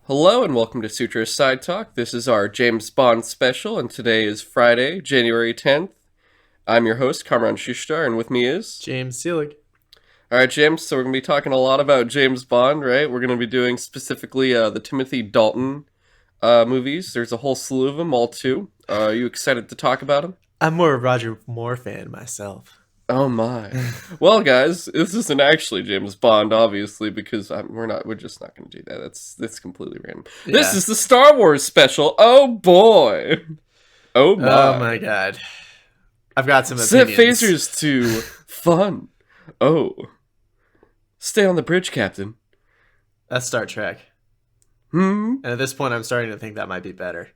Hello and welcome to Sutro Sidetalk. This is our James Bond special, and today is Friday, January 10th. I'm your host, Kamran Shushtar, and with me is... James Seelig. Alright, James, so we're going to be talking a lot about James Bond, right? We're going to be doing specifically the Timothy Dalton movies. There's a whole slew of them, all two. Are you excited to talk about them? I'm more a Roger Moore fan myself. Oh my. Well, guys, this isn't actually James Bond, obviously, because we're just not going to do that. That's completely random. Yeah. This is the Star Wars special. Oh boy. Oh my. Oh my god. I've got some Set opinions. phasers to fun. Oh. Stay on the bridge, Captain. That's Star Trek. And at this point, I'm starting to think that might be better.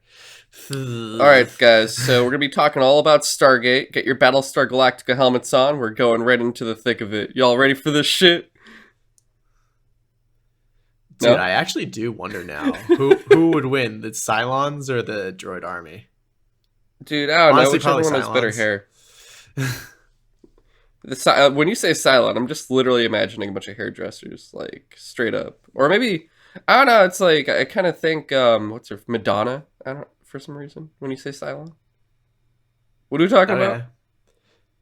Alright, guys, so we're going to be talking all about Stargate. Get your Battlestar Galactica helmets on. We're going right into the thick of it. Y'all ready for this shit? Dude, No? I actually do wonder now. Who would win, the Cylons or the droid army? Dude, I don't Honestly, know. Whichever one has better hair. When you say Cylon, I'm just literally imagining a bunch of hairdressers, like, straight up. Or maybe, I don't know, it's like, I kind of think, what's her, Madonna? I don't for some reason, when you say Cylon. What are we talking about?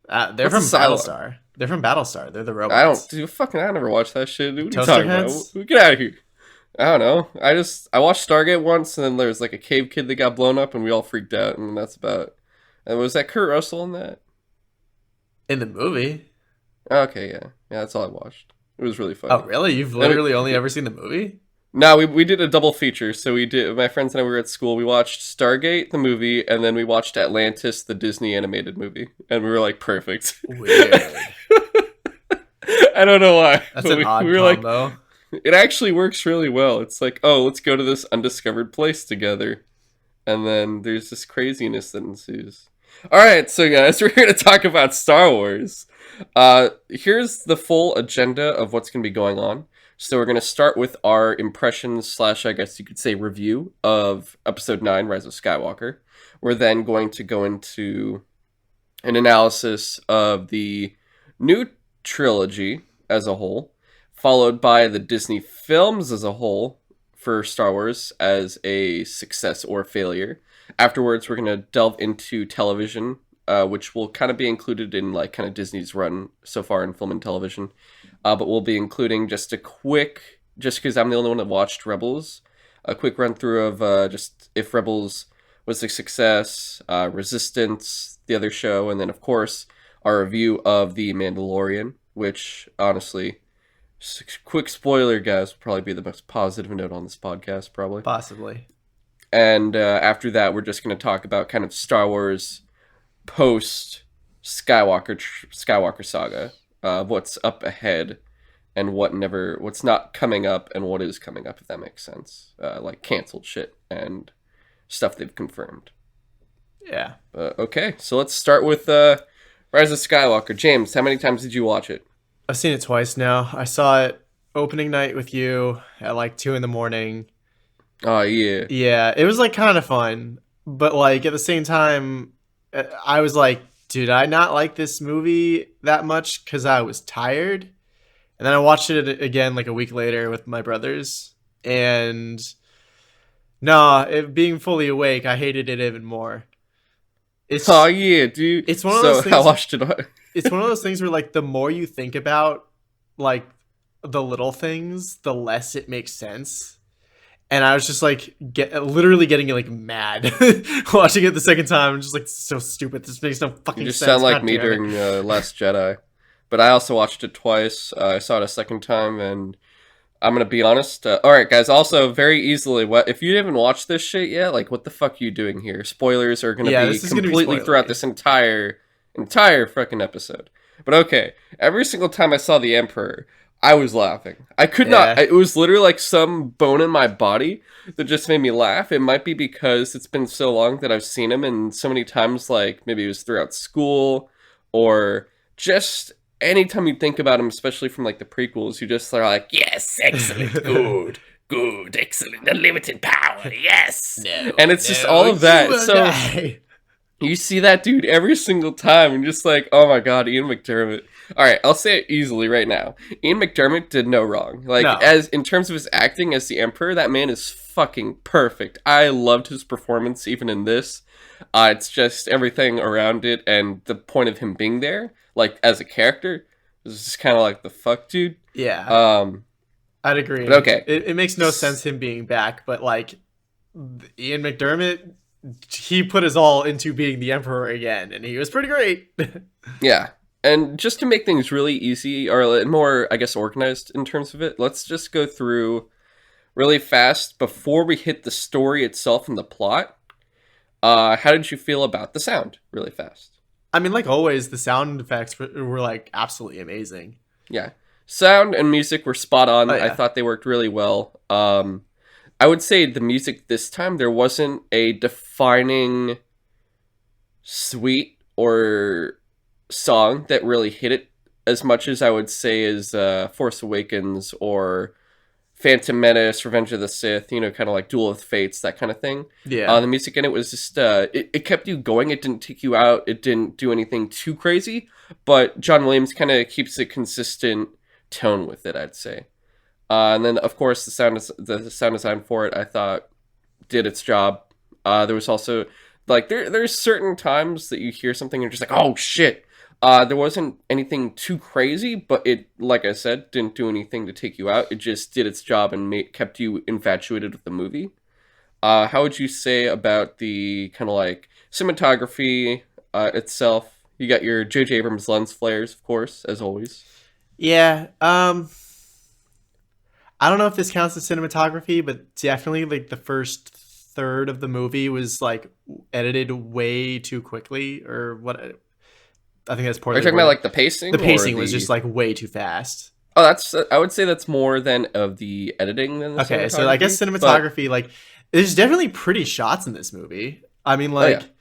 Yeah. They're from Battlestar. They're from Battlestar. They're the robots. I never watched that shit. What are you Toaster talking heads? about? Get out of here. I don't know. I watched Stargate once, and then there was like a cave kid that got blown up, and we all freaked out, and that's about... And was that Kurt Russell in that? In the movie? Okay, yeah. Yeah, that's all I watched. It was really fun. Oh, really? You've literally only ever seen the movie? No, we did a double feature. So my friends and I were at school. We watched Stargate, the movie, and then we watched Atlantis, the Disney animated movie. And we were like, perfect. Weird. I don't know why. That's an odd combo. Like, it actually works really well. It's like, oh, let's go to this undiscovered place together. And then there's this craziness that ensues. Alright, so guys, we're here to talk about Star Wars. Here's the full agenda of what's going to be going on. So we're going to start with our impressions / I guess you could say review of Episode 9, Rise of Skywalker. We're then going to go into an analysis of the new trilogy as a whole, followed by the Disney films as a whole for Star Wars as a success or failure. Afterwards, we're going to delve into television, which will kind of be included in like kind of Disney's run so far in film and television. But we'll be including just because I'm the only one that watched Rebels, a quick run through of just if Rebels was a success, Resistance, the other show, and then of course our review of The Mandalorian, which honestly, quick spoiler, guys, will probably be the most positive note on this podcast, probably. Possibly. And after that, we're just going to talk about kind of Star Wars post Skywalker saga. What's up ahead and what's not coming up and what is coming up, if that makes sense. Like canceled shit and stuff they've confirmed. Yeah. Okay, so let's start with Rise of Skywalker. James, how many times did you watch it? I've seen it twice now. I saw it opening night with you at like 2 a.m. Oh, yeah. Yeah, it was like kind of fun. But like at the same time, I was like, did I not like this movie that much because I was tired? And then I watched it again like a week later with my brothers. And being fully awake, I hated it even more. Oh, yeah, dude. It's one of those things. I watched it. It's one of those things where like the more you think about like the little things, the less it makes sense. And I was just like, literally getting like mad watching it the second time. I'm just like, so stupid. This makes no fucking sense. You just sound like me during Last Jedi. But I also watched it twice. I saw it a second time, and I'm gonna be honest. All right, guys. Also, very easily, if you haven't watched this shit yet, like, what the fuck are you doing here? Spoilers are gonna be completely throughout this entire fucking episode. But okay, every single time I saw the Emperor, I was laughing. I could not. It was literally like some bone in my body that just made me laugh. It might be because it's been so long that I've seen him, and so many times, like, maybe it was throughout school, or just anytime you think about him, especially from, like, the prequels, you just are like, yes, excellent, good, excellent, unlimited power, yes! And it's just all of that. So you see that dude every single time, and just like, oh my god, Ian McDermott. All right, I'll say it easily right now. Ian McDermott did no wrong. Like, as in terms of his acting as the Emperor, that man is fucking perfect. I loved his performance even in this. It's just everything around it and the point of him being there, like as a character, is just kind of like the fuck, dude. Yeah, Um, I'd but agree. okay. It makes no sense him being back, but like Ian McDermott, he put his all into being the Emperor again, and he was pretty great. Yeah. And just to make things really easy or more, I guess, organized in terms of it, let's just go through really fast before we hit the story itself and the plot. How did you feel about the sound? Really fast. I mean, like always, the sound effects were like absolutely amazing. Yeah. Sound and music were spot on. Oh I yeah, thought they worked really well. I would say the music this time, there wasn't a defining suite or song that really hit it as much as I would say is Force Awakens or Phantom Menace, Revenge of the Sith, kind of like Duel of Fates, that kind of thing. yeah, The music in it was just, it kept you going. It didn't take you out. It didn't do anything too crazy, but John Williams kind of keeps a consistent tone with it, I'd say. And then, of course, the sound design for it, I thought, did its job. There was also, like, there's certain times that you hear something and you're just like, oh, shit. There wasn't anything too crazy, but it, like I said, didn't do anything to take you out. It just did its job and kept you infatuated with the movie. How would you say about the kind of like cinematography itself? You got your J.J. Abrams lens flares, of course, as always. yeah. I don't know if this counts as cinematography, but definitely like the first third of the movie was like edited way too quickly, or what? I think that's Are you poorly talking about worded. like the pacing? The Or pacing was the? just like way too fast. Oh, that's. I would say that's more than of the editing than the Okay, so I guess cinematography. But cinematography, like, there's definitely pretty shots in this movie. I mean, oh yeah, like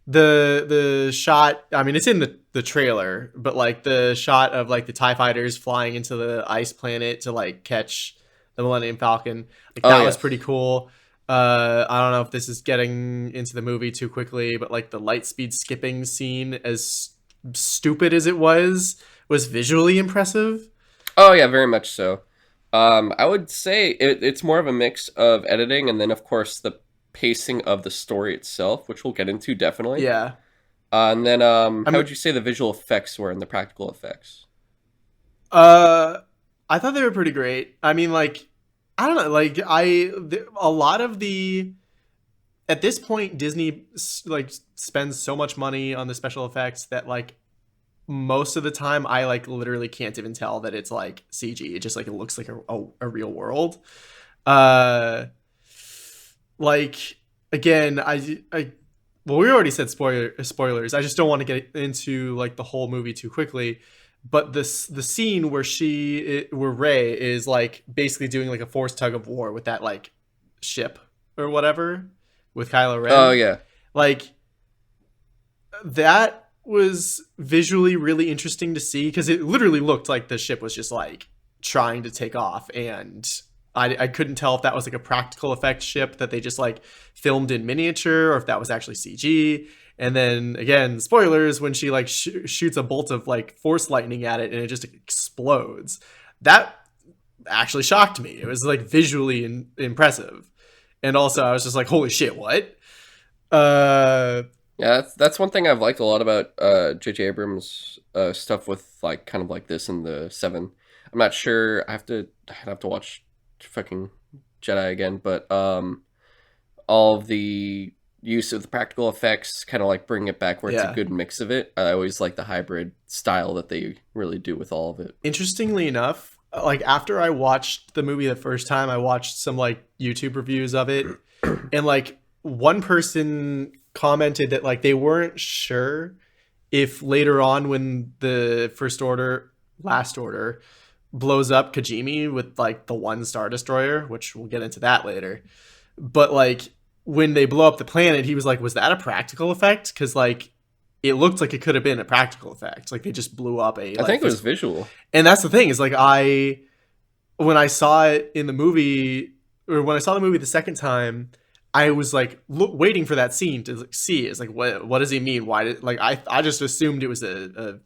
the shot. I mean, it's in the trailer, but like the shot of like the TIE fighters flying into the ice planet to like catch the Millennium Falcon, like oh that was yes. pretty cool. I don't know if this is getting into the movie too quickly, but like the light speed skipping scene, as stupid as it was visually impressive. Oh yeah, very much so. I would say it's more of a mix of editing and then, of course, the pacing of the story itself, which we'll get into definitely. Yeah. And then, I how mean, would you say the visual effects were and the practical effects? Uh, I thought they were pretty great. I mean, like, I don't know, like a lot of the at this point Disney like spends so much money on the special effects that like most of the time I like literally can't even tell that it's like CG. It just like it looks like a real world. Uh, like again, I well, we already said spoilers. I just don't want to get into like the whole movie too quickly. But the scene where where Rey is like basically doing like a forced tug of war with that like ship or whatever with Kylo Oh Ren, yeah, like that was visually really interesting to see because it literally looked like the ship was just like trying to take off, and I couldn't tell if that was like a practical effect ship that they just like filmed in miniature or if that was actually CG. And then again, spoilers, when she like shoots a bolt of like force lightning at it and it just explodes. That actually shocked me. It was like visually impressive. And also I was just like, holy shit, what? Uh yeah. That's one thing I've liked a lot about J.J. Abrams stuff with like kind of like this in the Seven. I'm not sure. I'd have to watch fucking Jedi again, but all of the use of the practical effects kind of like bring it back where it's a yeah. good mix of it. I always like the hybrid style that they really do with all of it. Interestingly enough, like after I watched the movie the first time, I watched some like YouTube reviews of it, and like one person commented that like they weren't sure if later on when the last order blows up Kajimi with like the one star destroyer, which we'll get into that later. But like when they blow up the planet, he was like, was that a practical effect? Because like it looked like it could have been a practical effect. Like they just blew up a I like think it was visual. and that's the thing is like when I saw it in the movie, or when I saw the movie the second time, I was like waiting for that scene to like, see. It's like what does he mean? Why did like I just assumed it was a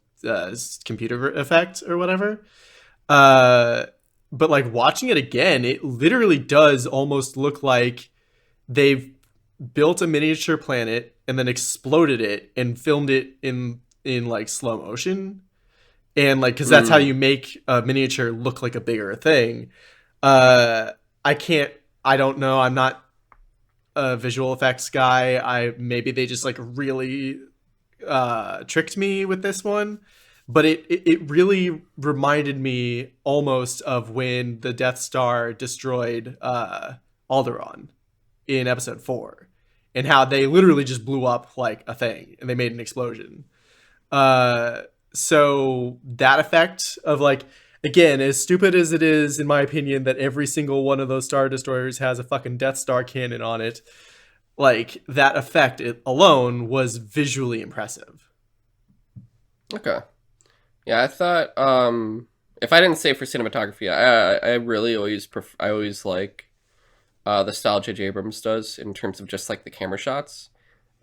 computer effect or whatever. Uh, but like watching it again, it literally does almost look like they've built a miniature planet and then exploded it and filmed it in like slow motion, and like because that's how Mm. you make a miniature look like a bigger thing. uh I can't, I don't know, I'm not a visual effects guy. I maybe they just like really tricked me with this one, but it really reminded me almost of when the Death Star destroyed Alderaan in episode 4, and how they literally just blew up like a thing and they made an explosion. uh so that effect of like, again, as stupid as it is in my opinion that every single one of those star destroyers has a fucking Death Star cannon on it, like that effect it alone was visually impressive. Okay. Yeah, I thought if I didn't say for cinematography, I really always I always like the style J.J. Abrams does in terms of just like the camera shots.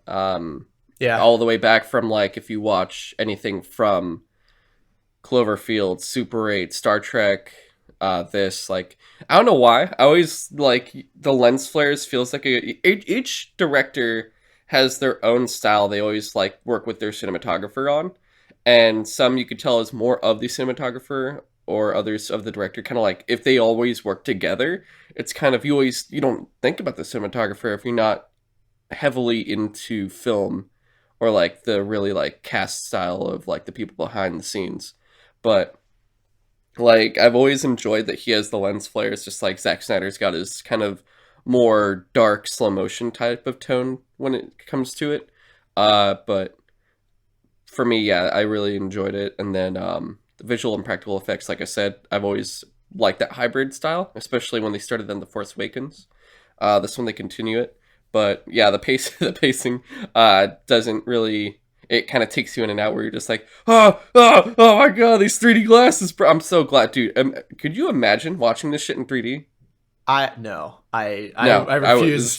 Um, Yeah. all the way back from like if you watch anything from Cloverfield, Super 8, Star Trek, this like I don't know why I always like the lens flares feels like each director has their own style they always like work with their cinematographer on, and some you could tell is more of the cinematographer or others of the director, kind of like if they always work together. It's kind of you don't think about the cinematographer if you're not heavily into film or like the really like cast style of like the people behind the scenes. But like I've always enjoyed that he has the lens flares, just like Zack Snyder's got his kind of more dark slow motion type of tone when it comes to it. But for me, yeah, I really enjoyed it. And then the visual and practical effects, like I said, I've always liked that hybrid style, especially when they started in The Force Awakens. This one they continue it, but yeah, the pace, the pacing, doesn't really. It kind of takes you in and out where you're just like, oh my god, these 3D glasses, bro. I'm so glad, dude. Could you imagine watching this shit in 3D? I no, No, I I was refuse.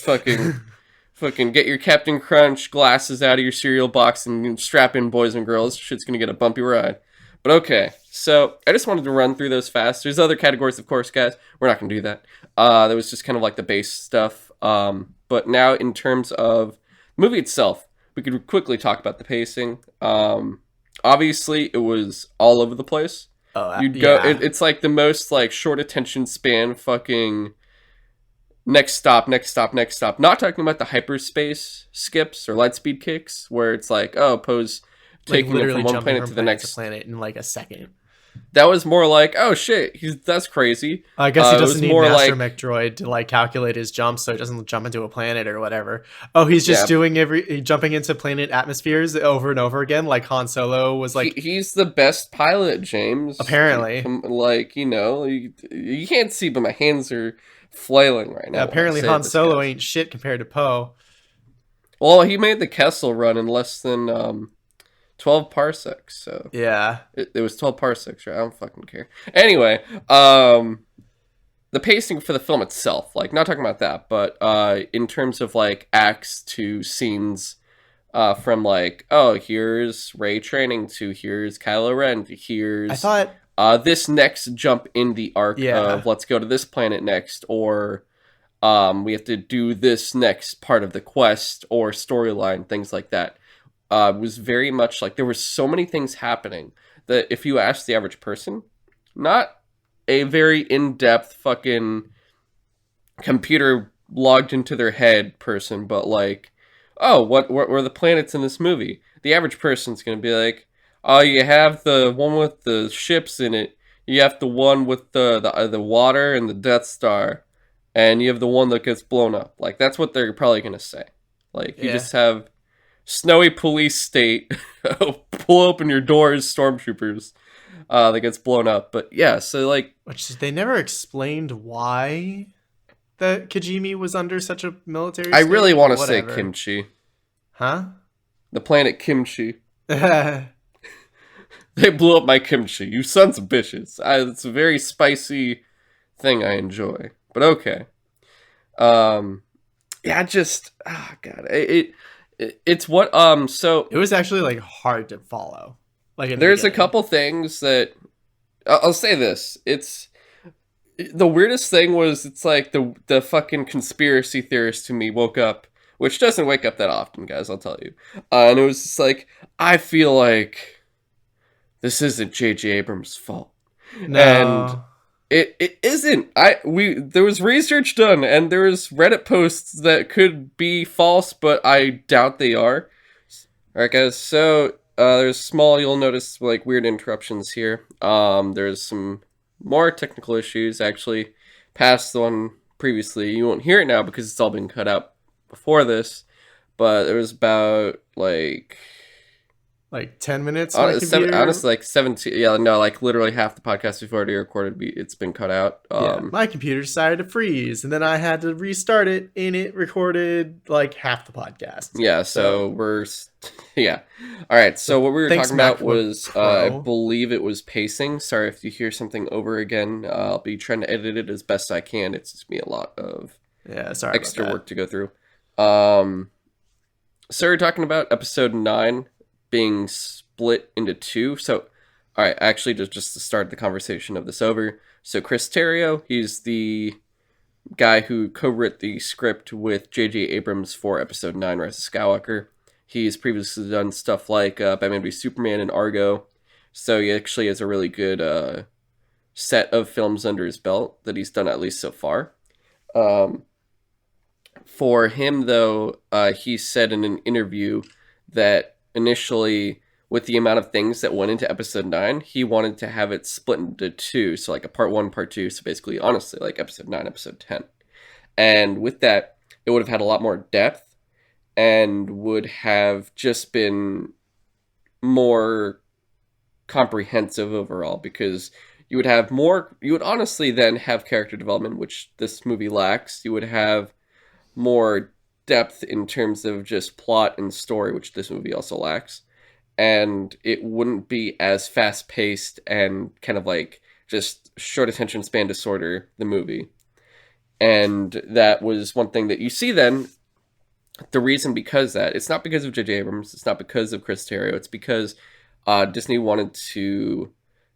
fucking get your Captain Crunch glasses out of your cereal box and strap in, boys and girls. Shit's gonna get a bumpy ride. But okay, so I just wanted to run through those fast. There's other categories, of course, guys. We're not gonna do that. That was just kind of like the base stuff. But now in terms of the movie itself, we could quickly talk about the pacing. Obviously, it was all over the place. Oh You'd go. yeah. It's like the most like short attention span. Fucking next stop, next stop, next stop. Not talking about the hyperspace skips or light speed kicks, where it's like, oh, Poe's Like taking it literally from one jumping planet from to the planet to next. planet in like a second. That was more like, oh shit, that's crazy. I guess he It doesn't was need more Master like, Mech Droid to like calculate his jump, so he doesn't jump into a planet or whatever. Oh, he's just yeah, doing jumping into planet atmospheres over and over again, like Han Solo was like. he's the best pilot, James. Apparently, Like, you can't see, but my hands are flailing right now when I apparently say Han this, Solo guys. ain't shit compared to Poe. Well, he made the Kessel run in less than 12 parsecs, so Yeah. it was 12 parsecs, right? I don't fucking care. Anyway, the pacing for the film itself, like not talking about that, but in terms of like acts to scenes, from like, oh, here's Ray training to here's Kylo Ren to I here's thought, this next jump in the arc yeah. of let's go to this planet next, or we have to do this next part of the quest or storyline, things like that. Was very much like there were so many things happening that if you ask the average person, not a very in-depth fucking computer logged into their head person, but like, oh, what were the planets in this movie? The average person's gonna be like, oh, you have the one with the ships in it, you have the one with the water and the Death Star, and you have the one that gets blown up. Like that's what they're probably gonna say. Like you Yeah. just have snowy police state, pull open your doors, stormtroopers, that gets blown up. But yeah, so like Which they never explained why that Kajimi was under such a military I state, really but want to say whatever. kimchi. Huh? The planet Kimchi. Yeah. They blew up my kimchi. You sons of bitches. It's a very spicy thing I enjoy. But okay. Um, yeah, just God, it's what So It was actually like hard to follow. Like in the there's a beginning. couple things that I'll say this. It's The weirdest thing was it's like the fucking conspiracy theorist to me woke up, which doesn't wake up that often, guys. I'll tell you. And it was just like I feel like this isn't J.J. Abrams' fault, and No. it isn't. There was research done, and there was Reddit posts that could be false, but I doubt they are. All right, guys. So there's small. You'll notice like weird interruptions here. There's some more technical issues actually, past the one previously. You won't hear it now because it's all been cut out before this. But it was about Like 10 minutes on my honestly, computer. like 17. Yeah, no, like literally half the podcast we've already recorded. It's been cut out. Yeah, my computer decided to freeze, and then I had to restart it, and it recorded like half the podcast. Yeah, so yeah. All right, so what we were Thanks, talking about MacBook was, I Pro. believe it was pacing. Sorry if you hear something over again. I'll be trying to edit it as best I can. It's just me a lot of Yeah, sorry about extra that. work to go through. So we're talking about episode 9 being split into two. So, all right, actually, just to start the conversation of this over. So Chris Terrio, he's the guy who co-wrote the script with J.J. Abrams for episode 9, Rise of Skywalker. He's previously done stuff like Batman v Superman and Argo. So he actually has a really good set of films under his belt that he's done, at least so far. For him, though, he said in an interview that initially, with the amount of things that went into episode 9, he wanted to have it split into two. So, like a part 1, part 2. So, basically, honestly, like episode 9, episode 10. And with that, it would have had a lot more depth and would have just been more comprehensive overall, because you would have more, you would honestly then have character development, which this movie lacks. You would have more depth in terms of just plot and story, which this movie also lacks. And it wouldn't be as fast paced and kind of like just short attention span disorder, the movie. And that was one thing that you see then. The reason because that, it's not because of J.J. Abrams, it's not because of Chris Terrio, it's because Disney wanted to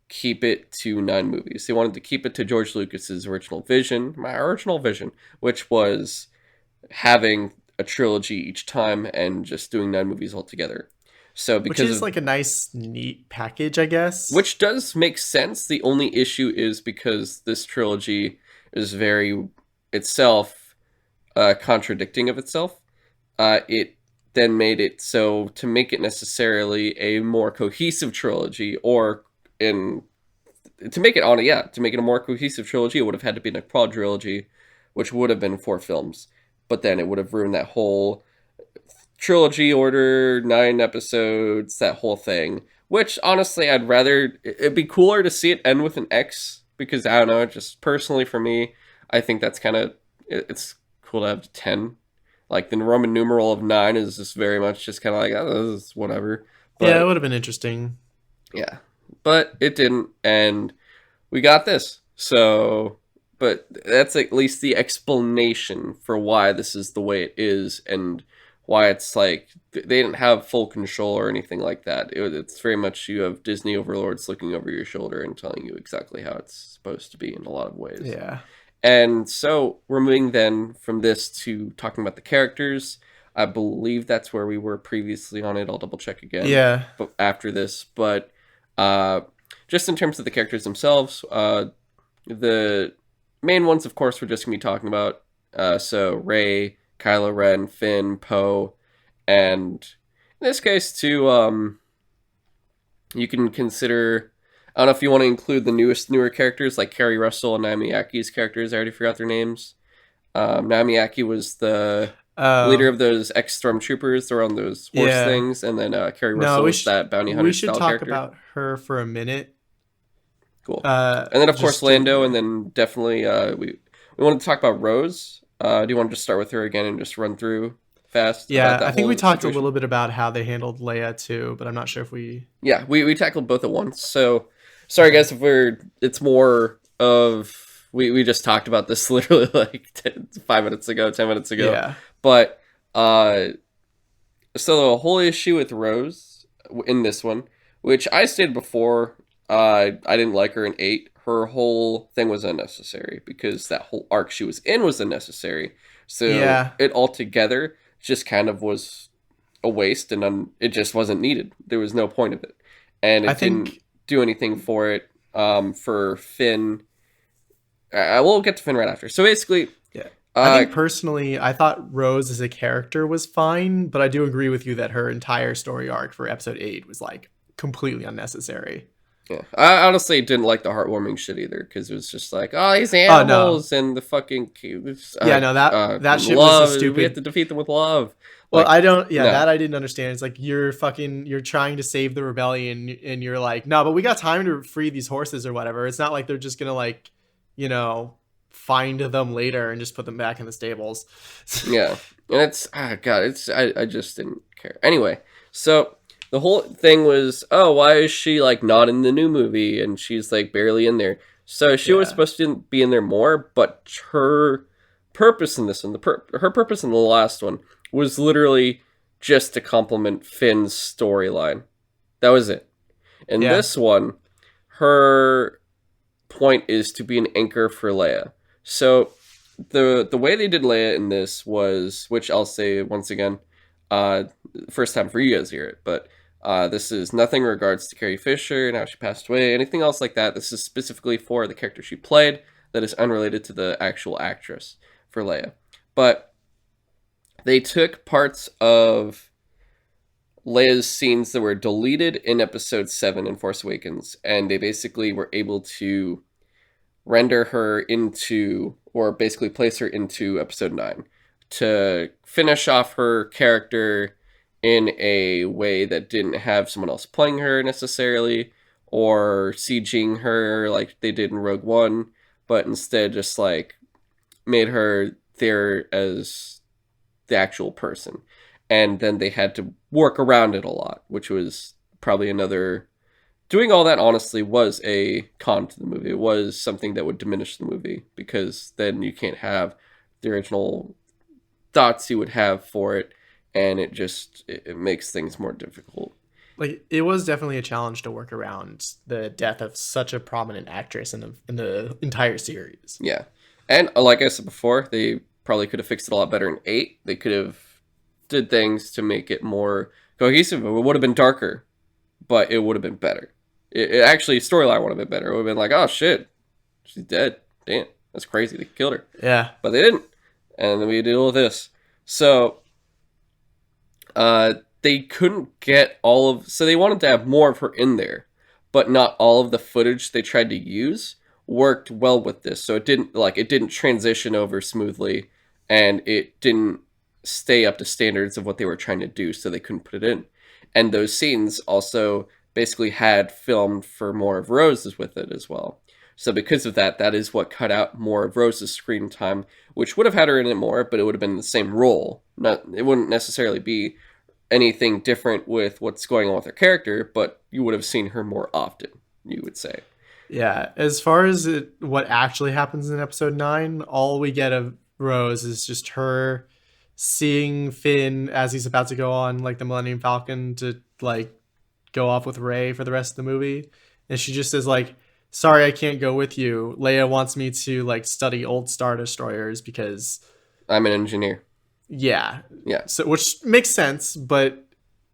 keep it to 9 movies. They wanted to keep it to George Lucas's original vision, my original vision, which was having a trilogy each time and just doing 9 movies altogether. So Which because is of, like a nice, neat package, I guess. which does make sense. The only issue is because this trilogy is very itself contradicting of itself. It then made it so to make it necessarily a more cohesive trilogy, or in to make it on yeah, to make it a more cohesive trilogy, it would have had to be a quadrilogy, which would have been 4 films. But then it would have ruined that whole trilogy order, 9 episodes, that whole thing. Which honestly, I'd rather, it'd be cooler to see it end with an X, because I don't know, just personally for me, I think that's kind of, it's cool to have 10. Like the Roman numeral of 9 is just very much just kind of like, oh, this is whatever. Yeah, it But would have been interesting. yeah, but it didn't, and we got this. So, but that's at least the explanation for why this is the way it is, and why it's like they didn't have full control or anything like that. It's very much you have Disney overlords looking over your shoulder and telling you exactly how it's supposed to be in a lot of ways. Yeah. And so we're moving then from this to talking about the characters. I believe that's where we were previously on it. I'll double check again Yeah. but after this. But uh, just in terms of the characters themselves, the main ones, of course, we're just going to be talking about. So Rey, Kylo Ren, Finn, Poe, and in this case, too, you can consider. I don't know if you want to include the newer characters like Carrie Russell and Naomi Aki's characters. I already forgot their names. Naomi Aki was the leader Oh. of those ex-stormtroopers. They're on those horse Yeah. things. And then Carrie No, Russell was that bounty hunter we should style talk character. about her for a minute. Cool. And then, of course, Just Lando. to, And then definitely we wanted to talk about Rose. Do you want to just start with her again and just run through fast about yeah, that I think whole we talked situation? a little bit about how they handled Leia too, but I'm not sure if we. Yeah, we tackled both at once. So sorry guys if it's more of we just talked about this literally like 5 minutes ago, 10 minutes ago. Yeah. But so the whole issue with Rose in this one, which I stated before, I didn't like her in 8. her whole thing was unnecessary because that whole arc she was in was unnecessary. So Yeah, it altogether just kind of was a waste, and it just wasn't needed. There was no point of it, and I it didn't think. do anything for it. For Finn, I will get to Finn right after. So basically, Yeah. I uh, think personally, I thought Rose as a character was fine, but I do agree with you that her entire story arc for episode 8 was like completely unnecessary. yeah, I honestly didn't like the heartwarming shit either because it was just like, oh, these Oh no. animals and the fucking Yeah, no, that shit was a love. We have stupid. to defeat them with love. Well, Like, I don't. Yeah, no, that I didn't understand. It's like you're trying to save the rebellion, and you're like, no, but we got time to free these horses or whatever. It's not like they're just gonna like, you know, find them later and just put them back in the stables. yeah, and it's God, I just didn't care. Anyway, so the whole thing was, oh, why is she like not in the new movie and she's like barely in there? So she was Yeah, supposed to be in there more, but her purpose in this one, her purpose in the last one was literally just to complement Finn's storyline. That was it. In yeah, this one, her point is to be an anchor for Leia. So the way they did Leia in this was, which I'll say once again, uh, first time for you guys to hear it, but this is nothing in regards to Carrie Fisher and how she passed away, anything else like that. This is specifically for the character she played that is unrelated to the actual actress for Leia. But they took parts of Leia's scenes that were deleted in episode 7 in Force Awakens, and they basically were able to render her into, or basically place her into episode 9 to finish off her character in a way that didn't have someone else playing her necessarily or sieging her like they did in Rogue One, but instead just like made her there as the actual person. And then they had to work around it a lot, which was probably another. Doing all that honestly was a con to the movie. It was something that would diminish the movie because then you can't have the original thoughts you would have for it, and it makes things more difficult. like it was definitely a challenge to work around the death of such a prominent actress in the entire series. Yeah, and like I said before, they probably could have fixed it a lot better in 8. They could have did things to make it more cohesive. It would have been darker, but it would have been better. It actually storyline would have been better. It would have been like, oh shit, she's dead. Damn, that's crazy. They killed her, Yeah, but they didn't. And then we deal with this. So, they couldn't get all of. So they wanted to have more of her in there, but not all of the footage they tried to use worked well with this. So it didn't transition over smoothly, and it didn't stay up to standards of what they were trying to do. So they couldn't put it in. And those scenes also basically had filmed for more of Rose's with it as well. So because of that, that is what cut out more of Rose's screen time, which would have had her in it more, but it would have been the same role. It wouldn't necessarily be anything different with what's going on with her character, but you would have seen her more often, you would say. yeah. As far as what actually happens in episode 9, all we get of Rose is just her seeing Finn as he's about to go on like the Millennium Falcon to like go off with Rey for the rest of the movie, and she just says like, "Sorry, I can't go with you. Leia wants me to like study old Star Destroyers because I'm an engineer. yeah." Yeah. So which makes sense, but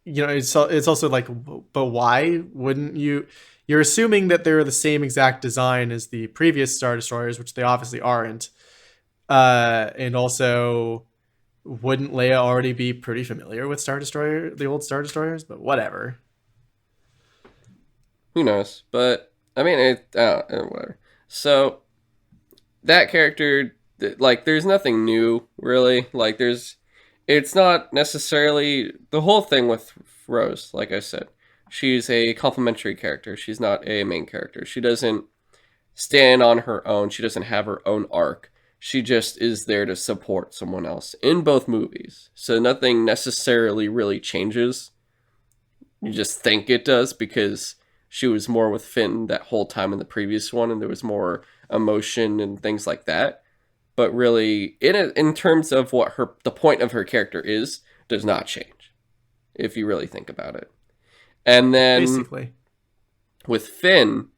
you know it's also like, but why wouldn't you? You're assuming that they're the same exact design as the previous Star Destroyers, which they obviously aren't. And also, wouldn't Leia already be pretty familiar with the old Star Destroyers? But whatever. Who knows? But, I mean, whatever. So, that character, like, there's nothing new, really. Like, it's not necessarily the whole thing with Rose, like I said. She's a complementary character. She's not a main character. She doesn't stand on her own. She doesn't have her own arc. She just is there to support someone else in both movies. So nothing necessarily really changes. You just think it does because she was more with Finn that whole time in the previous one, and there was more emotion and things like that. But really, in terms of what the point of her character is, does not change if you really think about it. And then Basically. with Finn,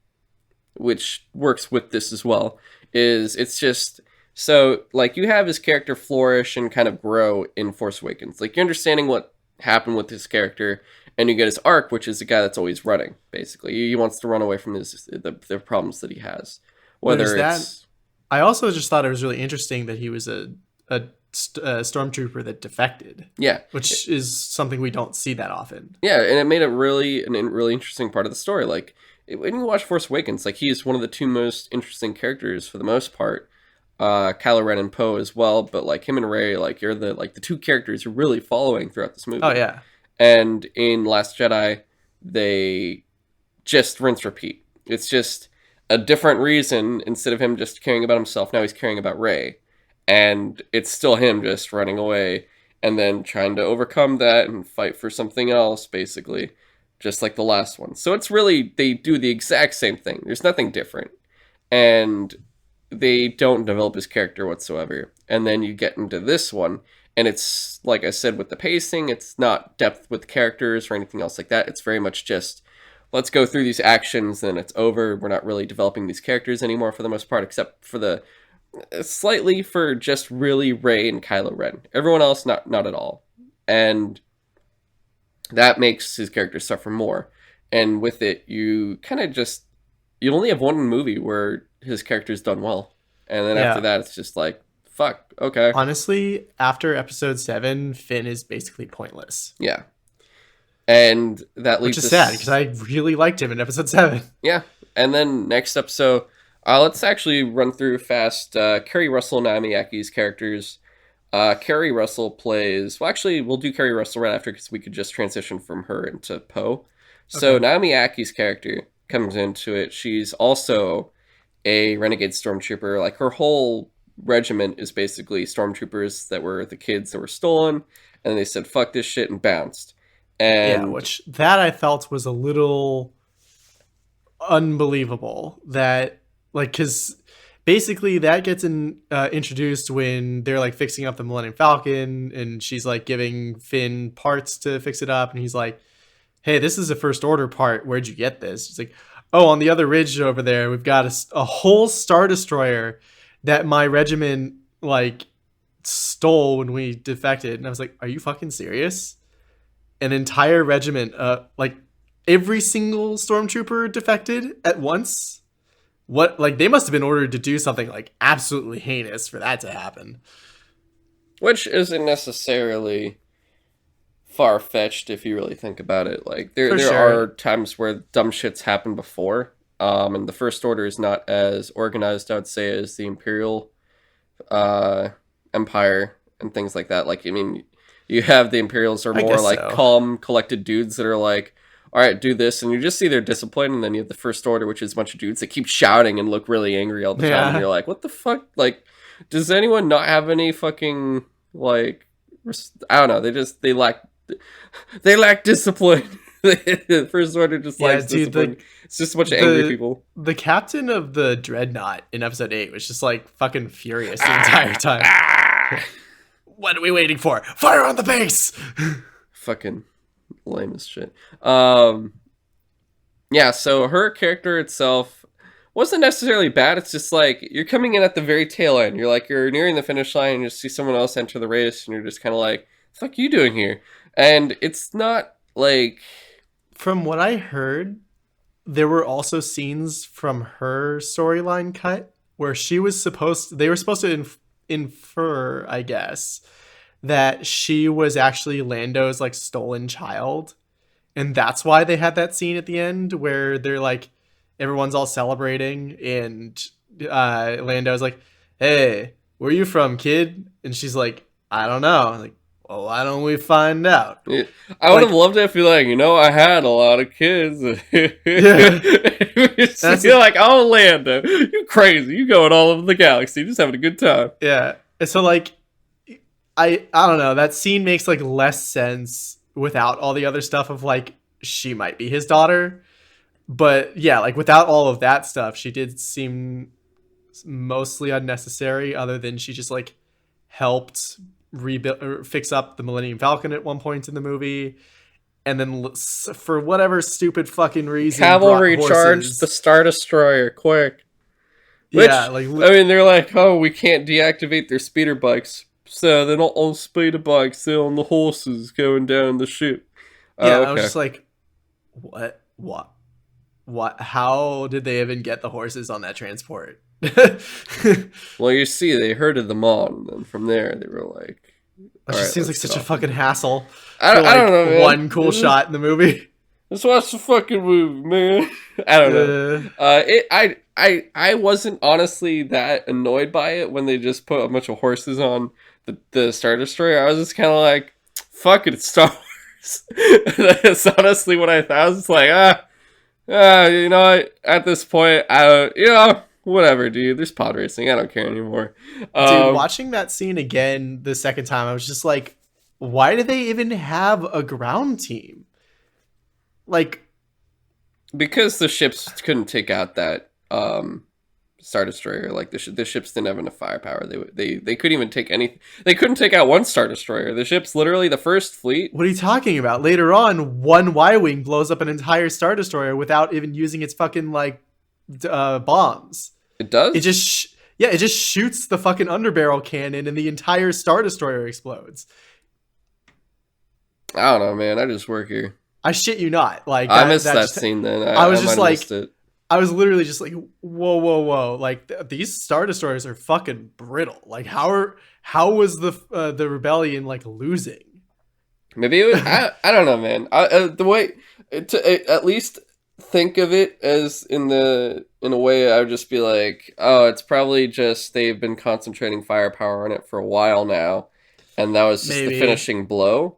which works with this as well, is it's just so like you have his character flourish and kind of grow in Force Awakens. Like you're understanding what happened with his character, and you get his arc, which is the guy that's always running. Basically, he wants to run away from the problems that he has, There's whether that. it's I also just thought it was really interesting that he was a stormtrooper that defected, yeah, which is something we don't see that often. yeah, and it made it really an really interesting part of the story. Like when you watch Force Awakens, like he's one of the two most interesting characters for the most part. Kylo Ren and Poe as well, but like him and Rey, like you're the two characters you're really following throughout this movie. Oh yeah, And in Last Jedi, they just rinse repeat. It's just a different reason. Instead of him just caring about himself, now he's caring about Rey, and it's still him just running away and then trying to overcome that and fight for something else, basically, just like the last one. So it's really, they do the exact same thing. There's nothing different, and they don't develop his character whatsoever. And then you get into this one, and it's like I said with the pacing, it's not depth with characters or anything else like that. It's very much just let's go through these actions, and it's over. We're not really developing these characters anymore for the most part, except for the slightly for just really Rey and Kylo Ren. Everyone else, not at all, and that makes his character suffer more. And with it, you kind of just you only have one movie where his character's done well, and then after yeah. that, it's just like fuck. Okay, Honestly, after episode 7, Finn is basically pointless, yeah, and that which leads is us sad because I really liked him in episode 7. yeah. And then next episode, let's actually run through fast Kerry Russell and Naomi Aki's characters. Kerry Russell plays. Well, actually, we'll do Kerry Russell right after because we could just transition from her into Poe. So Okay. Naomi Aki's character comes into it. She's also a renegade stormtrooper. Like her whole regiment is basically stormtroopers that were the kids that were stolen, and they said fuck this shit and bounced. Yeah, And which that I felt was a little unbelievable that like because basically that gets introduced when they're like fixing up the Millennium Falcon and she's like giving Finn parts to fix it up and he's like, hey, this is a first order part, where'd you get this? She's like, oh, on the other ridge over there we've got a whole Star Destroyer that my regiment like stole when we defected. And I was like, are you fucking serious? An entire regiment, like every single stormtrooper defected at once. What, like they must have been ordered to do something like absolutely heinous for that to happen. which isn't necessarily far fetched if you really think about it. Like For there sure. are times where dumb shits happen before. And the First Order is not as organized, I would say, as the Imperial Empire and things like that. Like, I mean, you have the Imperials are I more guess like so. calm, collected dudes that are like, all right, do this, and you just see their discipline. And then you have the First Order, which is a bunch of dudes that keep shouting and look really angry all the time. And Yeah. you're like, what the fuck? Like, does anyone not have any fucking like? I don't know. They lack discipline. The First Order just Yeah, lacks dude, discipline. It's just a bunch of angry the people. the captain of the Dreadnought in episode 8 was just like fucking furious the entire time. Ah! What are we waiting for? Fire on the base! Fucking lame as shit. Yeah, so her character itself wasn't necessarily bad. It's just like you're coming in at the very tail end. You're nearing the finish line and you just see someone else enter the race and you're just kind of like, the fuck you doing here? And it's not like From what I heard, there were also scenes from her storyline cut where they were supposed to infer, I guess, that she was actually Lando's like stolen child. And that's why they had that scene at the end where they're like, everyone's all celebrating and Lando's like, hey, where you from, kid? And she's like, I don't know. I'm like, well, why don't we find out? I would have Like, loved it if you're like, I had a lot of kids. yeah, that's You're like, oh, Lando, you crazy. You going all over the galaxy, just having a good time. yeah. And so like, I don't know. That scene makes like less sense without all the other stuff of like she might be his daughter. But yeah, like without all of that stuff, she did seem mostly unnecessary. Other than she just like helped rebuild or fix up the Millennium Falcon at one point in the movie, and then for whatever stupid fucking reason brought Cavalry charged the horses. Star Destroyer, quick. Yeah, Which, like I mean, they're like, oh, we can't deactivate their speeder bikes. So they're not on speeder bikes, they're on the horses going down the ship. yeah, Oh, I was okay. just like, what? How did they even get the horses on that transport? It Well, you see, they herded them on, and then from there, they were like, all just right, seems like let's get such a off of fucking it. hassle I for I don't like know, man. one cool shot in the movie. Let's watch the fucking movie, man. I don't know. Uh, I wasn't honestly that annoyed by it when they just put a bunch of horses on the Star Destroyer. I was just kind of like, fuck it, it's Star Wars. That's honestly what I thought. I was just like, you know what? At this point, whatever, dude. There's pod racing. I don't care anymore. Dude, Um, watching that scene again the second time, I was just like, why do they even have a ground team? Like, because the ships couldn't take out that Star Destroyer. Like the ships didn't have enough firepower. They couldn't even take any. They couldn't take out one Star Destroyer. The ship's literally the first fleet. what are you talking about? Later on, one Y-wing blows up an entire Star Destroyer without even using its fucking like bombs. It does. It just it just shoots the fucking underbarrel cannon and the entire Star Destroyer explodes. I don't know, man. I just work here. I shit you not. Like I missed that just, scene. Then I was I just might have like, missed it. I was literally just like, whoa, whoa, whoa! Like these Star Destroyers are fucking brittle. Like how was the rebellion like losing? Maybe it was, I don't know, man. The way to at least think of it as in a way, I would just be like, oh, it's probably just they've been concentrating firepower on it for a while now, and that was just the Maybe. finishing blow.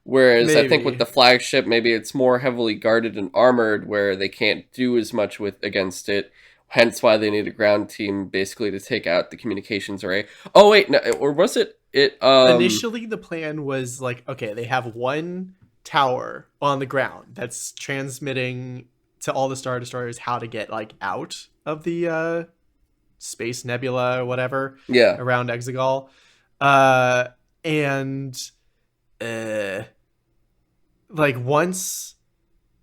Whereas I think with Maybe. the flagship, maybe it's more heavily guarded and armored, where they can't do as much with against it. Hence, why they need a ground team basically to take out the communications array. Oh wait, no, or was it it? Initially, the plan was like, okay, they have one tower on the ground that's transmitting to all the Star Destroyers how to get like out of the space nebula or whatever Yeah, around Exegol. And uh, like once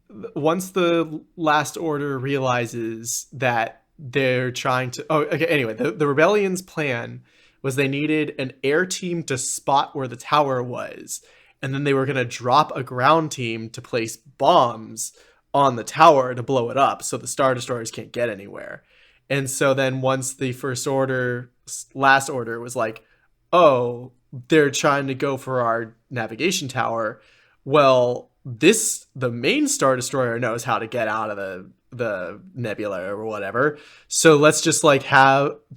the Last Order realizes that they're trying to, oh, okay, anyway, the rebellion's plan was they needed an air team to spot where the tower was, and then they were going to drop a ground team to place bombs on the tower to blow it up so the Star Destroyers can't get anywhere. And so then once the First Order, Last Order was like, oh, they're trying to go for our navigation tower, well, the main Star Destroyer knows how to get out of the nebula or whatever. So let's just like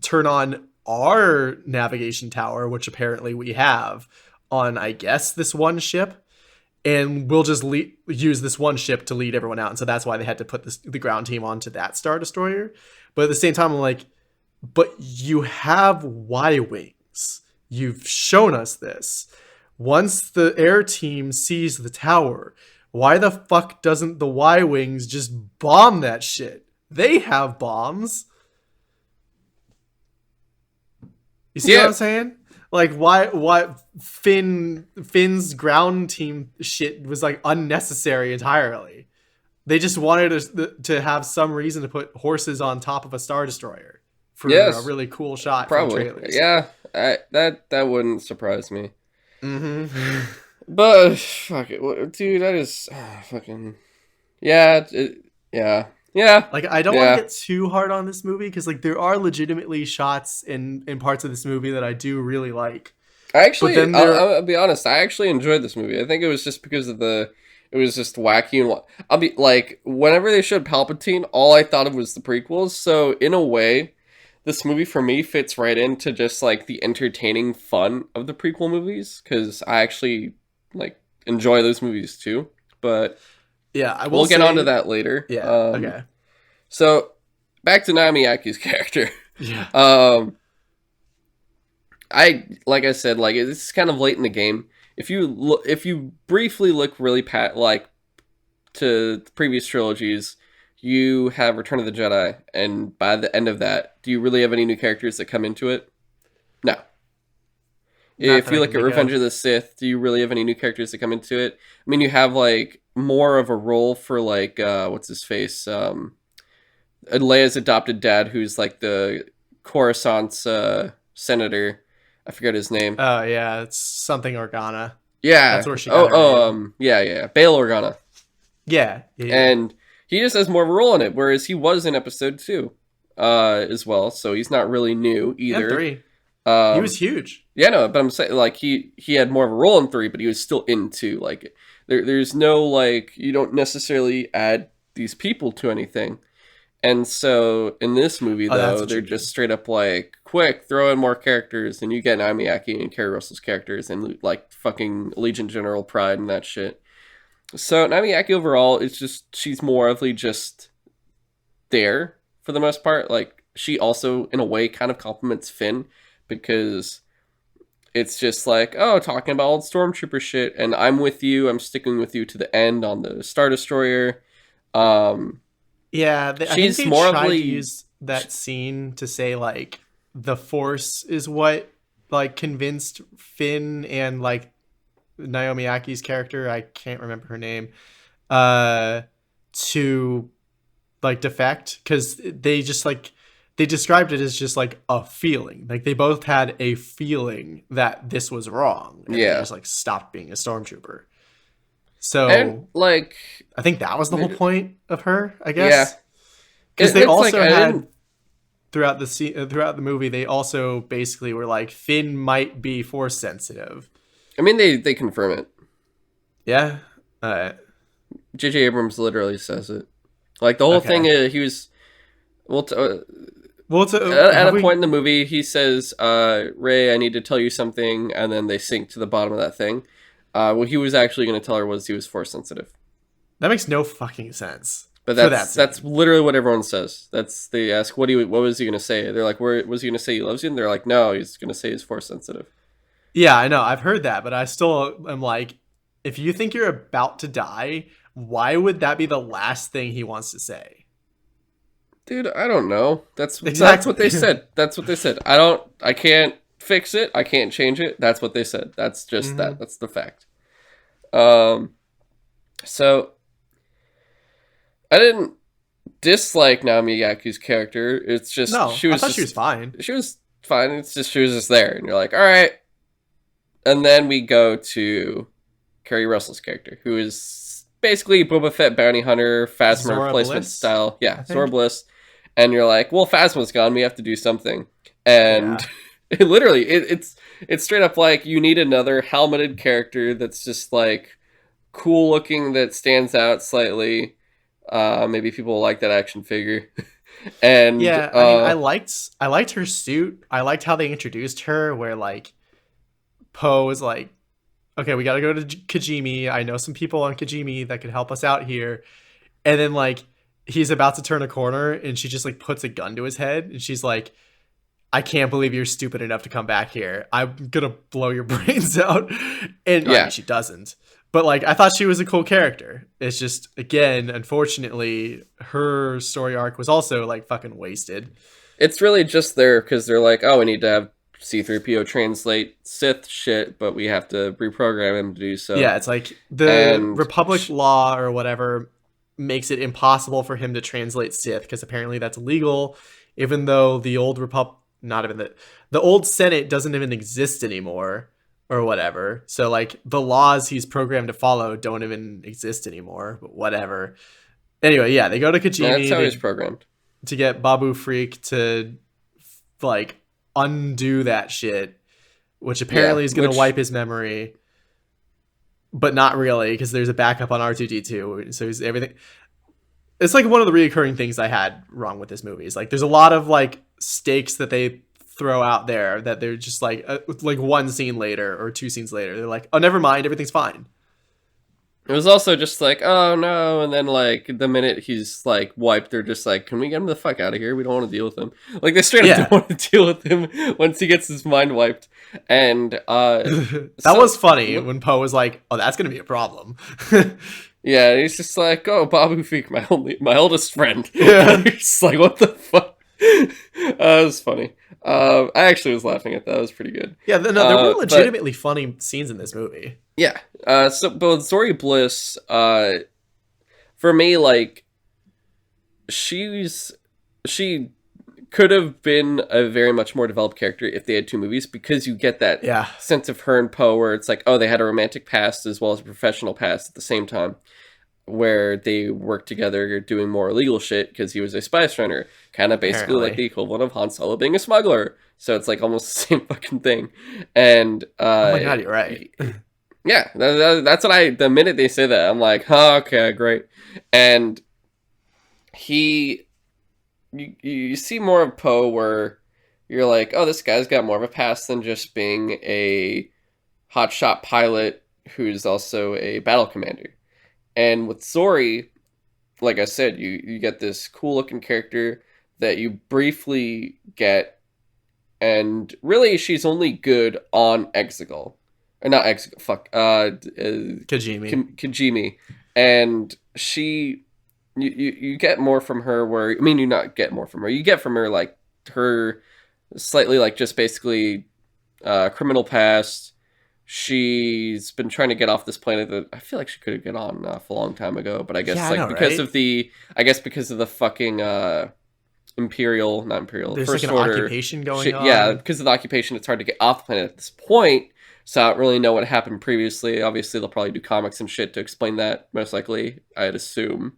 turn on our navigation tower, which apparently we have on, I guess, this one ship, and we'll just use this one ship to lead everyone out. And so that's why they had to put the ground team onto that Star Destroyer. But at the same time, I'm like, but you have Y-wings. You've shown us this. Once the air team sees the tower, why the fuck doesn't the Y-wings just bomb that shit? They have bombs. You see what I'm saying? Like why Finn's ground team shit was like unnecessary entirely. They just wanted to have some reason to put horses on top of a Star Destroyer for a really cool shot probably. from the trailers. Yeah, that wouldn't surprise me. Mm-hmm. But fuck it, dude. That is fucking yeah, yeah. Like I don't want to get too hard on this movie because like there are legitimately shots in parts of this movie that I do really like. I actually, I'll be honest. I actually enjoyed this movie. I think it was just because of it was just wacky and I'll be like, whenever they showed Palpatine, all I thought of was the prequels. So in a way, this movie for me fits right into just like the entertaining fun of the prequel movies because I actually like enjoy those movies too. But yeah, we'll get onto that later. Yeah. Okay. So back to Namiyaki's character. Yeah. Like I said, like it's kind of late in the game. If you briefly look really to the previous trilogies, you have Return of the Jedi, and by the end of that, do you really have any new characters that come into it? No. Not If that you I look can at think Revenge of. of the Sith, do you really have any new characters that come into it? I mean, you have like more of a role for like what's his face, Leia's adopted dad, who's like the Coruscant's senator. I forget his name. Oh yeah, it's something Organa. That's Yeah. where she got her name. Yeah. Bail Organa, Yeah. and he just has more of a role in it, whereas he was in episode 2, as well. So he's not really new And either. 3. He Um, was huge. Yeah, no, but I'm saying like he had more of a role in 3, but he was still in 2. Like there's no like you don't necessarily add these people to anything. And so in this movie Oh, that's though, what they're you mean. just straight up like quick throw in more characters, and you get Naomi Aki and Kerry Russell's characters and like fucking Legion General Pride and that shit. So Naomi Aki overall is just she's more of just there for the most part. Like she also in a way kind of compliments Finn because it's just like, oh, talking about old stormtrooper shit, and I'm with you. I'm sticking with you to the end on the Star Destroyer. Um, Yeah, I think she's they more of tried to the use that scene to say like the Force is what like convinced Finn and like Naomi Aki's character, I can't remember her name, to like defect because they just like they described it as just like a feeling. Like they both had a feeling that this was wrong, and they yeah, just like stopped being a stormtrooper. and So like I think that was the whole point of her, I yeah, guess, because they it's like also I had didn't. throughout the movie they also basically were like Finn might be force sensitive. I mean, they confirm it. Yeah. Uh, J.J. Abrams literally says it. Like the whole thing, okay. he was well. Well, At have a point we? in the movie, he says, "Ray, I need to tell you something," and then they sink to the bottom of that thing. What he was actually going to tell her was he was force sensitive. That makes no fucking sense But for that that's scene. literally what everyone says. That's they ask what was he going to say? They're like, "Where was he going to say he loves you?" And they're like, "No, he's going to say he's force sensitive." Yeah, I know. I've heard that, but I still am like, if you think you're about to die, why would that be the last thing he wants to say? Dude, I don't know. That's what Exactly. they said. That's what they said. I can't fix it. I can't change it. That's what they said. That's just Hmm. that. That's the fact. Um so I didn't dislike Naomi Yaku's character. It's just No, I thought she was fine. she was fine. It's just she was just there, and you're like, all right. And then we go to Kerry Russell's character, who is basically Boba Fett bounty hunter, Phasma Zora replacement Bliss, style. I Yeah, Zora think. Bliss. And you're like, well, Phasma's gone. We have to do something. And Yeah. it's straight up like you need another helmeted character that's just like cool looking, that stands out slightly. Maybe people like that action figure. And Yeah, I mean, I liked her suit. I liked how they introduced her, where like Poe is like, okay, we got to go to Kajimi. I know some people on Kajimi that could help us out here. And then like he's about to turn a corner and she just like puts a gun to his head and she's like, I can't believe you're stupid enough to come back here. I'm going to blow your brains out. And I mean, yeah, she doesn't. But like I thought she was a cool character. It's just again, unfortunately, her story arc was also like fucking wasted. it's really just there because they're like, oh, we need to have C3PO translate Sith shit, but we have to reprogram him to do so. Yeah, it's like the And Republic law or whatever makes it impossible for him to translate Sith because apparently that's illegal, even though the old Republic, not even the old Senate doesn't even exist anymore or whatever. So like the laws he's programmed to follow don't even exist anymore. But whatever. Anyway, yeah, they go to that's Kajimi how he's programmed. to get Babu Freak to like undo that shit, which Yeah, apparently is going to which wipe his memory, but not really because there's a backup on R2D2. So he's everything. It's like one of the reoccurring things I had wrong with this movie is like there's a lot of like stakes that they throw out there that they're just like one scene later or two scenes later they're like, oh, never mind, everything's fine. it was also just like, oh no, and then like the minute he's like wiped, they're just like, can we get him the fuck out of here? We don't want to deal with him. Like they straight up Yeah. don't want to deal with him once he gets his mind wiped. And That so was funny when Poe was like, oh, that's gonna be a problem. yeah, he's just like, oh, Babu Fik, my oldest friend. Yeah. And you're just like, what the fuck? That was funny. I actually was laughing at that. It was pretty good. Yeah, no, there were But legitimately funny scenes in this movie. yeah. But with Zori Bliss, for me, like she's she could have been a very much more developed character if they had two movies, because you get that Yeah, sense of her and Poe where it's like, oh, they had a romantic past as well as a professional past at the same time, where they worked together doing more illegal shit because he was a spice runner, kind of basically like the apparently. equivalent of Han Solo being a smuggler. So it's like almost the same fucking thing. And Oh my god, you're right. yeah, that's what the minute they say that, I'm like, huh, okay, great. And he, you see more of Poe where you're like, oh, this guy's got more of a past than just being a hotshot pilot who's also a battle commander. And with Zori, like I said, you get this cool looking character that you briefly get, and really she's only good on Exegol. Or not Exegol, fuck. Kajimi. Kajimi. And you get more from her where, I mean, you not get more from her. You get from her, like, her slightly, like, just basically criminal past. She's been trying to get off this planet that I feel like she could have got on a long time ago, but I guess Yeah, I like know, right? because of the fucking Imperial, not Imperial, There's like First an Order. occupation going Yeah, on. because of the occupation, it's hard to get off the planet at this point. So I don't really know what happened previously. Obviously, they'll probably do comics and shit to explain that, most likely, I'd assume.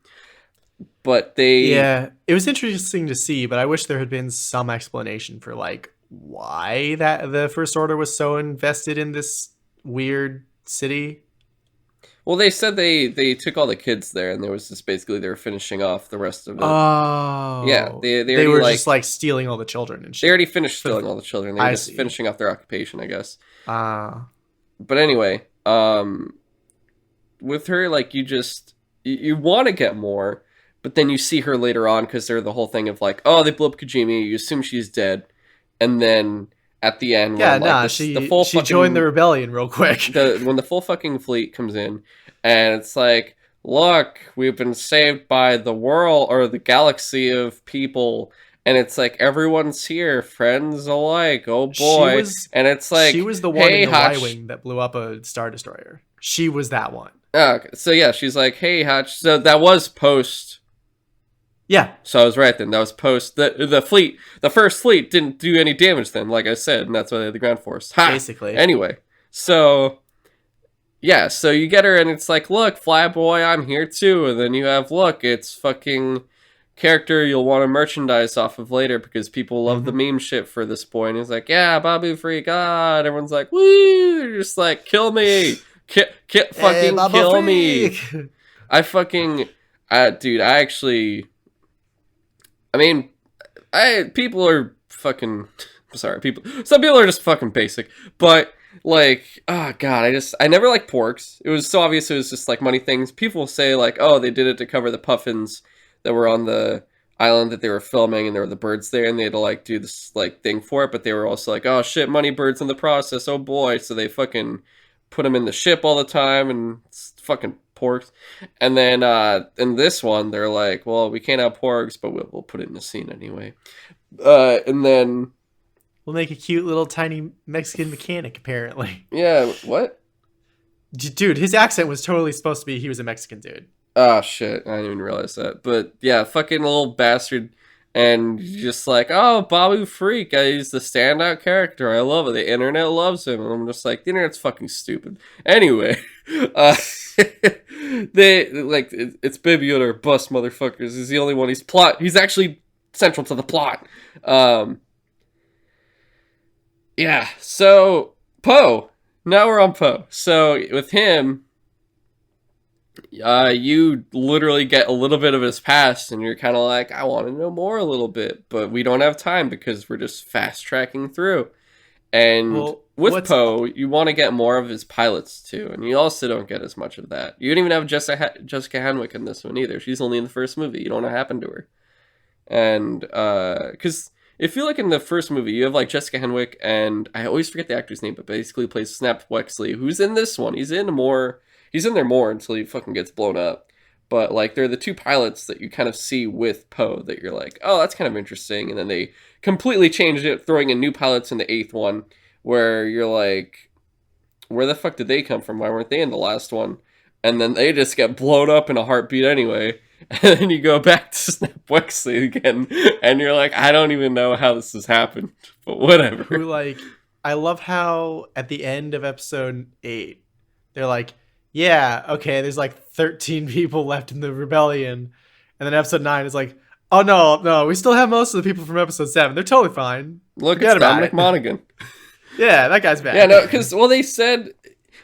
But they, Yeah, it was interesting to see, but I wish there had been some explanation for like why that the First Order was so invested in this weird city. well, they said they took all the kids there, and there was just basically they were finishing off the rest of it. Yeah, Oh, they they already were just like like stealing all the children and they shit. already finished For stealing the, all the children. They were I just see. finishing off their occupation, I guess. Ah, But anyway, with her, like you want to get more, but then you see her later on because they're the whole thing of like, oh, they blew up Kajimi. You assume she's dead, and then at the end yeah, when like nah. this the full She joined the fucking rebellion real quick. when the full fucking fleet comes in, and it's like, look, we've been saved by the world or the galaxy of people. And it's like everyone's here, friends alike. Oh She boy! was And it's she like, was the one in hey, the Y Hutch, wing that blew up a star destroyer. She was that one. okay. So yeah, she's like, "Hey, Hutch." So that was post. Yeah, So I was right then. That was post. The fleet, the first fleet, didn't do any damage then, like I said, and that's why they had the ground force. Ha. basically. Anyway, so yeah, so you get her, and it's like, look, Flyboy, I'm here too. And then you have, look, it's fucking character you'll want to merchandise off of later because people love the Mhm. meme shit for this boy. And he's like, yeah, Babu Free God. Everyone's like, woo! You're just like, kill me. Hey, Fucking Baba kill me. Freak! I fucking, dude, I actually, I mean, people are fucking, sorry, some people are just fucking basic, but like, oh god, I never liked porks. It was so obvious it was just like money things. People say like, oh, they did it to cover the puffins that were on the island that they were filming, and there were the birds there, and they had to like do this like thing for it, but they were also like, oh shit, money birds in the process, oh boy, so they fucking put them in the ship all the time, and it's fucking porks. And then in this one, they're like, well, we can't have porgs, but we'll put it in the scene anyway. And then We'll make a cute little tiny Mexican mechanic, apparently. yeah, what? Dude, his accent was totally supposed to be he was a Mexican dude. Oh shit, I didn't even realize that. But yeah, fucking little bastard. And just like, oh, Babu Freak, he's the standout character. I love it. The internet loves him. And I'm just like, the internet's fucking stupid. Anyway, uh, they like it's Baby Yoda or bust motherfuckers. He's the only one. He's actually central to the plot. Yeah. So Poe. Now we're on Poe. So with him, you literally get a little bit of his past, and you're kind of like, I want to know more a little bit, but we don't have time because we're just fast tracking through. And Well, with Poe, you want to get more of his pilots too, and you also don't get as much of that. You don't even have Jessica Henwick in this one either. She's only in the first movie. You don't know what happened to her. And because if you look in the first movie, you have like Jessica Henwick, and I always forget the actor's name, but basically plays Snap Wexley, who's in this one. He's in there more until he fucking gets blown up. but like they're the two pilots that you kind of see with Poe that you're like, oh, that's kind of interesting, and then they completely changed it, throwing in new pilots in the eighth one, where you're like, where the fuck did they come from? Why weren't they in the last one? And then they just get blown up in a heartbeat anyway. And then you go back to Snap Wexley again, and you're like, I don't even know how this has happened, but whatever. Who, like, I love how at the end of episode 8, they're like, yeah, okay, there's like 13 people left in the rebellion. And then episode 9 is like, oh no, we still have most of the people from episode 7. They're totally fine. Look, Forget it's Dominic Monaghan. Yeah, that guy's back. Yeah, no, because, well, they said,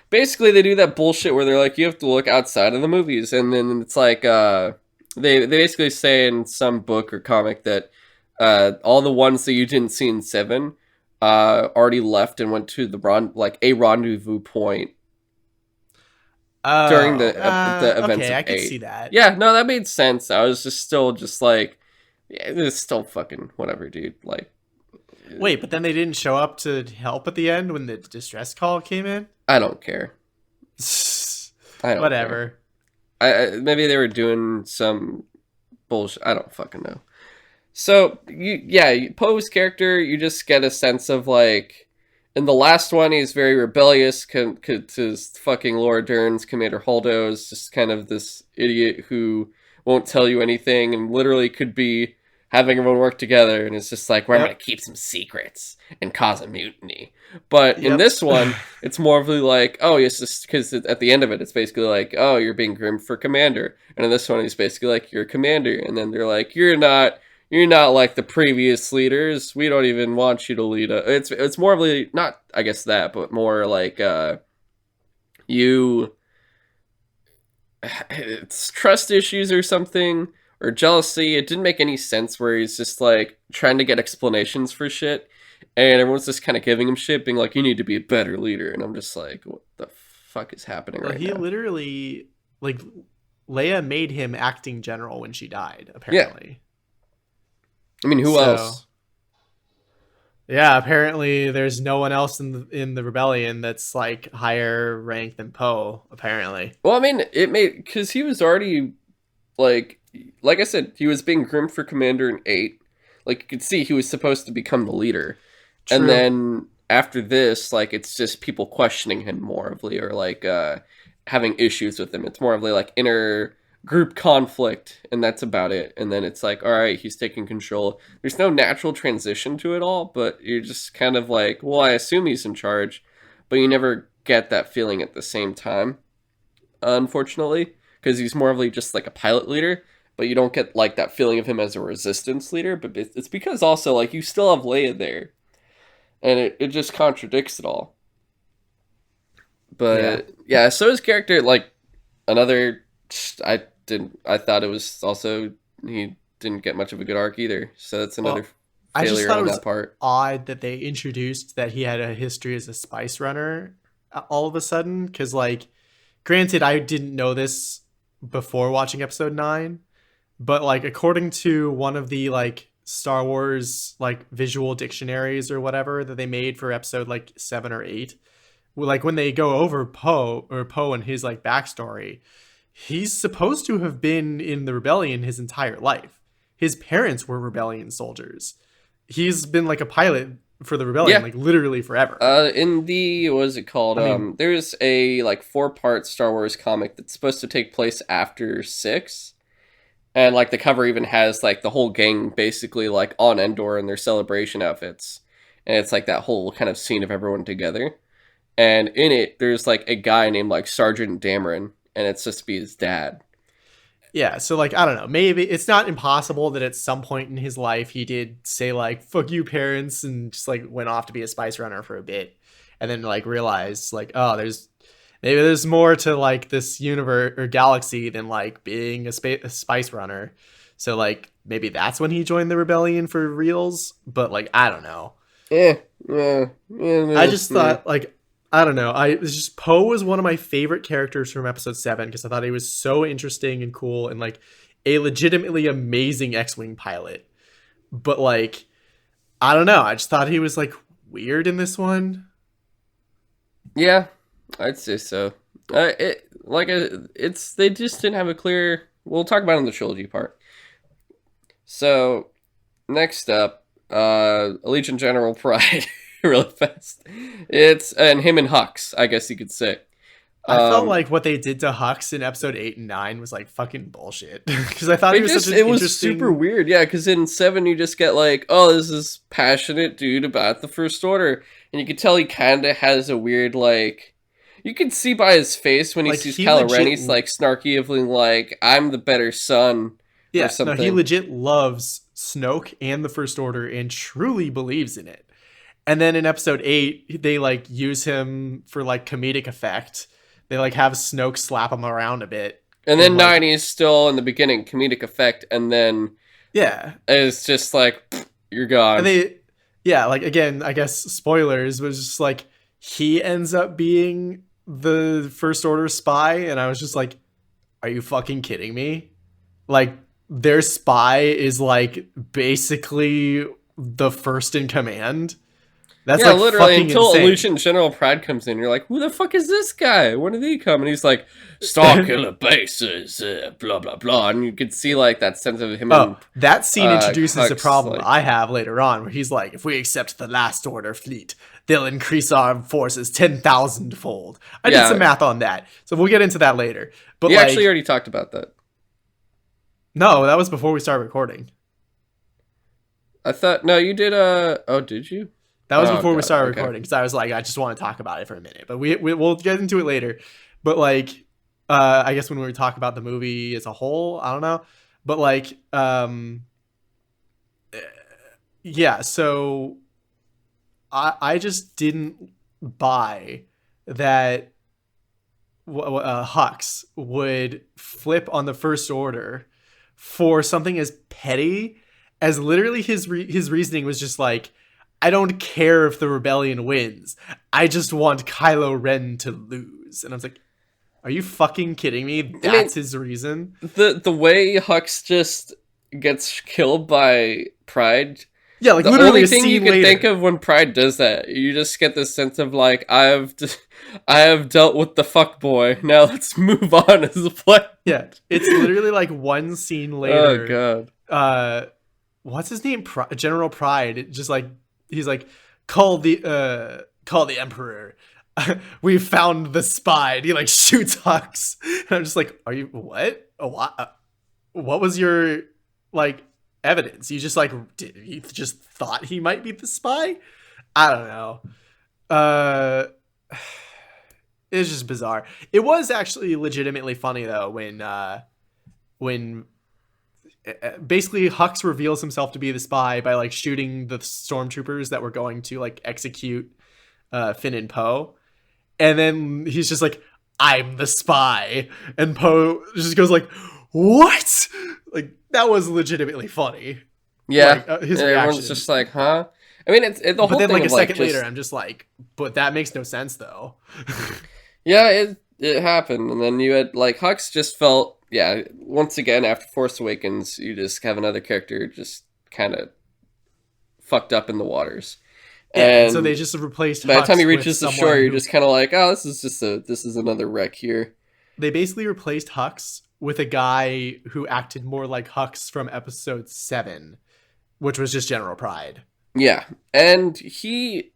basically they do that bullshit where they're like, you have to look outside of the movies, and then it's like, they basically say in some book or comic that all the ones that you didn't see in 7 already left and went to a rendezvous point during the events okay, of I can 8. see that. Yeah, no, that made sense. I was still like, yeah, it's still fucking whatever, dude. Like, wait, but then they didn't show up to help at the end when the distress call came in? I don't care. I don't Whatever. care. Maybe they were doing some bullshit. I don't fucking know. So, Poe's character, you just get a sense of, like, in the last one, he's very rebellious to fucking Laura Dern's Commander Holdo is just kind of this idiot who won't tell you anything and literally could be having everyone work together, and it's just like, I'm going to keep some secrets and cause a mutiny. But in this one, it's more of like, oh, it's just because at the end of it, it's basically like, oh, you're being groomed for commander. And in this one, he's basically like, you're a commander. And then they're like, you're not like the previous leaders. We don't even want you to lead us. It's more of like, not, I guess that, but more like, it's trust issues or something. Or jealousy. It didn't make any sense where he's just like trying to get explanations for shit, and everyone's just kind of giving him shit, being like, you need to be a better leader. And I'm just like, what the fuck is happening right now? He literally, like, Leia made him acting general when she died, apparently. Yeah. I mean, who else? Yeah, apparently there's no one else in the rebellion that's like higher rank than Poe, apparently. Well, I mean, because he was already like I said, he was being groomed for commander in 8. Like, you could see he was supposed to become the leader. True. And then after this, like, it's just people questioning him more of or like having issues with him. It's more of like inner group conflict, and that's about it. And then it's like, all right, he's taking control. There's no natural transition to it all, but you're just kind of like, well, I assume he's in charge, but you never get that feeling at the same time, unfortunately, because he's more of just like a pilot leader. But you don't get like that feeling of him as a resistance leader. But it's because also like you still have Leia there, and it just contradicts it all. But yeah, so his character, like, another, I thought it was also, he didn't get much of a good arc either. So that's another failure on that part. Odd that they introduced that he had a history as a spice runner all of a sudden, because, like, granted, I didn't know this before watching episode 9. But, like, according to one of the, like, Star Wars, like, visual dictionaries or whatever that they made for episode, like, 7 or 8, like, when they go over Poe and his, like, backstory, he's supposed to have been in the rebellion his entire life. His parents were rebellion soldiers. He's been, like, a pilot for the rebellion, like, literally forever. In the, what is it called? There's a, like, 4-part Star Wars comic that's supposed to take place after 6. And, like, the cover even has, like, the whole gang basically, like, on Endor in their celebration outfits. And it's, like, that whole kind of scene of everyone together. And in it, there's, like, a guy named, like, Sergeant Dameron. And it's just to be his dad. Yeah, so, like, I don't know. Maybe it's not impossible that at some point in his life he did say, like, fuck you, parents, and just, like, went off to be a spice runner for a bit. And then, like, realized, like, oh, maybe there's more to, like, this universe or galaxy than, like, being a spice runner. So, like, maybe that's when he joined the rebellion for reals. But, like, I don't know. I just thought, like, I don't know. Poe was one of my favorite characters from episode 7 because I thought he was so interesting and cool and, like, a legitimately amazing X-Wing pilot. But, like, I don't know. I just thought he was, like, weird in this one. Yeah. I'd say so. They just didn't have a clear We'll talk about it in the trilogy part. So next up, Allegiant General Pride, really fast. It's and him and Hux, I guess you could say. I felt Um, like what they did to Hux in episode 8 and 9 was like fucking bullshit. Because I thought he They was such just an it was super interesting. weird, yeah. Because in 7, you just get like, oh, this is passionate dude about the First Order, and you can tell he kind of has a weird like. You can see by his face when he Like, sees he Kylo Ren, legit. he's like snarky, of like, "I'm the better son" or Yeah, no, he something. legit loves Snoke and the First Order and truly believes in it. And then in episode 8, they like use him for like comedic effect. They like have Snoke slap him around a bit. And And then like, 9 is still in the beginning comedic effect, and then yeah. it's just like you're And gone. they, yeah, like again, I guess spoilers was just like he ends up being the First Order spy. And I was just like, are you fucking kidding me? Like, their spy is like basically the first in command. That's Yeah, like literally, fucking until insane. Illusion General Pride comes in, you're like, who the fuck is this guy? When did he come? And he's like, Star Killer Bases, blah, blah, blah. And you could see, like, that sense of him and Oh, that scene introduces a Hux, problem like, I have later on, where he's like, if we accept the Last Order fleet, they'll increase our forces 10,000 fold. I did some yeah. math on that, so we'll get into that later. But We actually like, already talked about that. no, that was before we started recording. I thought, no, you did, oh, did you? That was Oh, before we God, started okay. recording because I was like, I just want to talk about it for a minute, but we'll get into it later. But like, I guess when we talk about the movie as a whole, I don't know, but like, yeah. So I just didn't buy that Hux would flip on the First Order for something as petty as literally his reasoning was just like, I don't care if the rebellion wins. I just want Kylo Ren to lose. And I was like, are you fucking kidding me? I mean, That's his reason? the way Hux just gets killed by Pride. Yeah, like The literally only a thing you scene could think later. of when Pride does that, you just get this sense of like, I have dealt with the fuck boy. Now let's move on as a play. Yeah, it's literally like one scene Oh later. god. Uh, what's his name? General Pride. Just like he's like, call the Emperor. We found the spy. And he like shoots Hux. And I'm just like, are you what? What was your like evidence? You just like you just thought he might be the spy? I don't know. Uh it's just bizarre. It was actually legitimately funny though when basically Hux reveals himself to be the spy by like shooting the stormtroopers that were going to like execute Finn and Poe. And then he's just like, I'm the spy. And Poe just goes like, what? Like, that was legitimately funny. Yeah. Like, his Everyone's reaction. just like, huh? I mean, it's the But whole then, thing like, a of like second just later, I'm just like, but that makes no sense, though. yeah, it happened, and then you had like Hux just felt yeah. Once again, after Force Awakens, you just have another character just kind of fucked up in the waters, Yeah, and so they and just replaced by the time he Hux with reaches the shore, someone you're who. just kind of like, oh, this is another wreck here. They basically replaced Hux with a guy who acted more like Hux from episode 7, which was just General Pride. Yeah, and he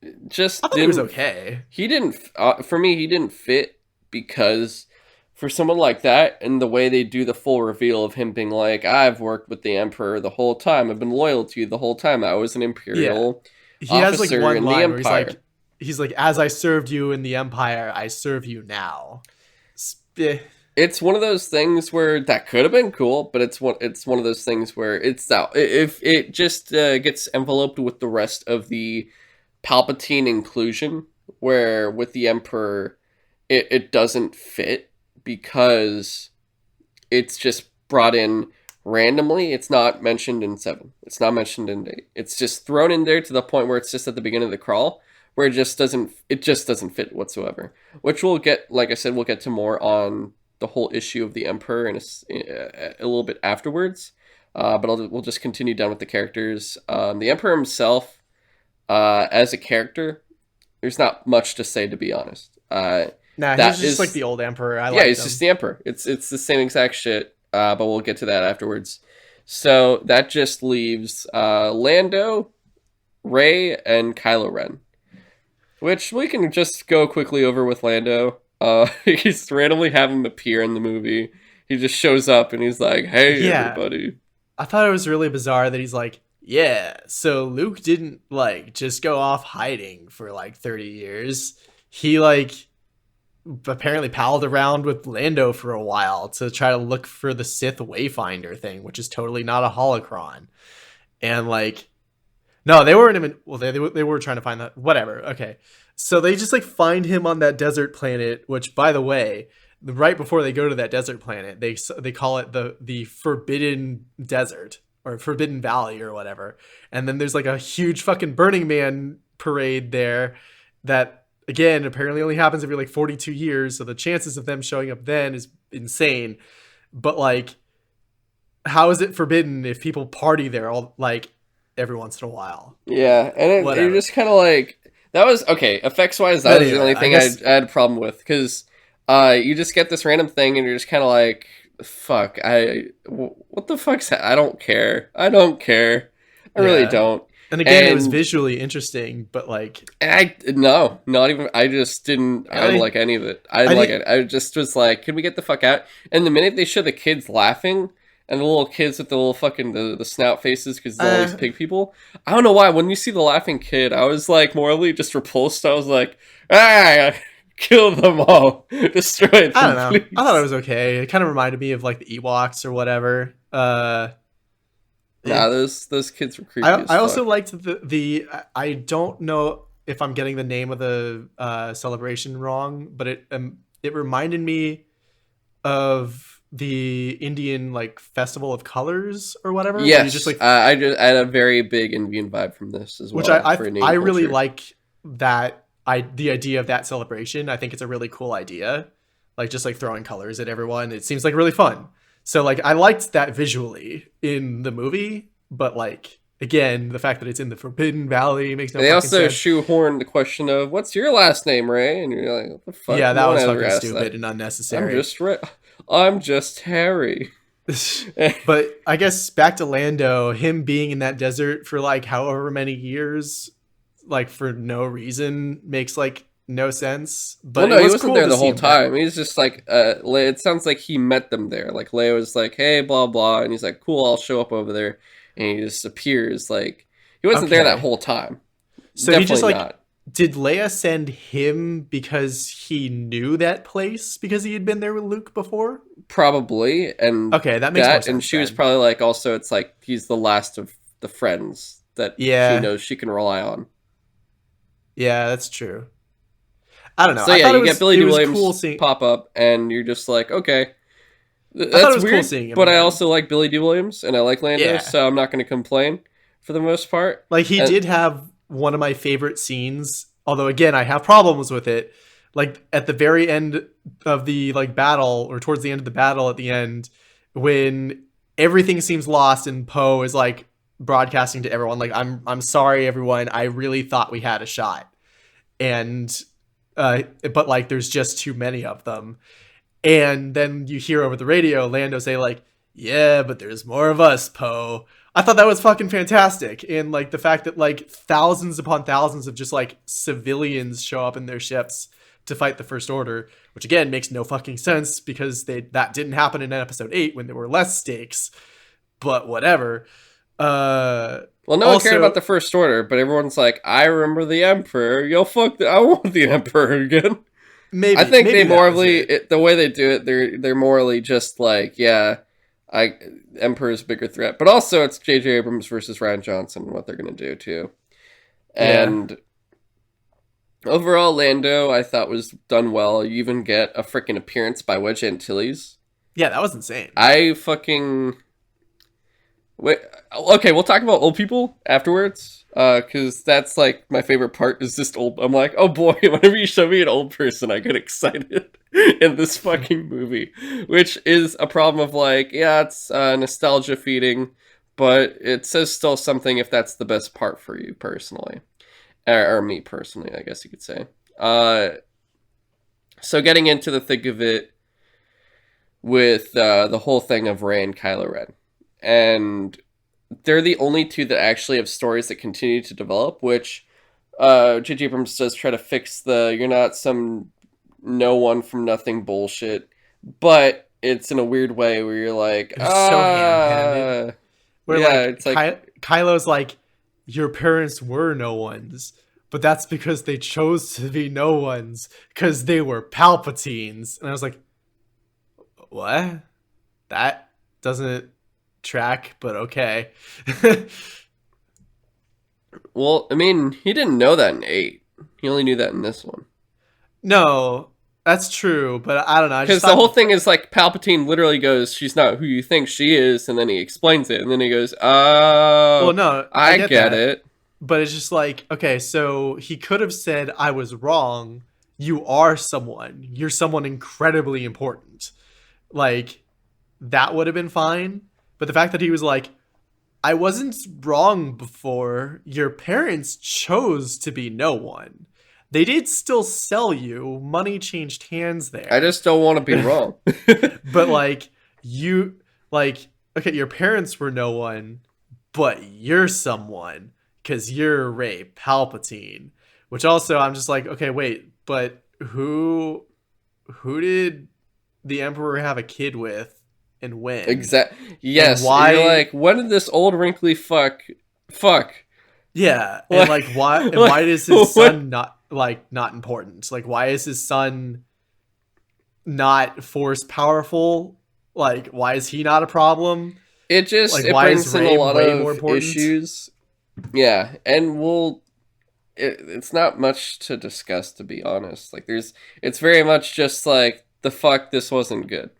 I just thought he was didn't. okay. He didn't. For me, he didn't fit because for someone like that, and the way they do the full reveal of him being like, "I've worked with the Emperor the whole time. I've been loyal to you the whole time. I was an Yeah. Imperial He has like officer one in the line where Empire." he's like, as I served you in the Empire, I serve you now. It's one of those things where that could have been cool, but it's one of those things where it's out if it just gets enveloped with the rest of the Palpatine inclusion, where with the Emperor it doesn't fit because it's just brought in randomly. It's not mentioned in 7. It's not mentioned in 8. It's just thrown in there to the point where it's just at the beginning of the crawl, where it just doesn't fit whatsoever. Which we'll get, like I said, we'll get to more on the whole issue of the Emperor in a little bit afterwards. But we'll just continue down with the characters. The Emperor himself, as a character, there's not much to say, to be honest. Nah, he was That just like is, the old emperor. I yeah, liked he's just him. the emperor. It's the same exact shit. But we'll get to that afterwards. So that just leaves Lando, Rey, and Kylo Ren, which we can just go quickly over with Lando. He's randomly having him appear in the movie. He just shows up and he's like, "Hey, Yeah, everybody." I thought it was really bizarre that he's like, yeah, so Luke didn't like just go off hiding for like 30 years. He like apparently palled around with Lando for a while to try to look for the Sith Wayfinder thing, which is totally not a holocron. And like, no, they weren't even. Well, they were trying to find that. Whatever. Okay, so they just like find him on that desert planet. Which, by the way, right before they go to that desert planet, they call it the Forbidden Desert or Forbidden Valley or whatever. And then there's like a huge fucking Burning Man parade there that again apparently only happens every like 42 years. So the chances of them showing up then is insane. But like, how is it forbidden if people party there all like every once in a while? Yeah, and you're Whatever. just kind of like, that was okay. Effects wise, that But was the anyway, only I thing I guess had a problem with because you just get this random thing and you're just kind of like, fuck, what the fuck's I don't care. I don't care. I really yeah. don't. And again, it was And visually interesting, but like I no, not even. I just didn't. I didn't I like any of it. I I didn't like think it. I just was like, can we get the fuck out? And the minute they show the kids laughing and the little kids with the little fucking the snout faces because all these uh pig people, I don't know why. When you see the laughing kid, I was like morally just repulsed. I was like, ah, kill them all, destroy I don't them, know. I thought it please. was okay. It kind of reminded me of like the Ewoks or whatever. Eh. Nah, those kids were creepy as I also fuck. liked the I don't know if I'm getting the name of the celebration wrong, but it reminded me of the Indian like festival of colors or whatever, where you just Yes, like I had a very big Indian vibe from this as which well for I Indian really culture. like that the idea of that celebration. I think it's a really cool idea, like just like throwing colors at everyone. It seems like really fun. So like I liked that visually in the movie, but like again, the fact that it's in the Forbidden Valley makes no They fucking also sense. shoehorn the question of "What's your last name, Ray?" And you're like, "What the fuck? Yeah, that No one was ever fucking asked stupid that. and I'm unnecessary. just Ray. I'm just Harry." But I guess back to Lando, him being in that desert for like however many years, like for no reason, makes like no sense. Well, But it no, he was wasn't cool there to the see whole him back. time. He's just like, it sounds like he met them there. Like Leia was like, "Hey, blah blah," and he's like, "Cool, I'll show up over there," and he just appears. Like he wasn't there that Okay. whole time. So he just Definitely like not. did Leia send him because he knew that place because he had been there with Luke before? Probably, and Okay, that makes more and sense she was then. probably like, also, it's like he's the last of the friends that she Yeah. knows she can rely on. Yeah, that's true. I don't know. So yeah, you get Billy It D. was cool Williams seeing pop up, and you're just like, okay, I thought it that's was cool weird. seeing him But I again. also like Billy D. Williams, and I like Lando, Yeah. so I'm not going to complain for the most part. Like he And did have one of my favorite scenes, although again I have problems with it. Like at the very end of the like battle, or towards the end of the battle at the end, when everything seems lost and Poe is like broadcasting to everyone, like I'm sorry everyone, I really thought we had a shot, and but like there's just too many of them, and then you hear over the radio Lando say like, "Yeah, but there's more of us, Poe." I thought that was fucking fantastic. And like the fact that like thousands upon thousands of just like civilians show up in their ships to fight the First Order, which again makes no fucking sense because that didn't happen in episode 8 when there were less stakes, but whatever. Uh well, no one cared about Also, the First Order, but everyone's like, I remember the Emperor. Yo, fuck, I want the Emperor again. I think they maybe that was morally, it. the way they do it, they're morally just like, yeah, I Emperor's a bigger threat, but also it's J.J. Abrams versus Ryan Johnson and what they're gonna do too. Yeah. And overall, Lando I thought was done well. You even get a freaking appearance by Wedge Antilles. Yeah, that was insane. I fucking wait. Okay, we'll talk about old people afterwards. Because that's like my favorite part is just old. I'm like, oh boy, whenever you show me an old person, I get excited in this fucking movie, which is a problem of like, yeah, it's nostalgia feeding, but it says still something if that's the best part for you personally, or me personally, I guess you could say. Uh, So getting into the thick of it with the whole thing of Rey and Kylo Ren, and they're the only two that actually have stories that continue to develop. Which J.J. Abrams does try to fix the "you're not some no one from nothing" bullshit, but it's in a weird way where you're like, It's so ham-handed. Where yeah, like it's like Kylo's like, your parents were no ones, but that's because they chose to be no ones because they were Palpatines. And I was like, what? That doesn't track, but okay. well, I mean, he didn't know that in 8. He only knew that in this one. No, that's true, but I don't know. I just Because the whole thought, thing is like Palpatine literally goes, "She's not who you think she is," and then he explains it, and then he goes, well, "Oh, no, I I get get that, it." but it's just like, okay, so he could have said, I was wrong. You are someone. You're someone incredibly important. Like, that would have been fine. But the fact that he was like, I wasn't wrong before. Your parents chose to be no one. They did still sell you. Money changed hands I there. just don't want to be wrong. But like you like okay, your parents were no one, but you're someone cuz you're Ray Palpatine. Which also I'm just like, okay, wait, but who did the emperor have a kid with and when? Exact. And Yes, you're why like, when did this old wrinkly fuck? yeah, and Like, like why like is his what? son not important? Like why is his son not force powerful? Like why is he not a problem? Like It why is brings in a Ray lot way more of important? issues. Yeah, and it's not much to discuss, to be honest. Like it's very much just like the fuck, this wasn't good,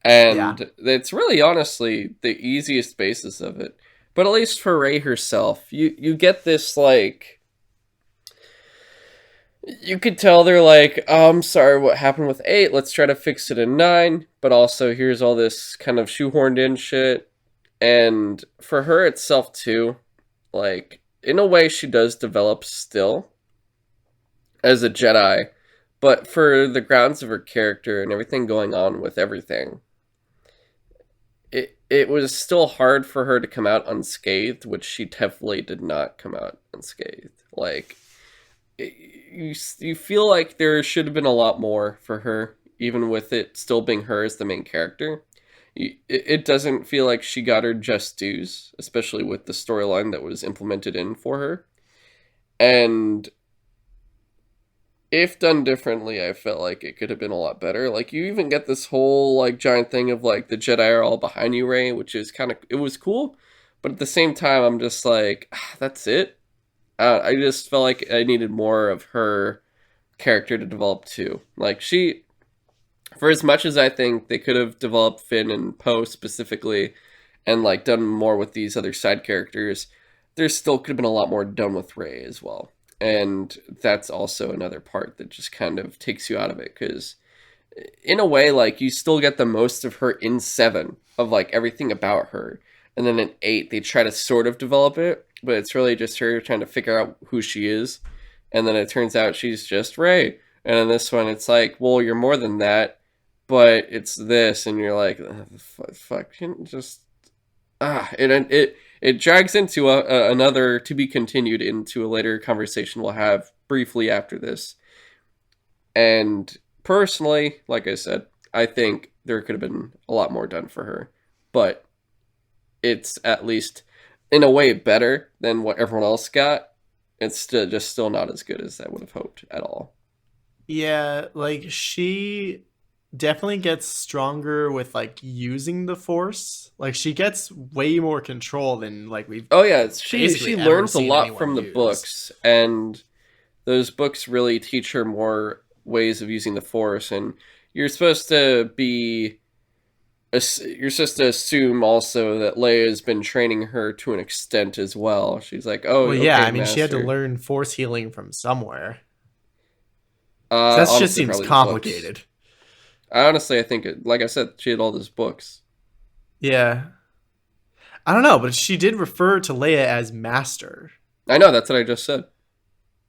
Yeah. and it's really honestly the easiest basis of it. But at least for Ray herself, you get this like, you could tell they're like, oh, I'm sorry, what happened with 8? Let's try to fix it in 9. But also, here's all this kind of shoehorned in shit. And for her itself, too, like, in a way, she does develop still as a Jedi. But for the grounds of her character and everything going on with everything, it was still hard for her to come out unscathed, which she definitely did not come out unscathed. Like, you feel like there should have been a lot more for her, even with it still being her as the main character. It doesn't feel like she got her just dues, especially with the storyline that was implemented in for her. And if done differently, I felt like it could have been a lot better. Like, you even get this whole like giant thing of like the Jedi are all behind you, Rey, which is kind of, it was cool, but at the same time, I'm just like, that's it. I just felt like I needed more of her character to develop too. Like, for as much as I think they could have developed Finn and Poe specifically, and like done more with these other side characters, there still could have been a lot more done with Rey as well. And that's also another part that just kind of takes you out of it, because in a way, like, you still get the most of her in 7 of like everything about her, and then in 8 they try to sort of develop it, but it's really just her trying to figure out who she is, and then it turns out she's just Rey. And in this one, it's like, well, you're more than that, but it's this, and you're like, fuck, just it drags into another to be continued into a later conversation we'll have briefly after this. And personally, like I said, I think there could have been a lot more done for her, but it's at least in a way better than what everyone else got. It's still not as good as I would have hoped at all. Yeah, like she definitely gets stronger with like using the force. Like she gets way more control than like we've Oh yeah, she basically ever learns a seen lot anyone from the use. books, and those books really teach her more ways of using the force. And you're supposed to be you're supposed to assume also that Leia has been training her to an extent as well. She's like, oh, Well, yeah, okay, I mean she had to master. learn force healing from somewhere. So that just Honestly, seems probably the books. complicated. I think like I said, she had all those books. Yeah. I don't know, but she did refer to Leia as master. I know, that's what I just said.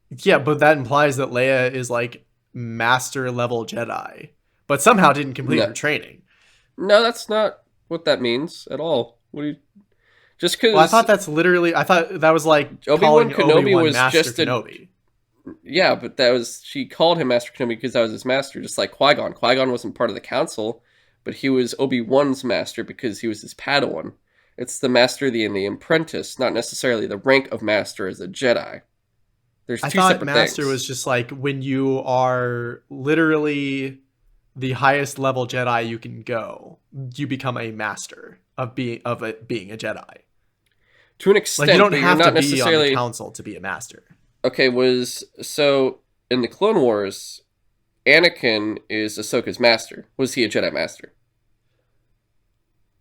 Yeah, but that implies that Leia is like master level Jedi, but somehow didn't complete No, her training. no, that's not what that means at all. What do you? Just Well, I because thought that's literally. I thought that was like Obi-Wan calling Kenobi Obi-Wan was Master just a Kenobi. yeah, but that was she called him Master Kenobi because that was his master, just like Qui-Gon. Qui-Gon wasn't part of the council, but he was Obi-Wan's master because he was his Padawan. It's the master and the apprentice, not necessarily the rank of master as a Jedi. There's I two thought separate Master things. was just like when you are literally the highest level Jedi you can go, you become a master of being a Jedi. To an Like you extent, don't but you're have to not be on the necessarily council to be a master. okay. Was so in the Clone Wars, Anakin is Ahsoka's master. Was he a Jedi master?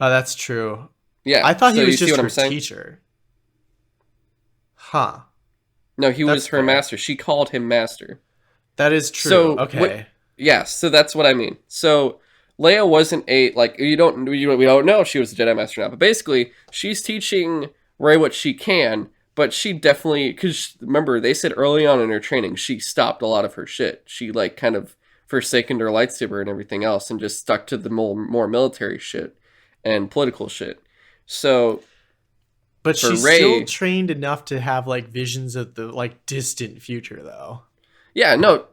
Oh, that's true. Yeah. I thought So he you was see just what her I'm saying? teacher. Huh. No, he That's was her fair. master. She called him master. That is true. So what? Okay. Yeah, so that's what I mean. So Leia wasn't a like we don't know if she was a Jedi Master or not, but basically she's teaching Rey what she can, but she definitely because remember they said early on in her training she stopped a lot of her shit. She like kind of forsaken her lightsaber and everything else and just stuck to the more military shit and political shit. So But for she's still Rey, trained enough to have like visions of the like distant future though. yeah, no,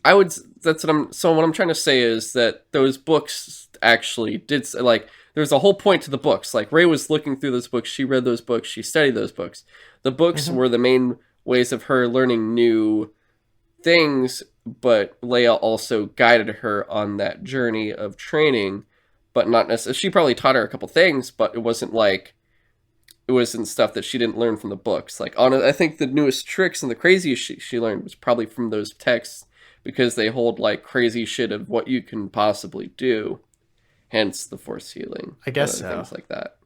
I would. That's what I'm. So what I'm trying to say is that those books actually did like. There's a whole point to the books. Like Ray was looking through those books. She read those books. She studied those books. The books Mhm. were the main ways of her learning new things, but Leia also guided her on that journey of training. But not necessarily. She probably taught her a couple things, but it wasn't like it wasn't stuff that she didn't learn from the books. Like on, I think the newest tricks and the craziest she learned was probably from those texts because they hold like crazy shit of what you can possibly do. Hence the force healing I and guess other so. things like that.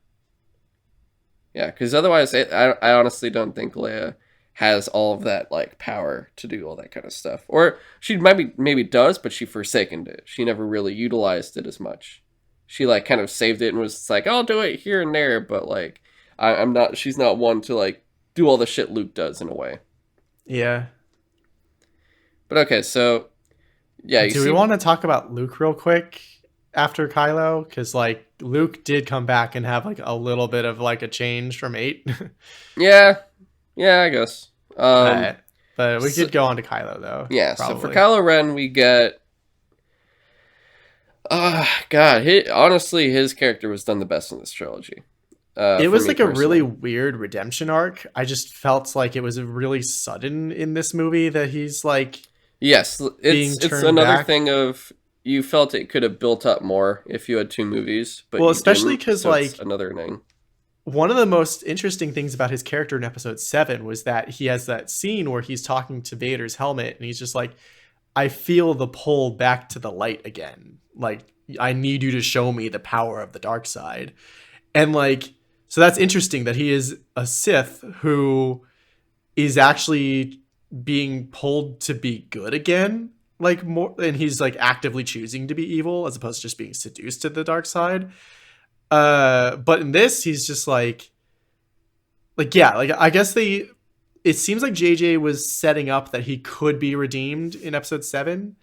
Yeah, because otherwise, I honestly don't think Leia has all of that like power to do all that kind of stuff. Or she maybe does, but she forsakened it. She never really utilized it as much. She like kind of saved it and was like, I'll do it here and there, but like I'm not. She's not one to like do all the shit Luke does in a way. Yeah. But okay, so yeah, you Do we see, want to talk about Luke real quick after Kylo? Because like Luke did come back and have like a little bit of like a change from 8. yeah, yeah, I guess. Alright. But we So, could go on to Kylo though, yeah, so for probably. Kylo Ren, we get. God, honestly, his character was done the best in this trilogy. It For was me like a really personally. weird redemption arc. I just felt like it was really sudden in this movie that he's like Yes, being it's turned another back. thing of you felt it could have built up more if you had two movies, but Well, you especially didn't. because So it's like another thing. one of the most interesting things about his character in episode 7 was that he has that scene where he's talking to Vader's helmet and he's just like, I feel the pull back to the light again. Like, I need you to show me the power of the dark side. And like, so that's interesting that he is a Sith who is actually being pulled to be good again. Like more, and he's like actively choosing to be evil as opposed to just being seduced to the dark side. But in this, he's just like yeah, like I guess they. It seems like JJ was setting up that he could be redeemed in episode 7,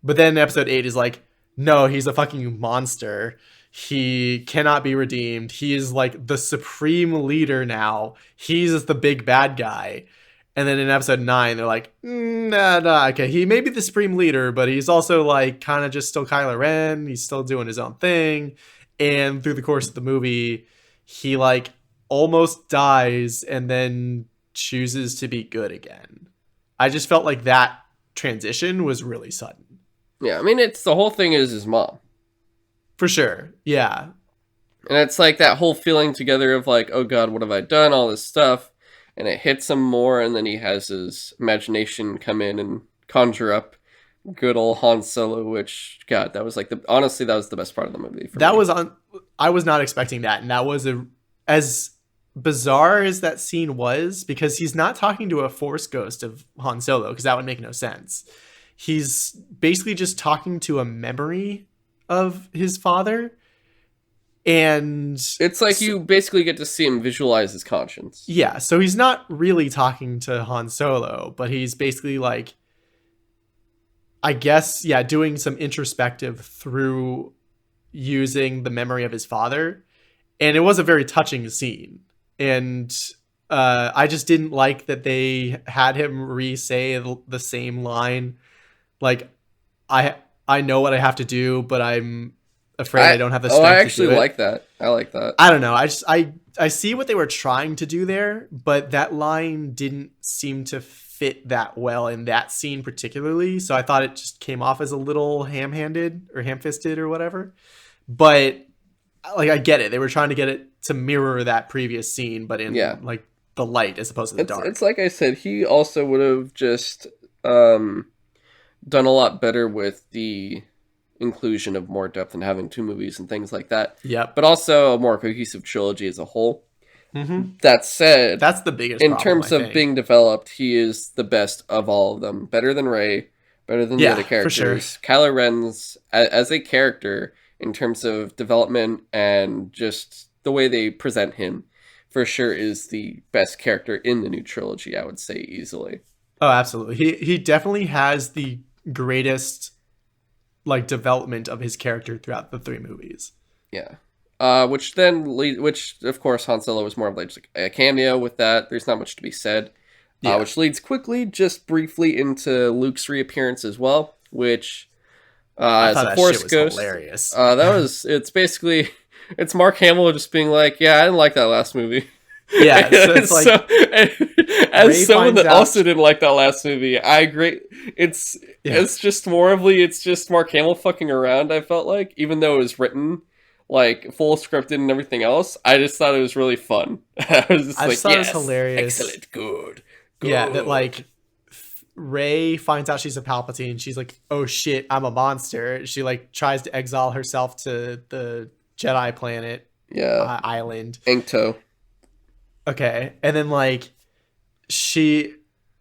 but then episode 8 is like, no, he's a fucking monster. He cannot be redeemed. He is like the supreme leader now. He's the big bad guy. And then in episode 9, they're like, nah, okay, he may be the supreme leader, but he's also like kind of just still Kylo Ren. He's still doing his own thing. And through the course of the movie, he like almost dies and then chooses to be good again. I just felt like that transition was really sudden. Yeah, I mean, it's the whole thing is his mom. For sure. Yeah. And it's like that whole feeling together of like, oh God, what have I done? All this stuff. And it hits him more, and then he has his imagination come in and conjure up good old Han Solo, which, God, that was like honestly, that was the best part of the movie for That me. was on I was not expecting that. And that was as bizarre as that scene was, because he's not talking to a force ghost of Han Solo, because that would make no sense. He's basically just talking to a memory of his father. And It's like you basically get to see him visualize his conscience. yeah, so he's not really talking to Han Solo, but he's basically like I guess, yeah, doing some introspective through using the memory of his father. And it was a very touching scene. And I just didn't like that they had him re-say the same line. Like, I know what I have to do, but I'm afraid I don't have the I strength to actually do it. like that. I like that. I don't know. I see what they were trying to do there, but that line didn't seem to fit that well in that scene particularly. So I thought it just came off as a little ham-handed or ham-fisted or whatever. But like, I get it. They were trying to get it to mirror that previous scene, but Yeah. in like the light as opposed to the dark. It's like I said, he also would have just done a lot better with the inclusion of more depth and having two movies and things like that. Yep. But also a more cohesive trilogy as a whole. Mm-hmm. That said, That's the biggest in problem, terms of being developed, he is the best of all of them. Better than Rey, better than the other characters. For sure. Kylo Ren's, as a character, in terms of development and just the way they present him, for sure is the best character in the new trilogy, I would say, easily. Oh, absolutely. He definitely has the greatest like development of his character throughout the three movies. Yeah. Which of course Han Solo was more of like a cameo with that. There's not much to be said. Yeah. Which leads quickly, just briefly, into Luke's reappearance as well, which as a Force Ghost, hilarious. It's basically, it's Mark Hamill just being like, yeah, I didn't like that last movie. Yeah, so it's like, as someone that also didn't like that last movie, I agree. It's just it's just Mark Hamill fucking around. I felt like, even though it was written like full scripted and everything else, I just thought it was really fun. I just thought it was hilarious. Excellent, good. Yeah, that like Rey finds out she's a Palpatine. She's like, oh shit, I'm a monster. She like tries to exile herself to the Jedi planet, island, Ankto. Okay, and then like she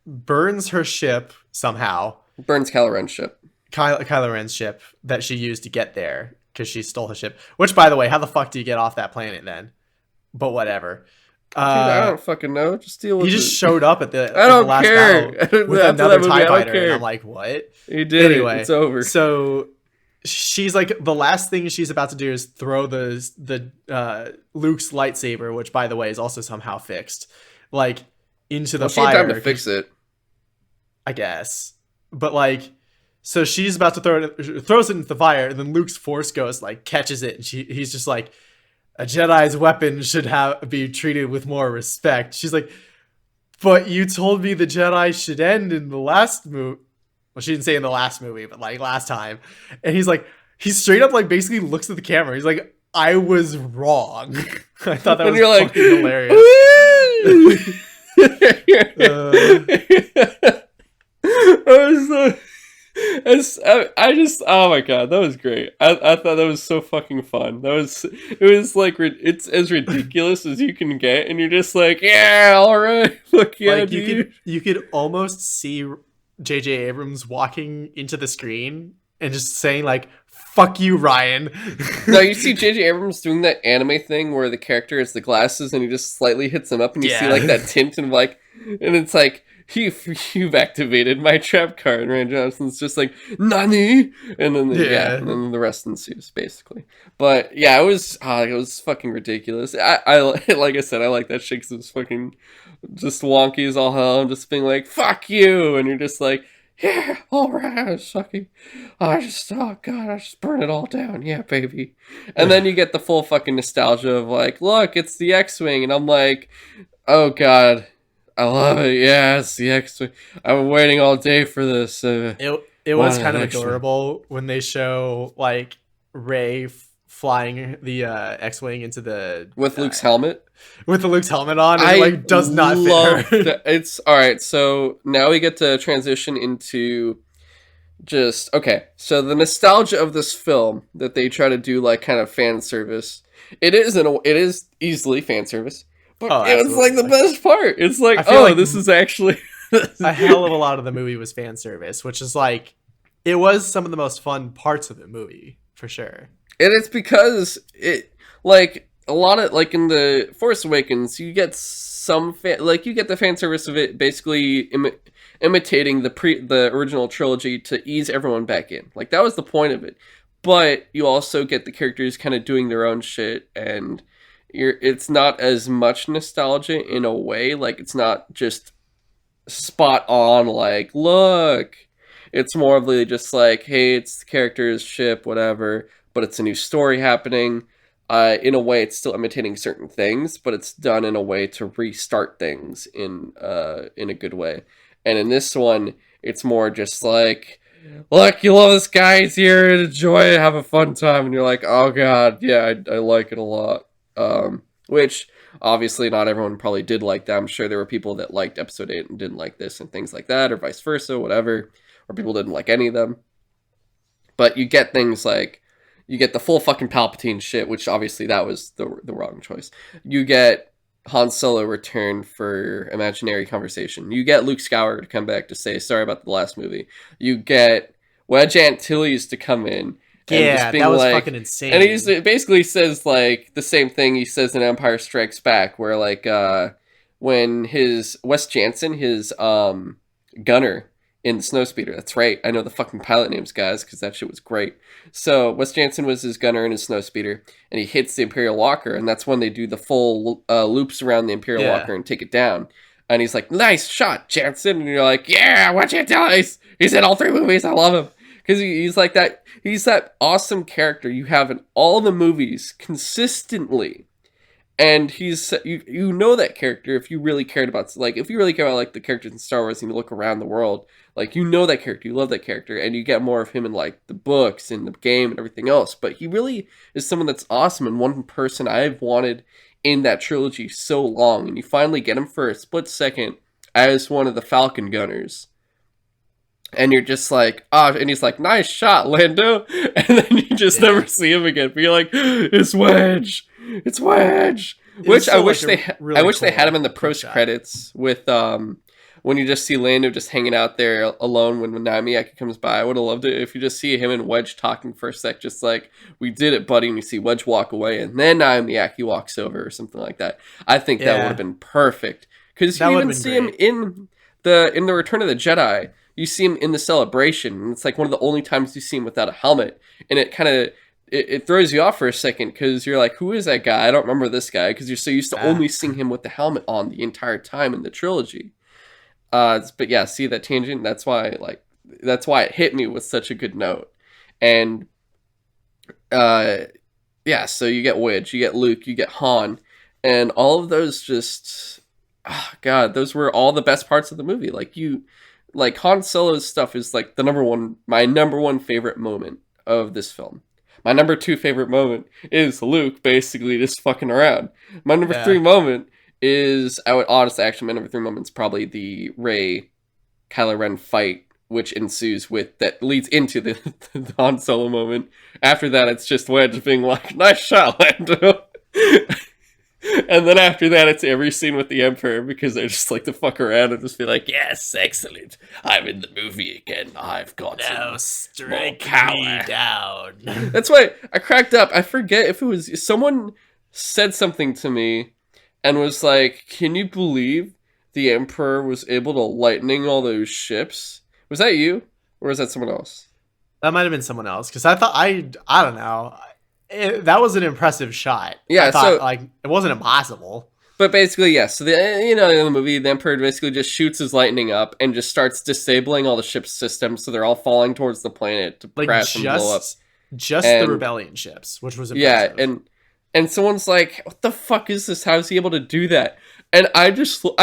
burns her ship somehow. Burns Kylo Ren's ship. Kylo Ren's ship that she used to get there because she stole his ship. Which, by the way, how the fuck do you get off that planet then? But whatever. Dude, I don't fucking know. Just deal with it. He just showed up at the last battle with another TIE fighter, and I'm like, what? He did anyway, it's over. So she's like, the last thing she's about to do is throw the Luke's lightsaber, which by the way is also somehow fixed, like into the fire. She had time to fix it, I guess. But like, so she's about to throws it into the fire, and then Luke's Force Ghost like catches it, and he's just like, a Jedi's weapon should be treated with more respect. She's like, but you told me the Jedi should end in the last movie. Well, she didn't say in the last movie, but like last time. And he's like, he straight up like basically looks at the camera. He's like, I was wrong. I thought that was fucking hilarious. Oh my god, that was great. I thought that was so fucking fun. It was like, it's as ridiculous as you can get, and you're just like, yeah, all right, look, yeah, like dude. You could almost see J.J. Abrams walking into the screen and just saying like, fuck you, Ryan. No, you see J.J. Abrams doing that anime thing where the character has the glasses and he just slightly hits them up, and you see like that tint, and like, and it's like, you've activated my trap card. And Ryan Johnson's just like, Nani? And then and then the rest ensues, basically. But yeah, it was fucking ridiculous. I like I said, I like that shit because it was fucking just wonky as all hell, and just being like, fuck you, and you're just like, yeah, alright, fucking, I just burn it all down, yeah, baby. And then you get the full fucking nostalgia of like, look, it's the X-Wing, and I'm like, oh god, I love it. Yeah, it's the X-Wing. I've been waiting all day for this. It was kind of adorable when they show like Rey flying the X-Wing into the with Luke's helmet. With the Luke's helmet on, and it like does not fit her. It's all right. So now we get to transition into just so the nostalgia of this film that they try to do like kind of fan service. It is easily fan service. But it was like the best part. It's like, this is actually a hell of a lot of the movie was fan service, which is like, it was some of the most fun parts of the movie for sure. And it's because it like a lot of like in the Force Awakens, you get some you get the fan service of it basically imitating the original trilogy to ease everyone back in. Like that was the point of it. But you also get the characters kind of doing their own shit, and it's not as much nostalgia in a way. Like it's not just spot on. Like look, it's more of just like, hey, it's the character's ship, whatever. But it's a new story happening. In a way, it's still imitating certain things, but it's done in a way to restart things in a good way. And in this one, it's more just like, look, you love this guy, he's here, enjoy it, have a fun time, and you're like, oh god, yeah, I like it a lot. Which obviously not everyone probably did like that. I'm sure there were people that liked episode 8 and didn't like this and things like that, or vice versa, whatever. Or people didn't like any of them. But you get things like, you get the full fucking Palpatine shit, which obviously that was the wrong choice. You get Han Solo return for imaginary conversation. You get Luke Skywalker to come back to say sorry about the last movie. You get Wedge Antilles to come in. Yeah, that was fucking insane. And he basically says like the same thing he says in Empire Strikes Back, where like when his Wes Jansen, his gunner in Snowspeeder. That's right. I know the fucking pilot names, guys, because that shit was great. So Wes Jansen was his gunner in his Snowspeeder, and he hits the Imperial Walker, and that's when they do the full loops around the Imperial Walker and take it down. And he's like, nice shot, Jansen. And you're like, yeah, watch it, Dice. He's in all 3 movies. I love him. Because he's like that. He's that awesome character you have in all the movies consistently. And he's you know that character if you really cared about, like, if you really care about like the characters in Star Wars and you look around the world, like, you know that character, you love that character, and you get more of him in like the books and the game and everything else. But he really is someone that's awesome and one person I've wanted in that trilogy so long, and you finally get him for a split second as one of the Falcon Gunners. And you're just like, and he's like, nice shot, Lando. And then you just never see him again. But you're like, it's Wedge. It's Wedge. Which I wish they had him in the post credits with when you just see Lando just hanging out there alone when Namiaki comes by. I would have loved it if you just see him and Wedge talking for a sec, just like, we did it, buddy, and you see Wedge walk away, and then Namiaki walks over or something like that. I think that would have been perfect. Because you even see him in the Return of the Jedi. You see him in the celebration, and it's like one of the only times you see him without a helmet, and it kind of it throws you off for a second because you're like, who is that guy? I don't remember this guy, because you're so used to only seeing him with the helmet on the entire time in the trilogy. But yeah, see that tangent? That's why it hit me with such a good note. And yeah, so you get Wedge, you get Luke, you get Han, and all of those just, God, those were all the best parts of the movie. Like Han Solo's stuff is like my number one favorite moment of this film. My number 2 favorite moment is Luke basically just fucking around. My number 3 moment is, my number 3 moment is probably the Rey Kylo Ren fight, which ensues that leads into the Han Solo moment. After that, it's just Wedge being like, nice shot, Lando. And then after that, it's every scene with the Emperor, because they're just like to fuck around and just be like, yes, excellent. I'm in the movie again. I've got strike me down. That's why I cracked up. I forget if it was someone said something to me and was like, can you believe the Emperor was able to lightning all those ships? Was that you? Or was that someone else? That might have been someone else, because I thought, I don't know. That was an impressive shot. Yeah, I thought, like, it wasn't impossible. But basically, yes. So in the movie, the Emperor basically just shoots his lightning up and just starts disabling all the ship's systems, so they're all falling towards the planet to crash and blow up. Just the rebellion ships, which was impressive. Yeah, and someone's like, "What the fuck is this? How is he able to do that?" And I just look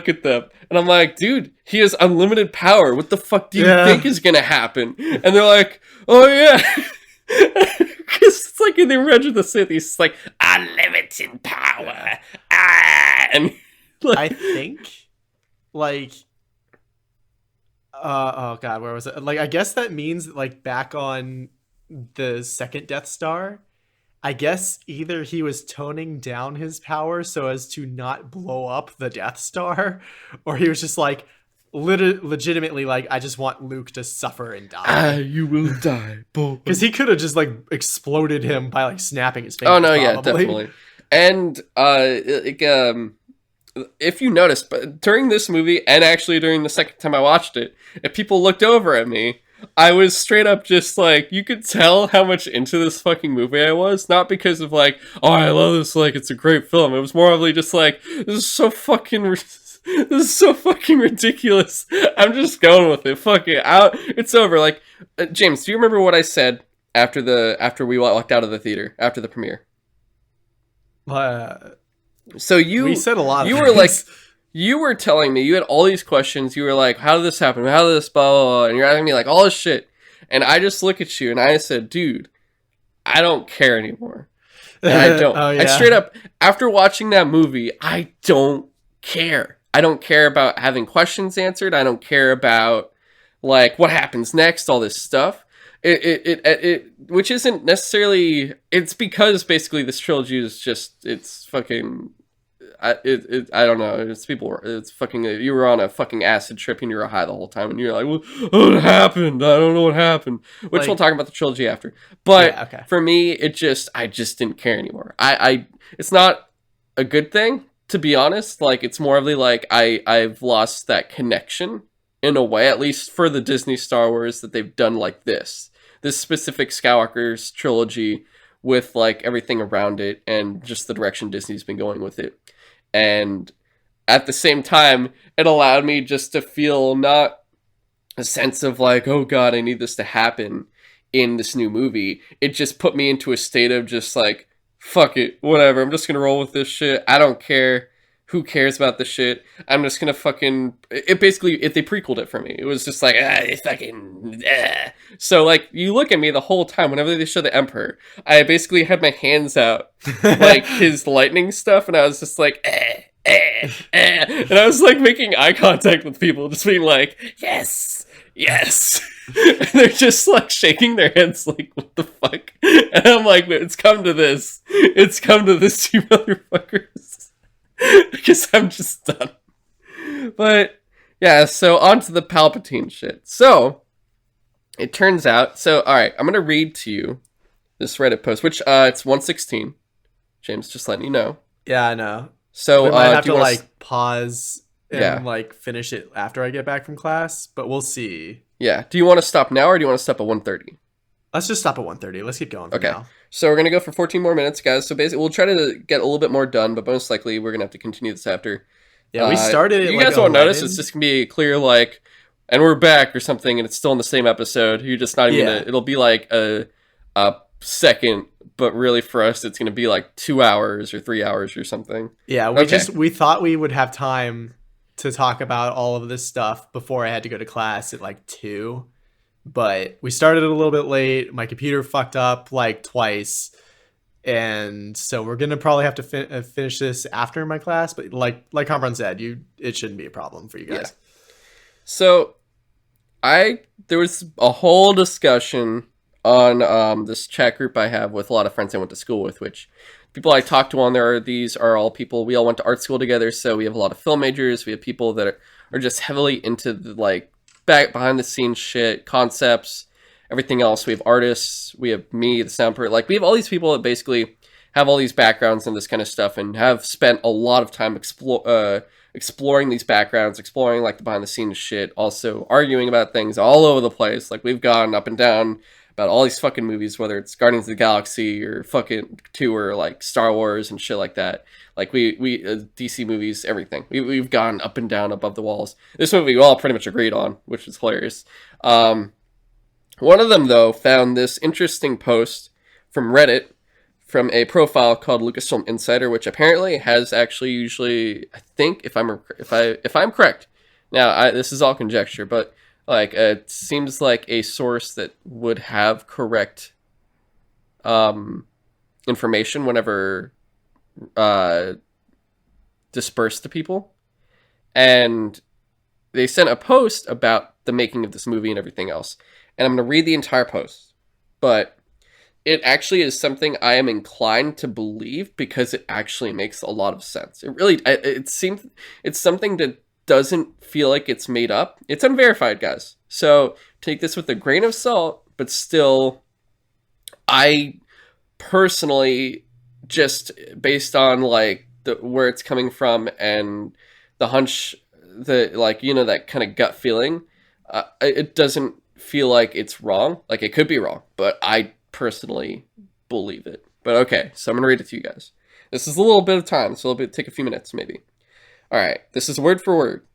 at them and I'm like, dude, he has unlimited power. What the fuck do you think is gonna happen? And they're like, oh yeah. Because it's like in the Revenge of the Sith, he's like, unlimited power. And like, I think, like, oh god, where was it? Like, I guess that means, like, back on the second Death Star, I guess either he was toning down his power so as to not blow up the Death Star, or he was just like, legitimately like, I just want Luke to suffer and die. You will die, because he could have just like exploded him by like snapping his fingers. Oh no, probably. Yeah, definitely. And if you notice, but during this movie and actually during the second time I watched it, if people looked over at me, I was straight up just like, you could tell how much into this fucking movie I was. Not because of like, oh, I love this, like, it's a great film. It was more of like just like, this is so fucking, this is so fucking ridiculous. I'm just going with it. Fuck it. Out. It's over. Like, James, do you remember what I said after we walked out of the theater after the premiere? Uh, So we said a lot. You of were like, things. you were telling me, you had all these questions. You were like, how did this happen? How did this blah, blah, blah? And you're asking me like all this shit. And I just look at you and I said, dude, I don't care anymore. And I don't. Oh, yeah. I straight up, after watching that movie, I don't care. I don't care about having questions answered. I don't care about like what happens next, all this stuff. Which isn't necessarily, it's because basically this trilogy is just, it's fucking, I don't know. It's people. It's fucking. You were on a fucking acid trip and you were high the whole time, and you're like, "What happened? I don't know what happened." Which Like, we'll talk about the trilogy after. But yeah, okay. for me, I just didn't care anymore. It's not a good thing, to be honest. Like, it's more of the like I've lost that connection in a way, at least for the Disney Star Wars that they've done like this specific Skywalker's trilogy with like everything around it and just the direction Disney's been going with it. And at the same time, it allowed me just to feel not a sense of like, oh god, I need this to happen in this new movie. It just put me into a state of just like, fuck it, whatever. I'm just gonna roll with this shit. I don't care. Who cares about this shit? I'm just gonna fucking... It basically, if they prequeled it for me, it was just like, it's fucking... So, like, you look at me the whole time, whenever they show the Emperor, I basically had my hands out, like, his lightning stuff, and I was just like, and I was, like, making eye contact with people, just being like, yes, yes. And they're just, like, shaking their heads, like, what the fuck? And I'm like, it's come to this. It's come to this, you motherfuckers. Because I'm just done. But yeah, so on to the Palpatine shit. So it turns out, so all right, I'm gonna read to you this Reddit post, which it's 116. James, just letting you know. Yeah, I know. So We might have to like pause and like finish it after I get back from class, but we'll see. Yeah. Do you want to stop now or do you want to stop at 1:30? Let's just stop at 1:30. Let's keep going. Okay. Now. So we're gonna go for 14 more minutes, guys. So basically, we'll try to get a little bit more done, but most likely we're gonna have to continue this after. Yeah, we started. You like guys won't 11. notice. It's just gonna be a clear like, and we're back or something, and it's still in the same episode. You're just not even. Yeah. It'll be like a second, but really for us, it's gonna be like 2 hours or 3 hours or something. Yeah, we thought we would have time to talk about all of this stuff before I had to go to class at like 2. But we started a little bit late. My computer fucked up like twice. And so we're going to probably have to finish this after my class. But like Comron said, it shouldn't be a problem for you guys. Yeah. So there was a whole discussion on this chat group I have with a lot of friends I went to school with, which people I talked to on there these are all people, we all went to art school together. So we have a lot of film majors. We have people that are just heavily into the like back behind the scenes shit, concepts, everything else. We have artists, we have me, the sound person. Like, we have all these people that basically have all these backgrounds in this kind of stuff and have spent a lot of time exploring these backgrounds, exploring like the behind the scenes shit, also arguing about things all over the place. Like, we've gone up and down about all these fucking movies, whether it's Guardians of the Galaxy or fucking 2 or like Star Wars and shit like that. Like, we DC movies, everything. We've gone up and down above the walls. This movie we all pretty much agreed on, which is hilarious. One of them, though, found this interesting post from Reddit from a profile called Lucasfilm Insider, which apparently has actually usually, I think, if I'm correct. Now, this is all conjecture, but like it seems like a source that would have correct information whenever dispersed to people. And they sent a post about the making of this movie and everything else. And I'm going to read the entire post. But it actually is something I am inclined to believe because it actually makes a lot of sense. It's something that doesn't feel like it's made up. It's unverified, guys. So take this with a grain of salt, but still, I personally, just based on like where it's coming from, and the hunch, the like, that kind of gut feeling. It doesn't feel like it's wrong. Like, it could be wrong, but I personally believe it. But okay, so I'm gonna read it to you guys. This is a little bit of time, so it'll take a few minutes maybe. All right, this is word for word.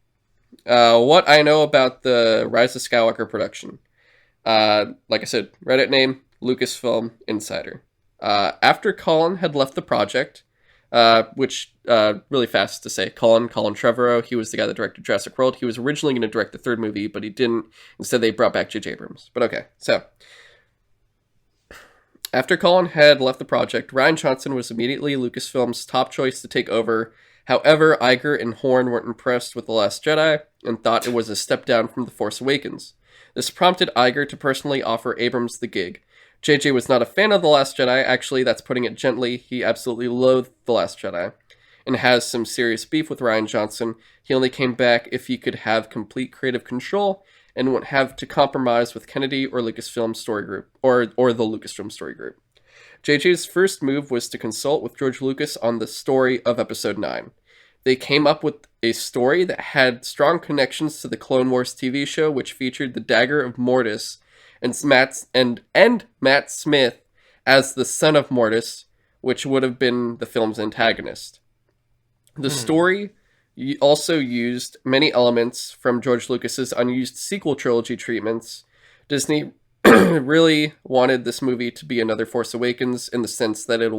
What I know about the Rise of Skywalker production. Like I said, Reddit name, Lucasfilm Insider. After Colin had left the project, which, really fast to say, Colin Trevorrow, he was the guy that directed Jurassic World. He was originally going to direct the third movie, but he didn't. Instead, they brought back J.J. Abrams. But okay, so after Colin had left the project, Rian Johnson was immediately Lucasfilm's top choice to take over. However, Iger and Horn weren't impressed with The Last Jedi and thought it was a step down from The Force Awakens. This prompted Iger to personally offer Abrams the gig. JJ was not a fan of The Last Jedi. Actually, that's putting it gently. He absolutely loathed The Last Jedi and has some serious beef with Rian Johnson. He only came back if he could have complete creative control and wouldn't have to compromise with Kennedy or Lucasfilm Story Group, or the Lucasfilm Story Group. JJ's first move was to consult with George Lucas on the story of Episode 9. They came up with a story that had strong connections to the Clone Wars TV show, which featured the Dagger of Mortis and Matt Smith as the son of Mortis, which would have been the film's antagonist. The story also used many elements from George Lucas's unused sequel trilogy treatments. Disney really wanted this movie to be another Force Awakens in the sense that it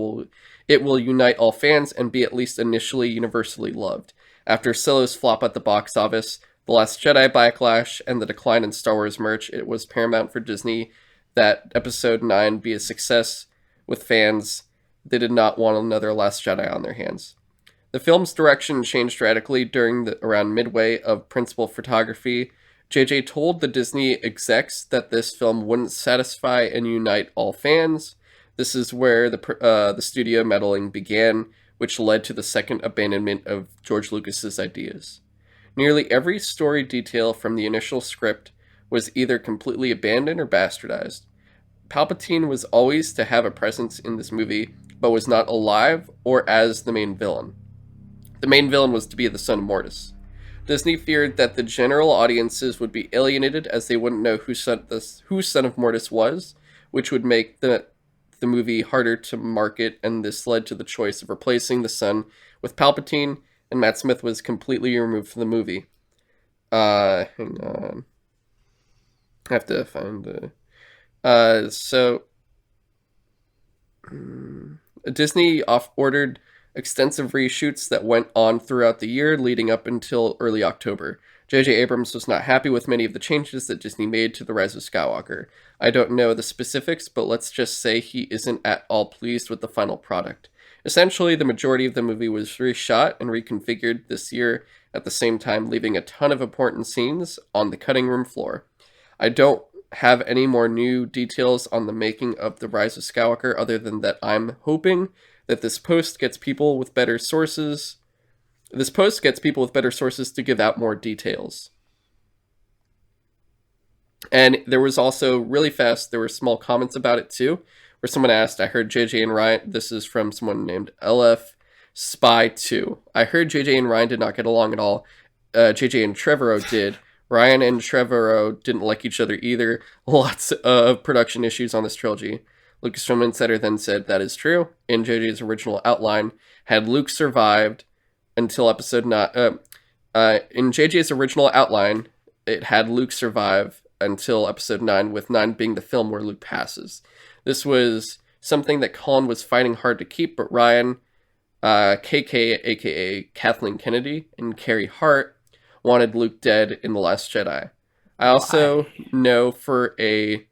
will unite all fans and be at least initially universally loved. After Solo's flop at the box office, The Last Jedi backlash, and the decline in Star Wars merch, it was paramount for Disney that Episode 9 be a success with fans. They did not want another Last Jedi on their hands. The film's direction changed radically around midway of principal photography. JJ told the Disney execs that this film wouldn't satisfy and unite all fans. This is where the studio meddling began, which led to the second abandonment of George Lucas's ideas. Nearly every story detail from the initial script was either completely abandoned or bastardized. Palpatine was always to have a presence in this movie, but was not alive or as the main villain. The main villain was to be the son of Mortis. Disney feared that the general audiences would be alienated as they wouldn't know who son of Mortis was, which would make the movie harder to market, and this led to the choice of replacing the son with Palpatine, and Matt Smith was completely removed from the movie. Hang on. I have to find Disney ordered extensive reshoots that went on throughout the year leading up until early October. J.J. Abrams was not happy with many of the changes that Disney made to The Rise of Skywalker. I don't know the specifics, but let's just say he isn't at all pleased with the final product. Essentially, the majority of the movie was reshot and reconfigured this year at the same time, leaving a ton of important scenes on the cutting room floor. I don't have any more new details on the making of The Rise of Skywalker other than that I'm hoping that this post gets people with better sources to give out more details. And there was also, really fast, there were small comments about it too, where someone asked, I heard JJ and Ryan, this is from someone named LF Spy 2. I heard JJ and Ryan did not get along at all. JJ and Trevorrow did. Ryan and Trevorrow didn't like each other either. Lots of production issues on this trilogy. Lucasfilm Insider then said that is true. In JJ's original outline, had Luke survived until episode 9. In JJ's original outline, it had Luke survive until episode 9, with 9 being the film where Luke passes. This was something that Colin was fighting hard to keep, but Ryan, KK, aka Kathleen Kennedy, and Carrie Hart wanted Luke dead in The Last Jedi. I also know for a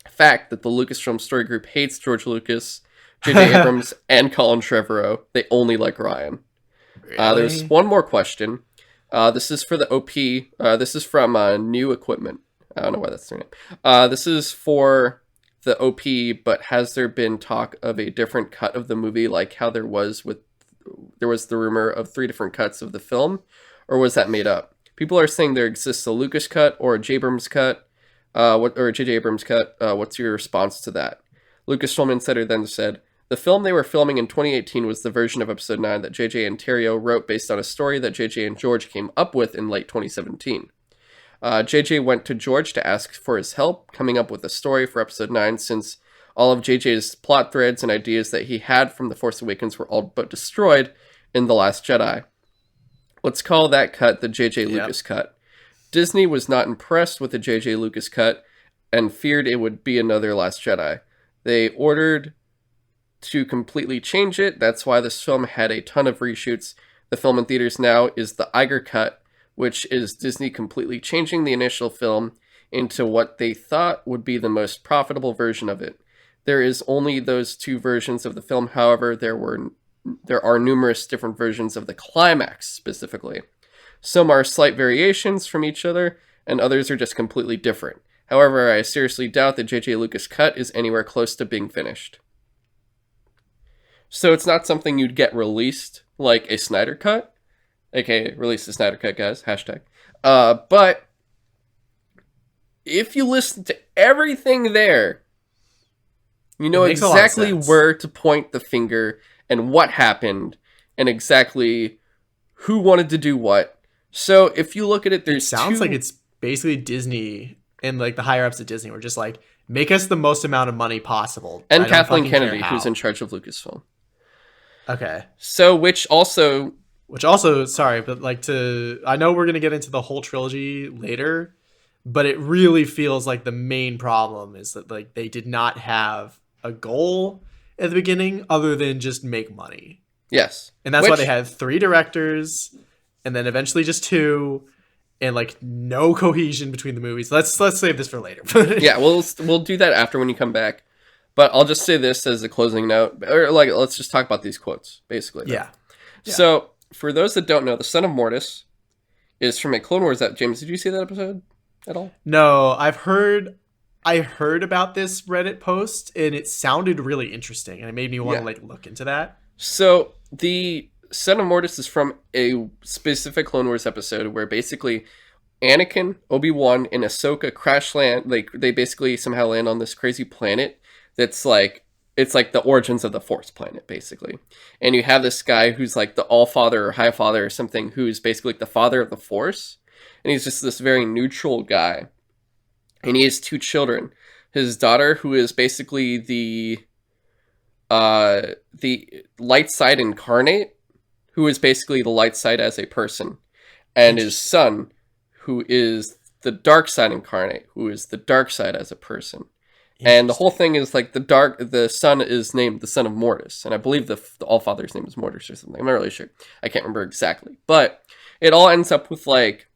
fact that the Lucasfilm Story Group hates George Lucas, J.J. Abrams, and Colin Trevorrow. They only like Ryan. Really? There's one more question. This is for the OP. This is from New Equipment. I don't know why that's their name. This is for the OP, but has there been talk of a different cut of the movie, like how there was the rumor of 3 different cuts of the film, or was that made up? People are saying there exists a Lucas cut or a J. Abrams cut. Or J.J. Abrams cut. What's your response to that? Lucasfilm Insider then said, The film they were filming in 2018 was the version of Episode 9 that JJ and Terrio wrote based on a story that JJ and George came up with in late 2017. JJ went to George to ask for his help coming up with a story for Episode 9 since all of JJ's plot threads and ideas that he had from The Force Awakens were all but destroyed in The Last Jedi. Let's call that cut the JJ Lucas cut. Disney was not impressed with the JJ Lucas cut and feared it would be another Last Jedi. They ordered to completely change it. That's why this film had a ton of reshoots. The film in theaters now is the Iger cut, which is Disney completely changing the initial film into what they thought would be the most profitable version of it. There is only those two versions of the film. However, there are numerous different versions of the climax specifically. Some are slight variations from each other, and others are just completely different. However, I seriously doubt the J.J. Lucas cut is anywhere close to being finished. So it's not something you'd get released like a Snyder cut, aka release the Snyder cut, guys, hashtag. But if you listen to everything there, you know exactly where to point the finger and what happened and exactly who wanted to do what. So if you look at it, there's sounds like it's basically Disney and like the higher ups at Disney were just like, make us the most amount of money possible. And Kathleen Kennedy, who's in charge of Lucasfilm. Okay. So which also, sorry, but like I know we're going to get into the whole trilogy later, but it really feels like the main problem is that like they did not have a goal at the beginning other than just make money. Yes. And that's why they had 3 directors and then eventually just 2 and like no cohesion between the movies. Let's save this for later. Yeah, we'll do that after when you come back. But I'll just say this as a closing note, or like let's just talk about these quotes basically. Yeah. So, for those that don't know, the Son of Mortis is from a Clone Wars episode. James, did you see that episode at all? No, I heard about this Reddit post and it sounded really interesting and it made me want to like look into that. So, the Son of Mortis is from a specific Clone Wars episode where basically Anakin, Obi-Wan, and Ahsoka crash land. Like they basically somehow land on this crazy planet that's like, it's like the origins of the Force planet, basically. And you have this guy who's like the All-Father or High-Father or something, who's basically like the father of the Force. And he's just this very neutral guy. And he has 2 children. His daughter, who is basically the light side incarnate, who is basically the light side as a person. And his son, who is the dark side incarnate, who is the dark side as a person. And the whole thing is like the son is named the Son of Mortis, and I believe the All-Father's name is Mortis or something. I'm not really sure. I can't remember exactly, but it all ends up with like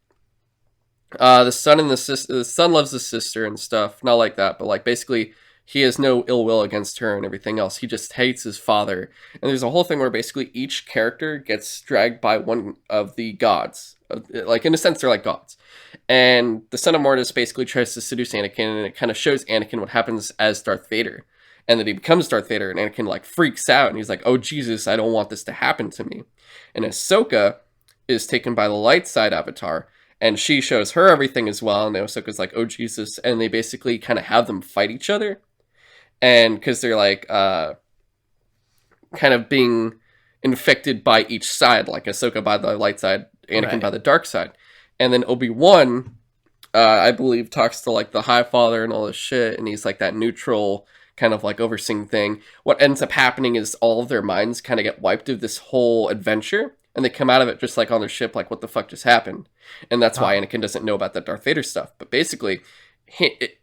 the son and the son loves the sister and stuff. Not like that, but like basically he has no ill will against her and everything else. He just hates his father, and there's a whole thing where basically each character gets dragged by one of the gods. Like in a sense, they're like gods. And the Son of Mortis basically tries to seduce Anakin, and it kind of shows Anakin what happens as Darth Vader. And then he becomes Darth Vader, and Anakin like freaks out, and he's like, oh Jesus, I don't want this to happen to me. And Ahsoka is taken by the light side avatar, and she shows her everything as well, and Ahsoka's like, oh Jesus, and they basically kind of have them fight each other. And because they're like kind of being infected by each side, like Ahsoka by the light side, Anakin by the dark side. And then Obi-Wan, I believe, talks to like the High Father and all this shit, and he's like that neutral kind of like overseeing thing. What ends up happening is all of their minds kind of get wiped of this whole adventure, and they come out of it just like on their ship, like what the fuck just happened? And that's why Anakin doesn't know about that Darth Vader stuff. But basically,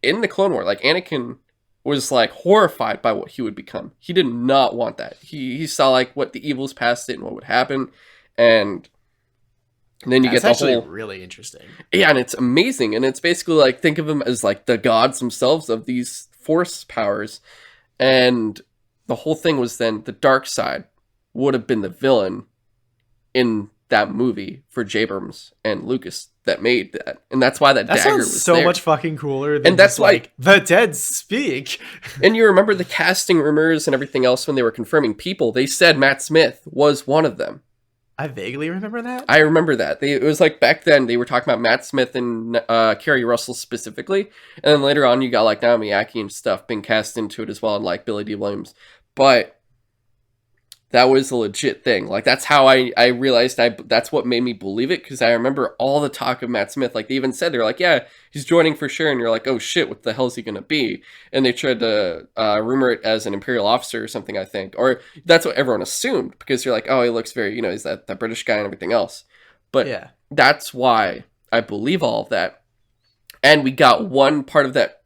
in the Clone War, like Anakin was like horrified by what he would become. He did not want that. He saw like what the evils past it and what would happen, and then you get the actually whole really interesting. Yeah, and it's amazing, and it's basically like think of them as like the gods themselves of these Force powers, and the whole thing was then the dark side would have been the villain in that movie for J. Abrams and Lucas that made that, and that's why that dagger was so there. Much fucking cooler than and that's why like the dead speak. And you remember the casting rumors and everything else when they were confirming people, they said Matt Smith was one of them. I vaguely remember that. I remember that. It was like back then they were talking about Matt Smith and Kerry Russell specifically, and then later on you got like Naomi Ackie and stuff being cast into it as well, and like Billy D. Williams. But that was a legit thing. Like, that's how I realized that's what made me believe it, because I remember all the talk of Matt Smith. Like, they even said, they're like, yeah, he's joining for sure. And you're like, oh shit, what the hell is he going to be? And they tried to rumor it as an Imperial officer or something, I think. Or that's what everyone assumed, because you're like, oh, he looks very, he's that British guy and everything else. But Yeah. that's why I believe all of that. And we got one part of that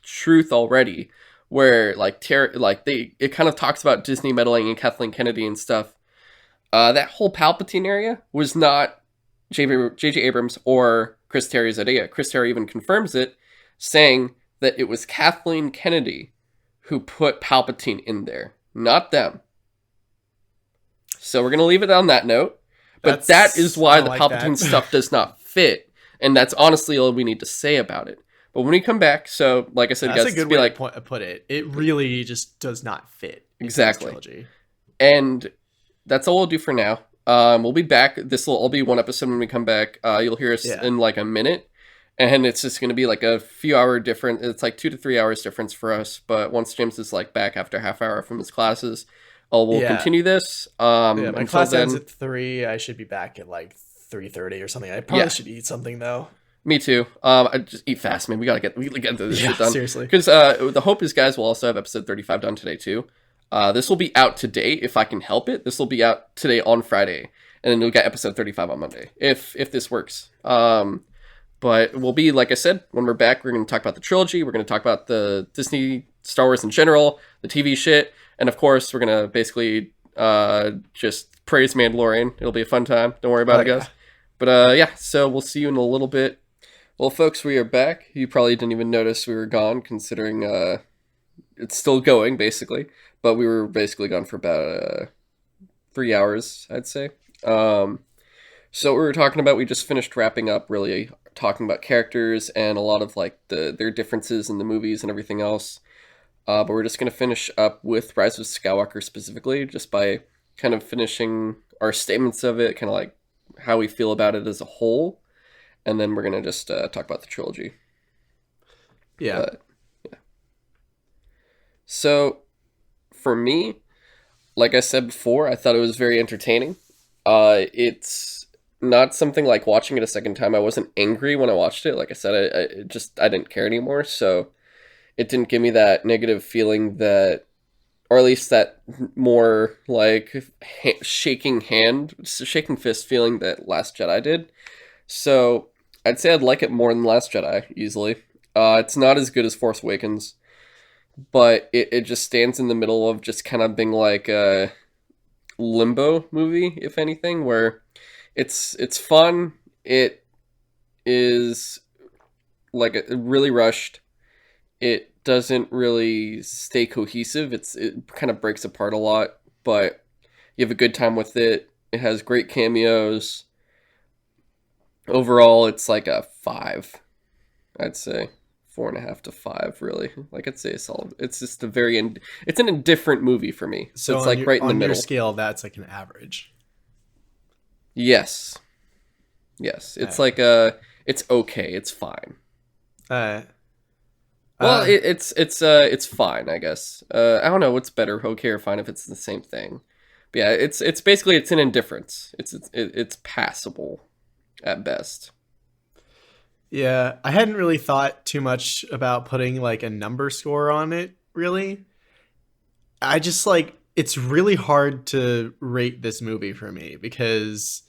truth already, where it kind of talks about Disney meddling in Kathleen Kennedy and stuff. That whole Palpatine area was not J.J. Abrams or Chris Terry's idea. Chris Terry even confirms it, saying that it was Kathleen Kennedy who put Palpatine in there, not them. So we're gonna leave it on that note. But that is why the Palpatine stuff does not fit, and that's honestly all we need to say about it. But when we come back, so like I said, that's guys, a good way to put it. It really just does not fit. Exactly. Trilogy. And that's all we'll do for now. We'll be back. This will all be one episode when we come back. You'll hear us in like a minute, and it's just going to be like a few hour difference. It's like 2 to 3 hours difference for us. But once James is like back after a half hour from his classes, we'll continue this. My class ends at 3. I should be back at like 3:30 or something. I probably should eat something though. Me too. I just eat fast, man. We gotta get this shit done. Seriously. Because the hope is, guys, we'll also have episode 35 done today too. This will be out today if I can help it. This will be out today on Friday, and then we'll get episode 35 on Monday if this works. But we'll be, like I said, when we're back, we're gonna talk about the trilogy. We're gonna talk about the Disney Star Wars in general, the TV shit, and of course, we're gonna basically just praise Mandalorian. It'll be a fun time. Don't worry about it, guys. But so we'll see you in a little bit. Well, folks, we are back. You probably didn't even notice we were gone, considering it's still going, basically. But we were basically gone for about 3 hours, I'd say. So what we were talking about, we just finished wrapping up, really talking about characters and a lot of like their differences in the movies and everything else. But we're just going to finish up with Rise of Skywalker specifically, just by kind of finishing our statements of it, kind of like how we feel about it as a whole. And then we're going to just talk about the trilogy. Yeah. So, for me, like I said before, I thought it was very entertaining. It's not something like watching it a second time. I wasn't angry when I watched it. Like I said, I didn't care anymore. So, it didn't give me that negative feeling that, or at least that more like shaking fist feeling that Last Jedi did. So, I'd say I'd like it more than Last Jedi, easily. It's not as good as Force Awakens, but it just stands in the middle of just kind of being like a limbo movie, if anything, where it's fun. It is like really rushed. It doesn't really stay cohesive. It kind of breaks apart a lot, but you have a good time with it. It has great cameos. Overall, it's like a 5. I'd say 4.5 to 5, really. Like, I'd say it's solid. It's just it's an indifferent movie for me. So it's like right in the middle. On your scale, that's like an average. Yes. It's like it's okay. It's fine. Well, it's fine, I guess. I don't know what's better, okay or fine, if it's the same thing. But yeah, it's basically it's an indifference. It's passable at best. Yeah, I hadn't really thought too much about putting like a number score on it, really. I just like, it's really hard to rate this movie for me because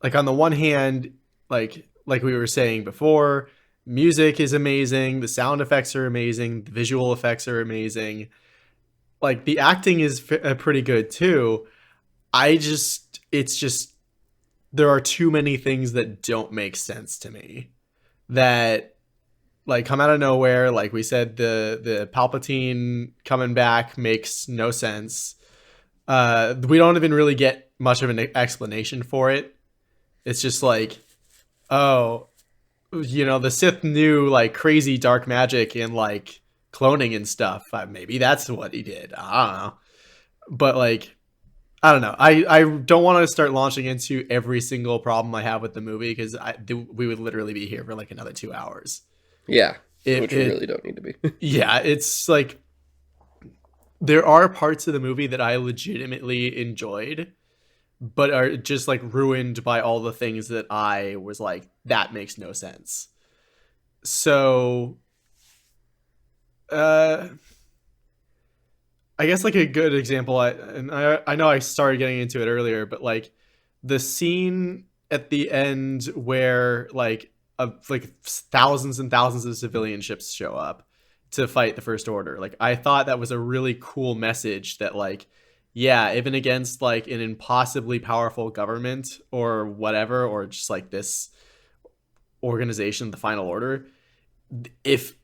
like on the one hand, like we were saying before, music is amazing, the sound effects are amazing, the visual effects are amazing. Like the acting is pretty good too. It's just there are too many things that don't make sense to me that like come out of nowhere. Like we said, the Palpatine coming back makes no sense. We don't even really get much of an explanation for it. It's just like, oh, the Sith knew like crazy dark magic and like cloning and stuff. Maybe that's what he did. I don't know. But like, I don't know. I don't want to start launching into every single problem I have with the movie because we would literally be here for like another 2 hours. Yeah, which we really don't need to be. Yeah, it's like there are parts of the movie that I legitimately enjoyed, but are just like ruined by all the things that I was like, that makes no sense. So, uh, I guess like a good example, I know I started getting into it earlier, but like the scene at the end where like thousands and thousands of civilian ships show up to fight the First Order. Like I thought that was a really cool message that like, yeah, even against like an impossibly powerful government or whatever, or just like this organization, the Final Order, if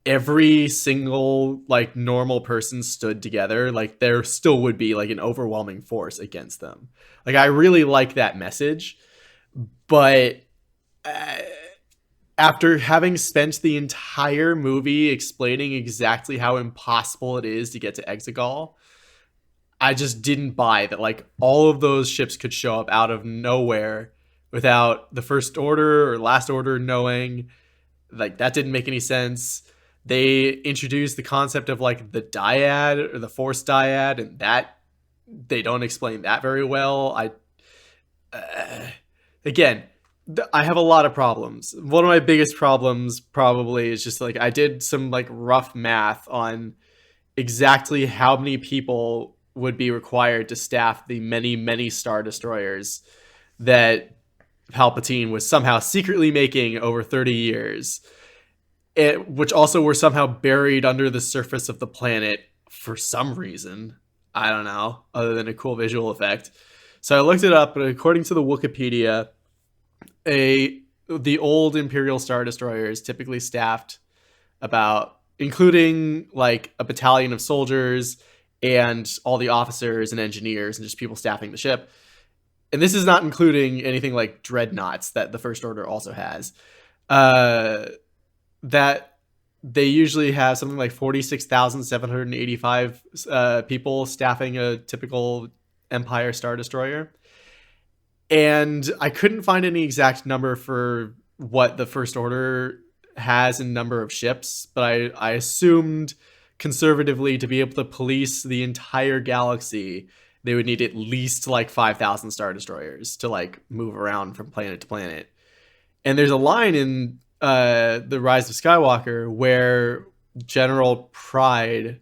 every single like normal person stood together, like there still would be like an overwhelming force against them. Like I really like that message, but uh, after having spent the entire movie explaining exactly how impossible it is to get to Exegol, I just didn't buy that like all of those ships could show up out of nowhere without the First Order or Last Order knowing. Like that didn't make any sense. They introduced the concept of like the dyad or the force dyad, and that they don't explain that very well. Uh, again, I have a lot of problems. One of my biggest problems probably is just like I did some like rough math on exactly how many people would be required to staff the many star destroyers that Palpatine was somehow secretly making over 30 years, which also were somehow buried under the surface of the planet for some reason. I don't know, other than a cool visual effect. So I looked it up, and according to the Wikipedia, the old Imperial Star Destroyers typically staffed about, including like a battalion of soldiers and all the officers and engineers and just people staffing the ship. And this is not including anything like dreadnoughts that the First Order also has. That they usually have something like 46,785 people staffing a typical Empire Star Destroyer. And I couldn't find any exact number for what the First Order has in number of ships, but I assumed conservatively to be able to police the entire galaxy, they would need at least like 5,000 Star Destroyers to like move around from planet to planet. And there's a line in The Rise of Skywalker where General Pride,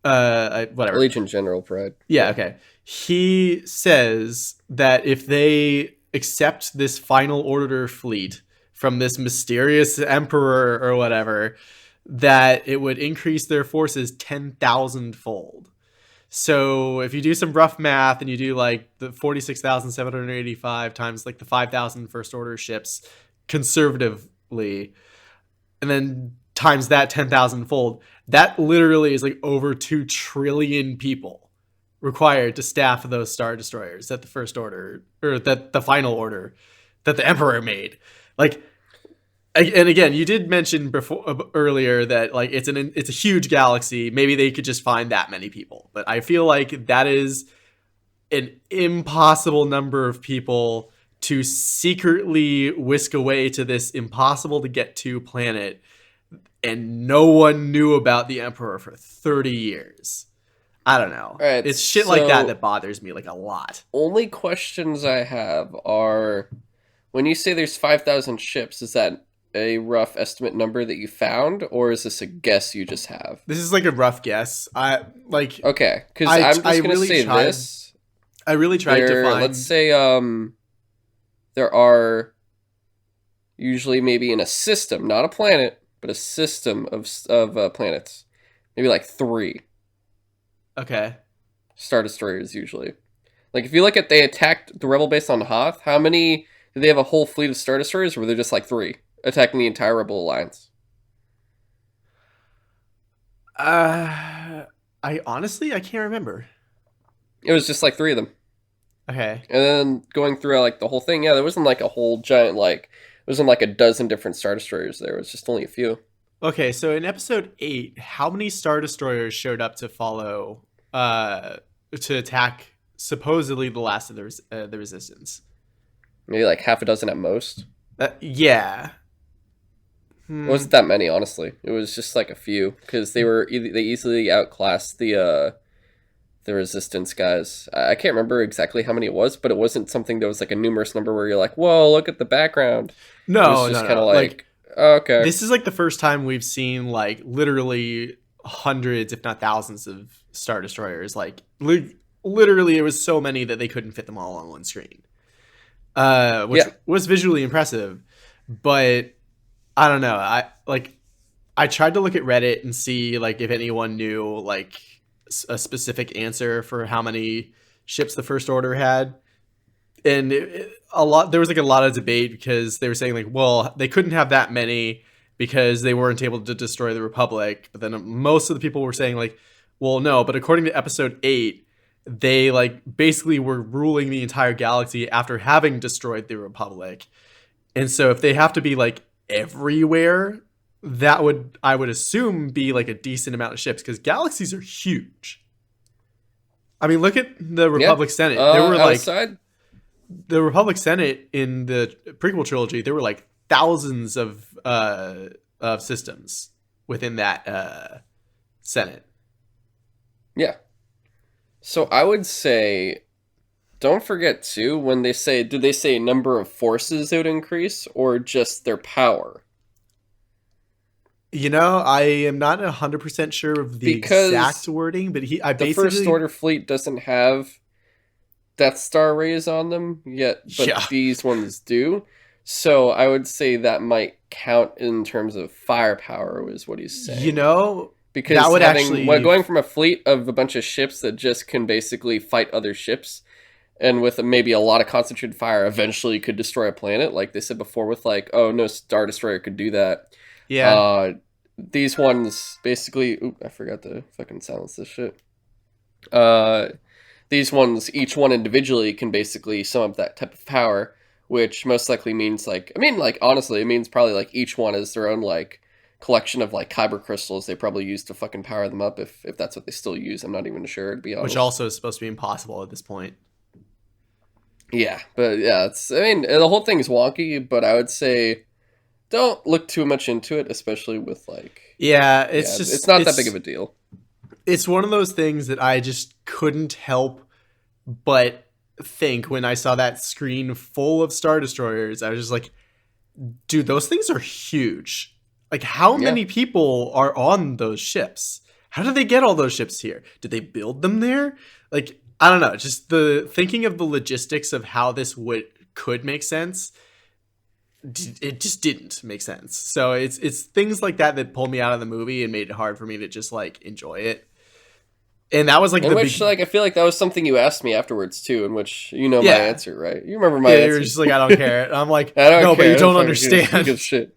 whatever, Legion General Pride. yeah, okay, he says that if they accept this final order fleet from this mysterious emperor or whatever, that it would increase their forces 10,000 fold. So if you do some rough math and you do like the 46,785 times like the 5,000 First Order ships conservatively, and then times that 10,000 fold, that literally is like over 2 trillion people required to staff those Star Destroyers that the First Order, or that the Final Order, that the Emperor made. Like, and again, you did mention before earlier that like it's a huge galaxy. Maybe they could just find that many people, but I feel like that is an impossible number of people to secretly whisk away to this impossible to get to planet, and no one knew about the Emperor for 30 years. I don't know. All right, It's shit like that bothers me like a lot. only questions I have are, when you say there's 5,000 ships, is that a rough estimate number that you found, or is this a guess you just have? This is like a rough guess. Okay, because I'm just gonna really say tried, this. I really tried to find. Let's say there are usually maybe in a system, not a planet, but a system of planets, maybe like 3 Okay. Star Destroyers usually. Like if you look at they attacked the Rebel base on Hoth, how many did they have? A whole fleet of Star Destroyers, or were there just like 3 attacking the entire Rebel alliance? I honestly I can't remember. It was just like 3 of them. Okay. And then going through like the whole thing, yeah, there wasn't like a whole giant like there wasn't like a dozen different Star Destroyers there. It was just only a few. Okay, so in episode 8, how many Star Destroyers showed up to follow to attack supposedly the last of the Resistance? Maybe like half a dozen at most. Yeah. It wasn't that many, honestly. It was just like a few because they easily outclassed the resistance guys. I can't remember exactly how many it was, but it wasn't something that was like a numerous number where you're like, whoa, look at the background. It was No, no, just kind of no. Like like, oh, okay, this is like the first time we've seen like literally hundreds, if not thousands, of Star Destroyers. Like literally, it was so many that they couldn't fit them all on one screen, which yeah, was visually impressive. But I don't know. I tried to look at Reddit and see like if anyone knew like a specific answer for how many ships the First Order had, and a lot there was like a lot of debate because they were saying like, well, they couldn't have that many because they weren't able to destroy the Republic. But then most of the people were saying like, well, no, but according to Episode 8, they like basically were ruling the entire galaxy after having destroyed the Republic. And so if they have to be like everywhere, that would, I would assume, be like a decent amount of ships because galaxies are huge. I mean, look at the yeah. Republic Senate. There were like Outside, the Republic Senate in the prequel trilogy. There were like thousands of systems within that Senate. yeah. So I would say, don't forget too when they say, do they say number of forces it would increase or just their power? You know, I am not 100% sure of the exact Because wording, but I the First basically Order fleet doesn't have Death Star rays on them yet, but yeah. these ones do. So I would say that might count in terms of firepower, is what he's You saying. know, that Because would having actually going from a fleet of a bunch of ships that just can basically fight other ships, and with maybe a lot of concentrated fire, eventually could destroy a planet, like they said before. With like, oh no, Star Destroyer could do that. yeah. Uh, these ones basically. Oop, I forgot to fucking silence this shit. Uh, these ones, each one individually, can basically sum up that type of power, which most likely means like, I mean, like honestly, it means probably like each one is their own like collection of like kyber crystals they probably use to fucking power them up if that's what they still use. I'm not even sure, to be Which honest. also is supposed to be impossible at this point. Yeah, but yeah, it's. I mean, the whole thing is wonky, but I would say don't look too much into it, especially with like, Yeah, it's yeah, it's just not that big of a deal. it's one of those things that I just couldn't help but think when I saw that screen full of Star Destroyers. I was just like, dude, those things are huge. Like, how Yeah. many people are on those ships? How did they get all those ships here? Did they build them there? Like, I don't know. Just the thinking of the logistics of how this could make sense, it just didn't make sense. So it's things like that that pulled me out of the movie and made it hard for me to just like enjoy it. And that was like In the which, big, like, I feel like that was something you asked me afterwards too. In which you know my yeah, answer, right? You remember my yeah. You're answer. just like, I don't care. And I'm like, I don't no, care. but you I don't fucking give a understand. shit.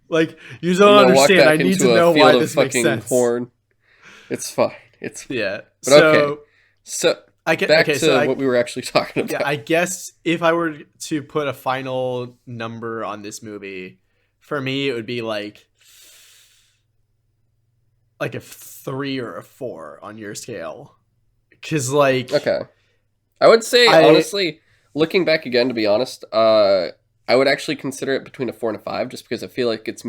Like, you I'm don't gonna walk understand. I back need into to a know why field of this makes fucking sense. corn. It's fine. It's fine. Yeah. But okay. So So I get back okay. to So what we were actually talking yeah, about. I guess if I were to put a final number on this movie, for me it would be like a 3 or a 4 on your scale. Cause like Okay. I would say I honestly, looking back again, to be honest, I would actually consider it between a 4 and a 5, just because I feel like it's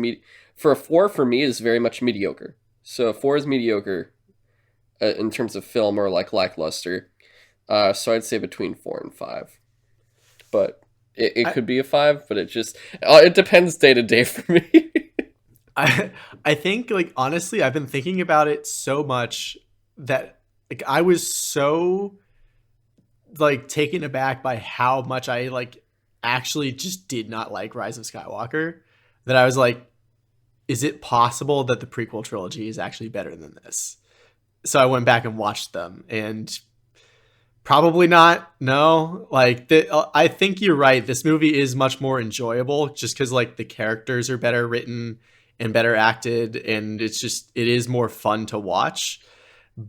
for a 4 for me is very much mediocre. So a 4 is mediocre in terms of film or like lackluster. So I'd say between 4 and 5, but it I could be a 5, but it depends day to day for me. I think like honestly I've been thinking about it so much that like I was so like taken aback by how much I like actually just did not like Rise of Skywalker that I was like, is it possible that the prequel trilogy is actually better than this? So I went back and watched them, and probably not. No, like I think you're right. This movie is much more enjoyable just because like the characters are better written and better acted, and it is more fun to watch.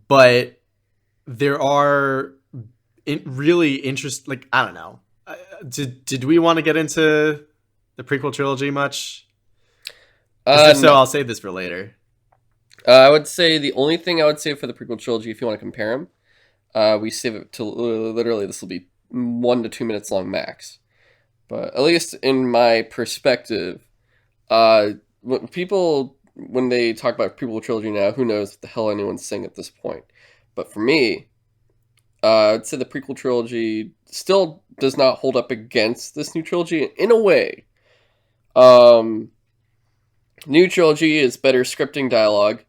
But there are really interest. Like I don't know. Did we want to get into the prequel trilogy much? Because if so, No. I'll save this for later. I would say the only thing I would say for the prequel trilogy, if you want to compare them, we save it to literally this will be 1 to 2 minutes long max. But at least in my perspective, When they talk about prequel trilogy now, who knows what the hell anyone's saying at this point. But for me, I'd say the prequel trilogy still does not hold up against this new trilogy in a way. New trilogy is better scripting dialogue.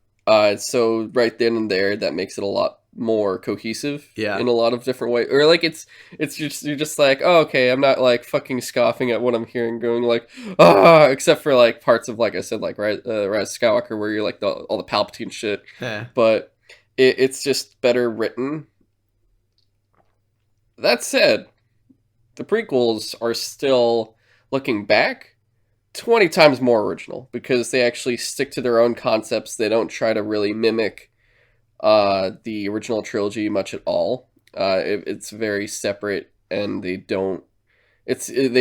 So right then and there, that makes it a lot more cohesive in a lot of different ways. Or like it's just you're just like, oh, okay, I'm not like fucking scoffing at what I'm hearing, going like, ah, except for like parts of, like I said, like Rise of Skywalker, where you're like all the Palpatine shit. Yeah. But it's just better written. That said, the prequels are still, looking back, 20 times more original, because they actually stick to their own concepts. They don't try to really mimic the original trilogy much at all. It's very separate, and they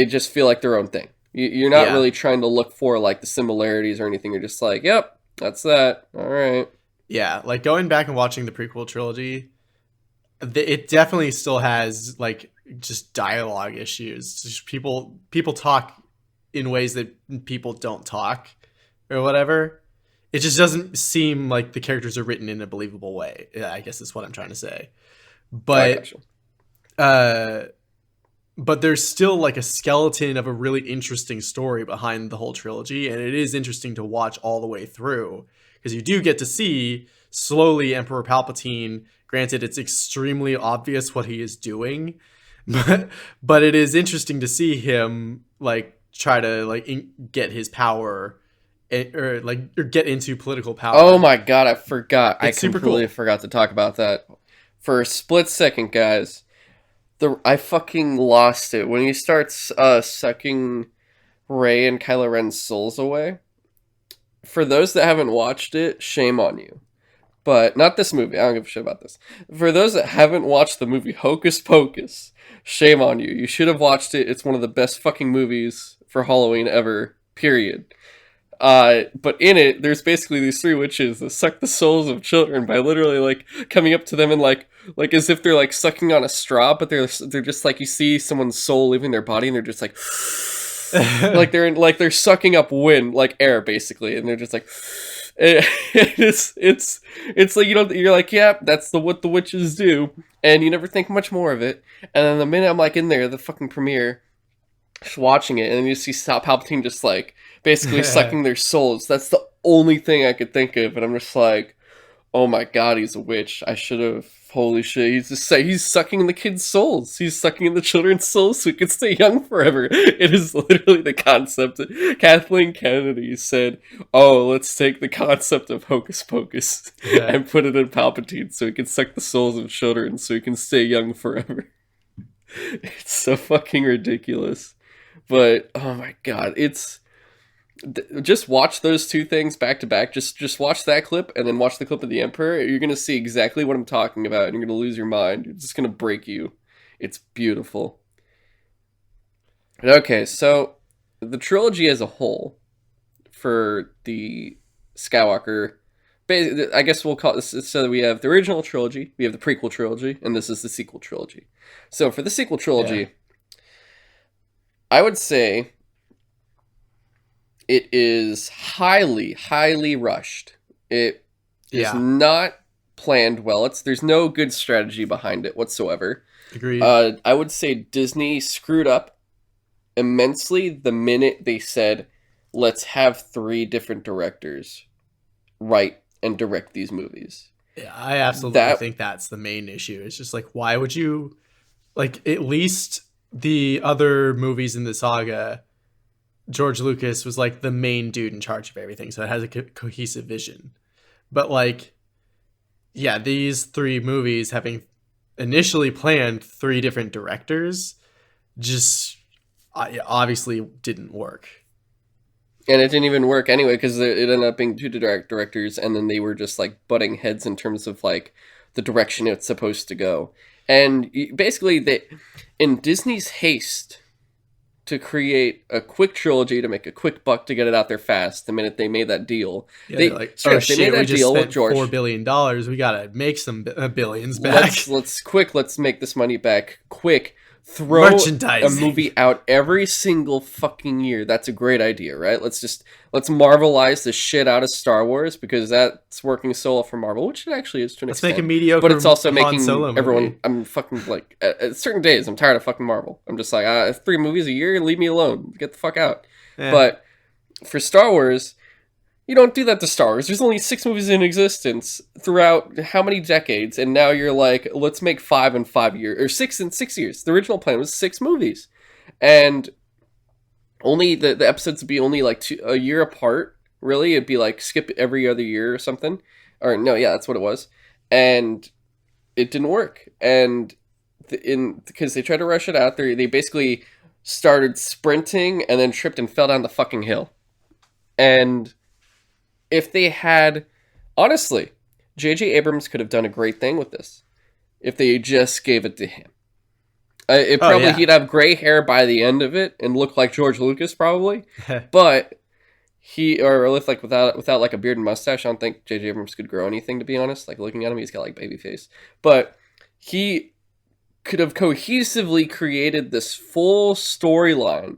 just feel like their own thing. You're not really trying to look for like the similarities or anything. You're just like, yep, that's that. All right. Yeah, like going back and watching the prequel trilogy, it definitely still has like just dialogue issues. Just people talk in ways that people don't talk or whatever. It just doesn't seem like the characters are written in a believable way. I guess that's what I'm trying to say. But but there's still like a skeleton of a really interesting story behind the whole trilogy, and it is interesting to watch all the way through, because you do get to see slowly Emperor Palpatine. Granted, it's extremely obvious what he is doing, but it is interesting to see him like try to like get his power, or get into political power. Oh my god, I forgot. It's I completely forgot to talk about that for a split second, guys. I fucking lost it when he starts sucking Rey and Kylo Ren's souls away. For those that haven't watched it, shame on you. But not this movie. I don't give a shit about this. For those that haven't watched the movie Hocus Pocus, shame on you. You should have watched it. It's one of the best fucking movies for Halloween ever. Period. But in it, there's basically these three witches that suck the souls of children by literally like coming up to them and like as if they're like sucking on a straw, but they're just like, you see someone's soul leaving their body and they're just like they're sucking up wind, like air basically, and they're just like it's like, you're like, yeah, that's what the witches do, and you never think much more of it. And then the minute I'm like in there, the fucking premiere, just watching it, and then you see Palpatine just like basically sucking their souls. That's the only thing I could think of, and I'm just like, oh my god, he's a witch. I should have. Holy shit! He's sucking the kids' souls. He's sucking the children's souls so he can stay young forever. It is literally the concept. Kathleen Kennedy said, "Oh, let's take the concept of Hocus Pocus and put it in Palpatine so he can suck the souls of children so he can stay young forever." It's so fucking ridiculous. But oh my god, just watch those two things back to back. Just watch that clip and then watch the clip of the Emperor. You're gonna see exactly what I'm talking about, and you're gonna lose your mind. It's just gonna break you. It's beautiful. Okay, so the trilogy as a whole for the Skywalker, I guess we'll call this. So we have the original trilogy, we have the prequel trilogy, and this is the sequel trilogy. So for the sequel trilogy, I would say it is highly, highly rushed. It is not planned well. There's no good strategy behind it whatsoever. Agreed. I would say Disney screwed up immensely the minute they said, let's have 3 different directors write and direct these movies. Yeah, I absolutely think that's the main issue. It's just like, why would you, like, at least the other movies in the saga, George Lucas was like the main dude in charge of everything, so it has a cohesive vision. But like, yeah, these 3 movies, having initially planned 3 different directors, just obviously didn't work. And it didn't even work anyway, because it ended up being 2 directors, and then they were just like butting heads in terms of like the direction it's supposed to go. And basically, in Disney's haste to create a quick trilogy, to make a quick buck, to get it out there fast, the minute they made that deal. They made that deal with George. $4 billion. We gotta make some billions back. Let's make this money back quick. throw a Merchandising. movie out every single fucking year. That's a great idea, right? Let's Marvelize the shit out of Star Wars because that's working so well for Marvel, which it actually is to an Let's make a extent. mediocre But it's also Han making Solo everyone. movie. I'm fucking like at certain days. I'm tired of fucking Marvel. I'm just like 3 movies a year. Leave me alone. Get the fuck out. Yeah. But for Star Wars, you don't do that to Star Wars. There's only 6 movies in existence throughout how many decades, and now you're like, let's make 5 in 5 years, or 6 in 6 years. The original plan was 6 movies, and only the episodes would be only like a year apart. Really, it'd be like skip every other year or something, or no, yeah, that's what it was, and it didn't work. And because they tried to rush it out, they basically started sprinting and then tripped and fell down the fucking hill, and if they had, honestly, J.J. Abrams could have done a great thing with this if they just gave it to him. He'd have gray hair by the end of it and look like George Lucas probably, but or like without like a beard and mustache. I don't think J.J. Abrams could grow anything, to be honest. Like looking at him, he's got like baby face, but he could have cohesively created this full storyline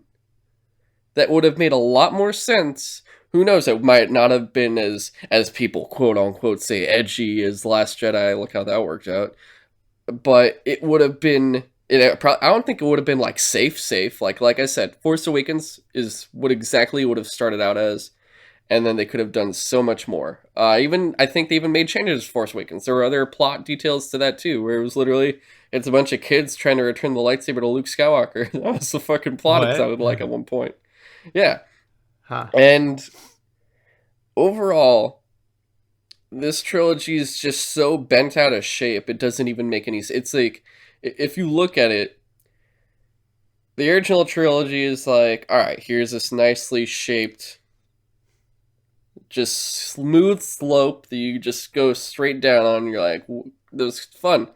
that would have made a lot more sense. Who knows? It might not have been as people quote unquote say edgy as Last Jedi. Look how that worked out. But it would have been. I don't think it would have been like safe. Like I said, Force Awakens is what exactly would have started out as, and then they could have done so much more. I think they even made changes to Force Awakens. There were other plot details to that too, where it was literally it's a bunch of kids trying to return the lightsaber to Luke Skywalker. That was the fucking plot. It sounded like at one point. Yeah. Huh. And overall, this trilogy is just so bent out of shape. It doesn't even make any sense. It's like, if you look at it, the original trilogy is like, all right, here's this nicely shaped, just smooth slope that you just go straight down on. And you're like, that was fun.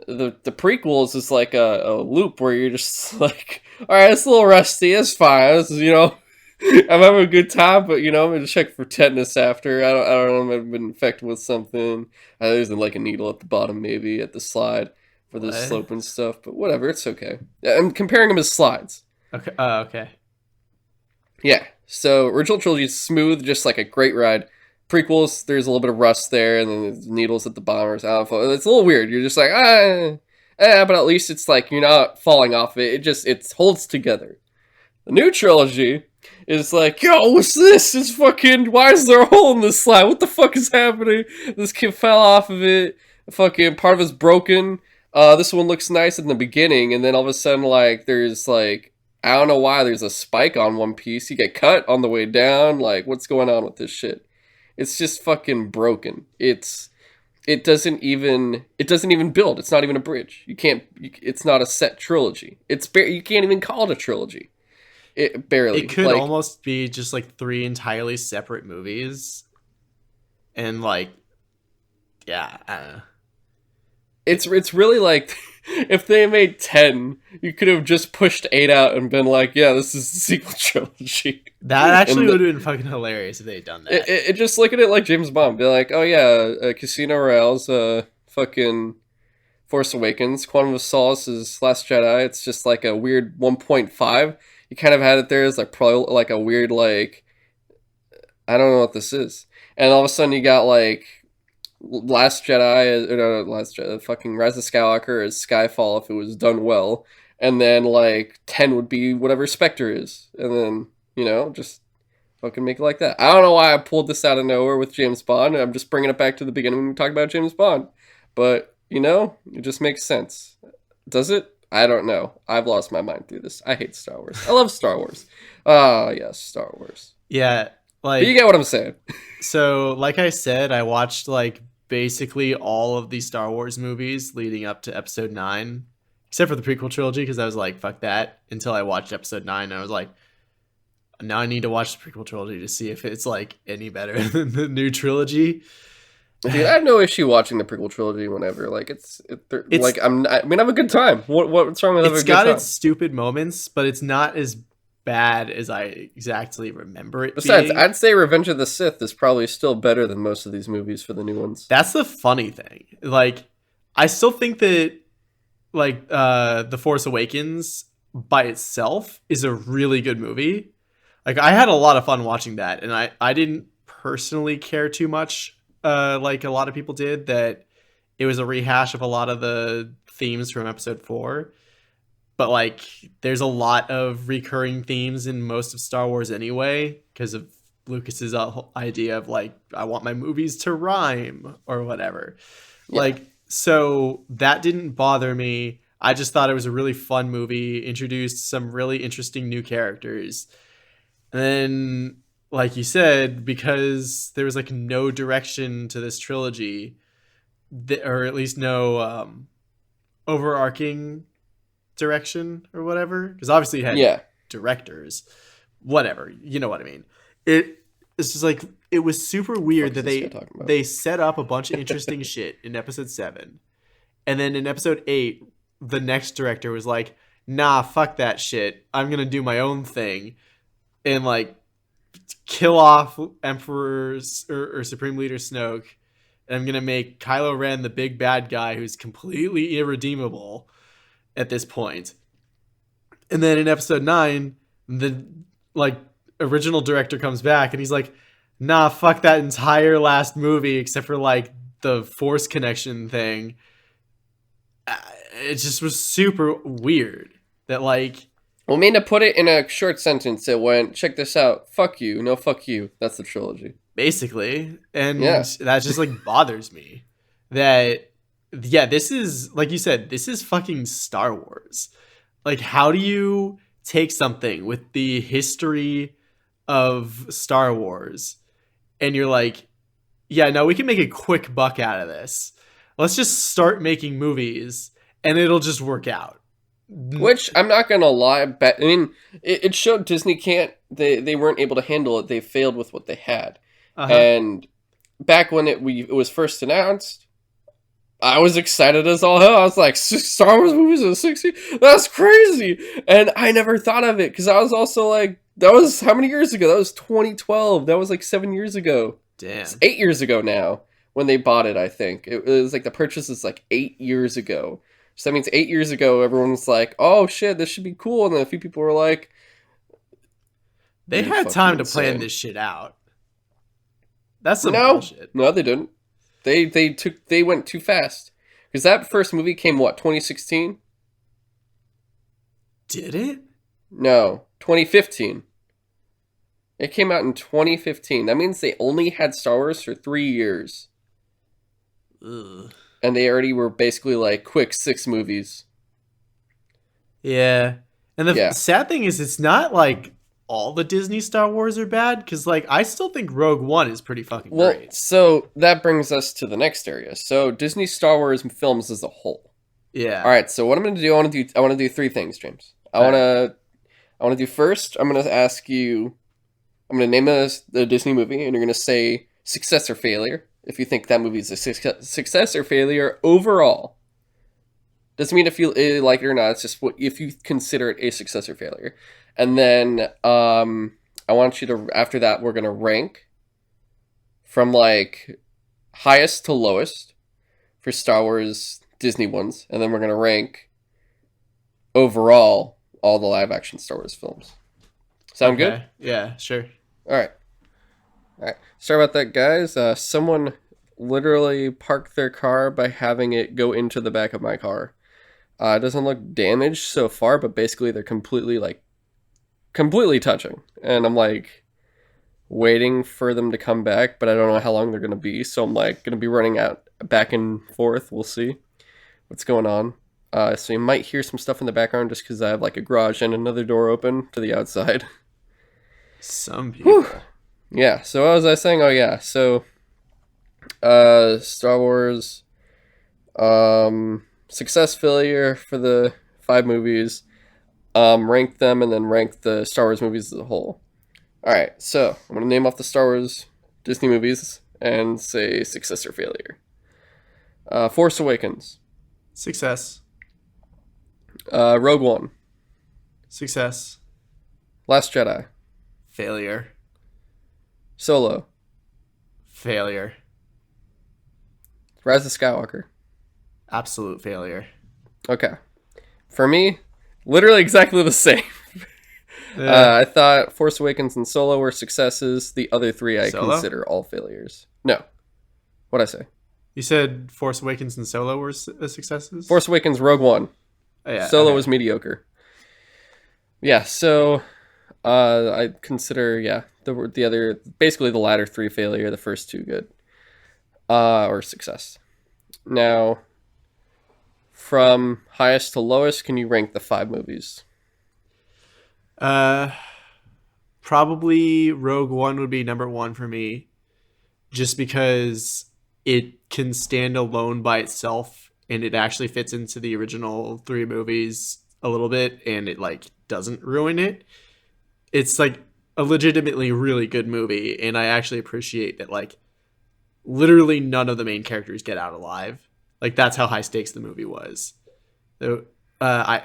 The prequels is like a loop where you're just like, all right, it's a little rusty. It's fine. This is, I'm having a good time, but I'm gonna check for tetanus after. I don't know. I've been infected with something. There's like a needle at the bottom, maybe at the slide for the slope and stuff. But whatever, it's okay. I'm comparing them as slides. Okay. Okay. Yeah. So original trilogy is smooth, just like a great ride. Prequels, there's a little bit of rust there, and then there's needles at the bottom. It's a little weird. You're just like, but at least it's like you're not falling off it. It holds together. The new trilogy is like, yo, what's this? It's fucking, why is there a hole in this slide? What the fuck is happening? This kid fell off of it. Fucking part of it's broken. This one looks nice in the beginning, and then all of a sudden, like, there's like, I don't know why there's a spike on one piece. You get cut on the way down. Like, what's going on with this shit? It's just fucking broken. It doesn't even build. It's not even a bridge. It's not a set trilogy. You can't even call it a trilogy. It barely. It could almost be just like 3 entirely separate movies. And like, yeah, I don't know. It's really like, if they made 10, you could have just pushed 8 out and been like, yeah, this is the sequel trilogy. That actually would have been fucking hilarious if they had done that. It just look at it like James Bond. Be like, oh yeah, Casino Royale's fucking Force Awakens. Quantum of Solace is Last Jedi. It's just like a weird 1.5. You kind of had it there as like probably like a weird like, I don't know what this is. And all of a sudden you got like Last Jedi, fucking Rise of Skywalker as Skyfall if it was done well, and then like 10 would be whatever Spectre is, and then just fucking make it like that. I don't know why I pulled this out of nowhere with James Bond. I'm just bringing it back to the beginning when we talk about James Bond, but it just makes sense. Does it? I don't know. I've lost my mind through this. I hate Star Wars. I love Star Wars. Yes, Star Wars. Yeah, like, but you get what I'm saying. So, like I said, I watched like basically all of the Star Wars movies leading up to Episode 9, except for the prequel trilogy, because I was like, fuck that, until I watched Episode 9, and I was like, now I need to watch the prequel trilogy to see if it's like any better than the new trilogy. Dude, I have no issue watching the prequel trilogy whenever. Like, it's like I have a good time. What's wrong with having a good time? It's got its stupid moments, but it's not as bad as I exactly remember it. Besides, being. I'd say Revenge of the Sith is probably still better than most of these movies for the new ones. That's the funny thing. Like, I still think that The Force Awakens by itself is a really good movie. Like I had a lot of fun watching that, and I didn't personally care too much, like a lot of people did, that it was a rehash of a lot of the themes from Episode 4. But like, there's a lot of recurring themes in most of Star Wars anyway, because of Lucas's idea of like, I want my movies to rhyme or whatever. Yeah. Like, so that didn't bother me. I just thought it was a really fun movie, introduced some really interesting new characters. And then, like you said, because there was like no direction to this trilogy, or at least no overarching direction or whatever, because obviously it had Yeah. directors, whatever, you know what I mean. It's just like, it was super weird Fuck is that this guy talking about? they set up a bunch of interesting shit in episode 7, and then in episode 8 the next director was like, nah, fuck that shit, I'm gonna do my own thing, and like kill off Emperor or Supreme Leader Snoke, and I'm gonna make Kylo Ren the big bad guy who's completely irredeemable at this point. And then in episode 9, the like original director comes back and he's like, nah, fuck that entire last movie except for like the Force connection thing. It just was super weird that like, Well, I mean, to put it in a short sentence, it went, check this out. Fuck you. No, fuck you. That's the trilogy. basically, and Yeah. that just like bothers me. That, yeah, this is, like you said, this is fucking Star Wars. Like, how do you take something with the history of Star Wars and you're like, yeah, no, we can make a quick buck out of this. Let's just start making movies and it'll just work out. Which, I'm not going to lie, I mean, it showed Disney can't, they weren't able to handle it. They failed with what they had. Uh-huh. And back when it was first announced, I was excited as all hell. I was like, Star Wars movies in the 60s? That's crazy! And I never thought of it, because I was also like, that was how many years ago? That was 2012. That was like 7 years ago. Damn. It's 8 years ago now, when they bought it, I think. It was like, the purchase is like 8 years ago. So that means 8 years ago, everyone was like, oh shit, this should be cool. And then a few people were like, they had time to plan this shit out. That's some bullshit. No, they didn't. They went too fast. Because that first movie came, what, 2016? Did it? No, 2015. It came out in 2015. That means they only had Star Wars for 3 years. Ugh. And they already were basically like, quick 6 movies. Yeah. And the sad thing is, it's not like all the Disney Star Wars are bad, because like, I still think Rogue One is pretty fucking great. So that brings us to the next area. So Disney Star Wars films as a whole. Yeah. All right. So what I'm going to do, I want to do 3 things, James. I want to do first. I'm going to ask you. I'm going to name the Disney movie, and you're going to say success or failure. If you think that movie is a success or failure overall. Doesn't mean if you like it or not. It's just what if you consider it a success or failure. And then I want you to, after that, we're going to rank from like highest to lowest for Star Wars Disney ones. And then we're going to rank overall all the live action Star Wars films. Sound good? Yeah, sure. All right. Sorry about that, guys. Someone literally parked their car by having it go into the back of my car. It doesn't look damaged so far, but basically they're completely touching. And I'm like waiting for them to come back, but I don't know how long they're going to be. So I'm like going to be running out back and forth. We'll see what's going on. So you might hear some stuff in the background just because I have like a garage and another door open to the outside. Some people. Whew. Yeah, so what was I saying? Oh, yeah, so Star Wars success failure for the 5 movies, rank them, and then rank the Star Wars movies as a whole. Alright, so I'm going to name off the Star Wars Disney movies and say success or failure. Force Awakens. Success. Rogue One. Success. Last Jedi. Failure. Solo. Failure. Rise of Skywalker. Absolute failure. Okay. For me, literally exactly the same. Yeah. I thought Force Awakens and Solo were successes. The other three I Solo? consider all failures. No. What'd I say? You said Force Awakens and Solo were successes? Force Awakens, Rogue One. Oh, yeah, Solo okay. was mediocre. Yeah, so I consider, yeah, the other, basically the latter three failure, the first two good. Or success. Now, from highest to lowest, can you rank the five movies? Uh, Probably Rogue One would be number one for me, just because it can stand alone by itself and it actually fits into the original three movies a little bit, and it like doesn't ruin it. It's like a legitimately really good movie, and I actually appreciate that like literally none of the main characters get out alive. Like that's how high stakes the movie was. So,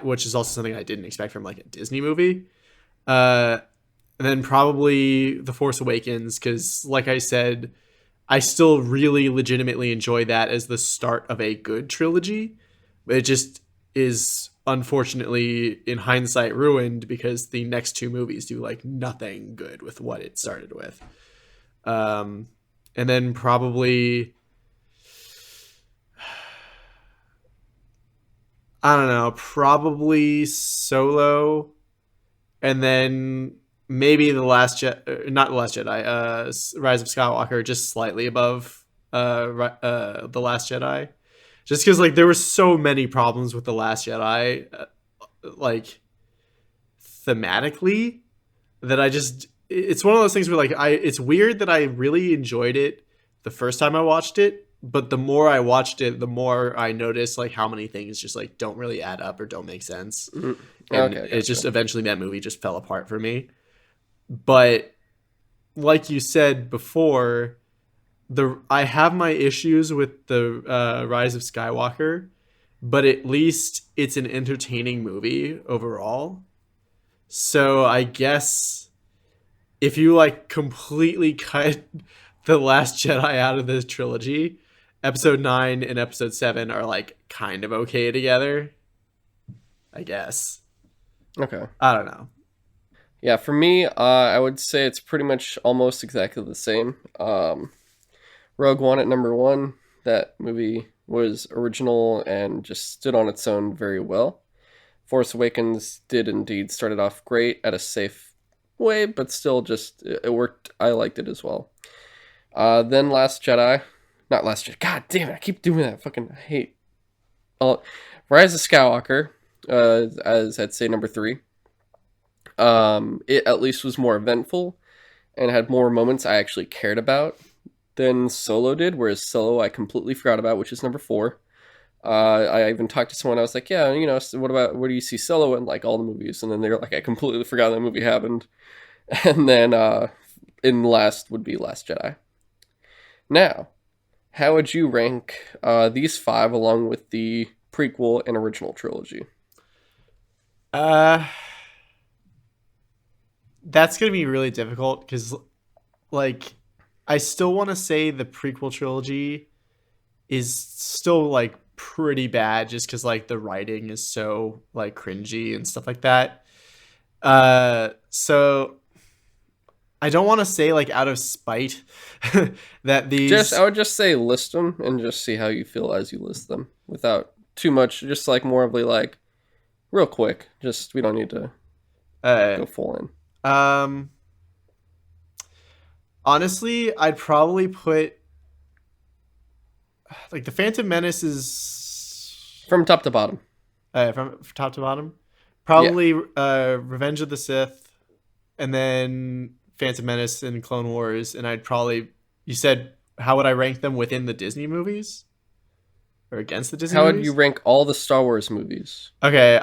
which is also something I didn't expect from like a Disney movie. Uh, and then probably The Force Awakens, because like I said, I still really legitimately enjoy that as the start of a good trilogy. It just is unfortunately in hindsight ruined because the next two movies do like nothing good with what it started with. Um, and then probably I don't know, probably Solo, and then maybe not the Last Jedi, Rise of Skywalker, just slightly above the Last Jedi, just because like there were so many problems with the Last Jedi, like thematically, that I just it's one of those things where like I it's weird that I really enjoyed it the first time I watched it, but the more I watched it, the more I noticed like how many things just like don't really add up or don't make sense. Mm. And Okay, it just gotcha. eventually that movie just fell apart for me. But like you said before, the I have my issues with the Rise of Skywalker, but at least it's an entertaining movie overall. So I guess if you like completely cut the Last Jedi out of this trilogy, Episode 9 and Episode 7 are like kind of okay together. I guess. Okay. I don't know. Yeah, for me, I would say it's pretty much almost exactly the same. Rogue One at number one. That movie was original and just stood on its own very well. Force Awakens did indeed start it off great at a safe way, but still just it worked. I liked it as well. Then Last Jedi, not Last Jedi. God damn it! I keep doing that. Fucking I hate. Uh, Rise of Skywalker, as I'd say number three. It at least was more eventful and had more moments I actually cared about than Solo did. Whereas Solo I completely forgot about, which is number four. I even talked to someone. I was like, "Yeah, you know, so what about where do you see Solo in like all the movies?" And then they're like, "I completely forgot that movie happened." And then in last would be Last Jedi. Now, how would you rank these five along with the prequel and original trilogy? Uh that's going to be really difficult cuz like I still want to say the prequel trilogy is still like pretty bad just cuz like the writing is so like cringy and stuff like that. So I don't want to say like out of spite that Just I these would just say list them and just see how you feel as you list them without too much. Just like more of like real quick. Just we don't need to uh go full in um honestly, I'd probably put like the Phantom Menace is from top to bottom. from top to bottom. Yeah. Probably Revenge of the Sith, and then Phantom Menace and Clone Wars, and I'd probably you said how would I rank them within the Disney movies or against the Disney How would you movies? rank all the Star Wars movies? Okay,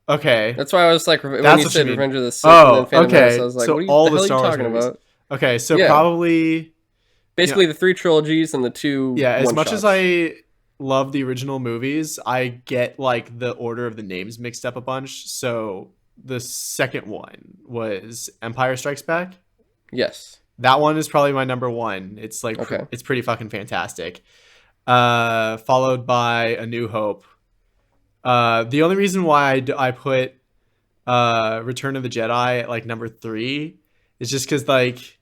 okay, That's why I was like, when that's you what you said mean. Revenge of the Sith and then Oh, Phantom Menace, I okay. was like, So what are you, all the the hell are you Star Wars talking movies. about? Okay, so Yeah. probably you know Basically the three trilogies and the two yeah. As one much as shots. I love the original movies, I get like the order of the names mixed up a bunch. So the second one was Empire Strikes Back. Yes. That one is probably my number one. It's like Okay. it's pretty fucking fantastic. Followed by A New Hope, The only reason why I put Return of the Jedi at like number 3 is just because like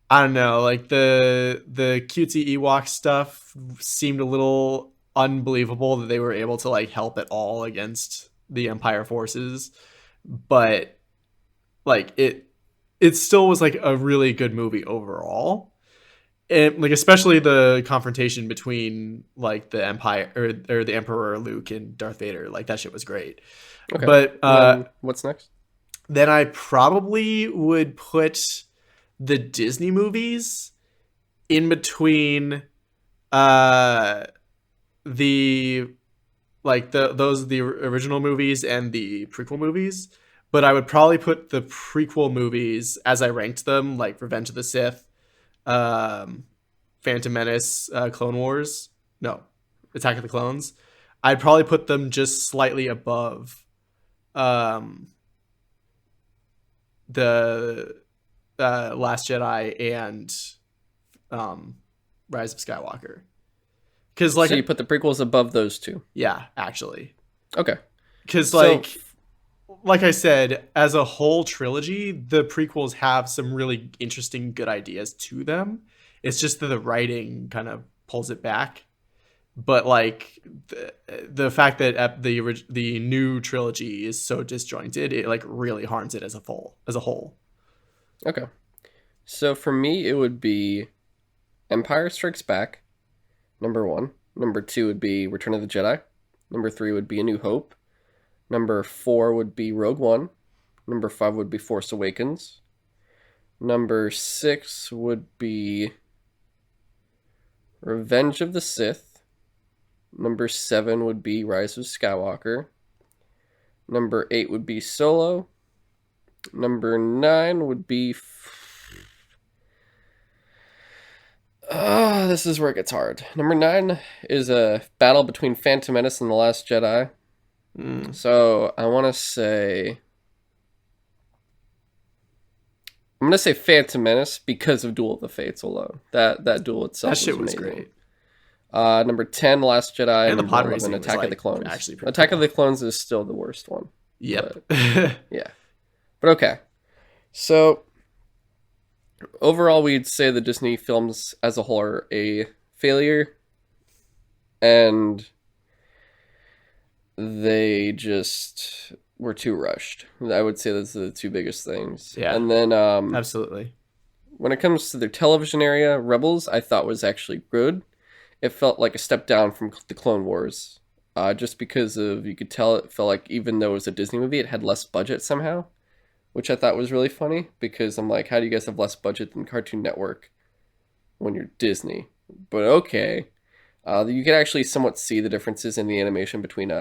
I don't know, like the cutesy Ewok stuff seemed a little unbelievable that they were able to like help at all against the Empire forces, but like it still was like a really good movie overall. And like especially the confrontation between like the Empire or the Emperor Luke and Darth Vader, like that shit was great. Okay. But And then what's next? then I probably would put the Disney movies in between uh the like the original movies and the prequel movies, but I would probably put the prequel movies as I ranked them, like Revenge of the Sith, um Phantom Menace, Clone Wars, no, Attack of the Clones. I'd probably put them just slightly above um the Last Jedi and um Rise of Skywalker. Cuz like So you put the prequels above those two. yeah, actually. Okay. Cuz So like I said, as a whole trilogy, the prequels have some really interesting good ideas to them. It's just that the writing kind of pulls it back. But like the fact that the new trilogy is so disjointed, it like really harms it as a whole. okay. So for me, it would be Empire Strikes Back, number 1. Number 2 would be Return of the Jedi. Number 3 would be A New Hope. Number 4 would be Rogue One. Number 5 would be Force Awakens. Number 6 would be Revenge of the Sith. Number 7 would be Rise of Skywalker. Number 8 would be Solo. Number 9 would be... this is where it gets hard. Number 9 is a battle between Phantom Menace and The Last Jedi. So I want to say... I'm going to say Phantom Menace because of Duel of the Fates alone. That duel itself That shit was amazing. great. Number 10, Last Jedi. And the pod number racing 11, was, Attack of like, the Clones. actually pretty Attack cool. of the Clones is still the worst one. Yep. Yeah. But okay. So, overall, we'd say the Disney films as a whole are a failure. And they just were too rushed. I would say those are the two biggest things. Yeah. And then Absolutely. when it comes to their television area, Rebels I thought was actually good. It felt like a step down from the Clone Wars. Just because of, you could tell it felt like even though it was a Disney movie, it had less budget somehow. Which I thought was really funny because I'm like, how do you guys have less budget than Cartoon Network when you're Disney? But okay. You can actually somewhat see the differences in the animation between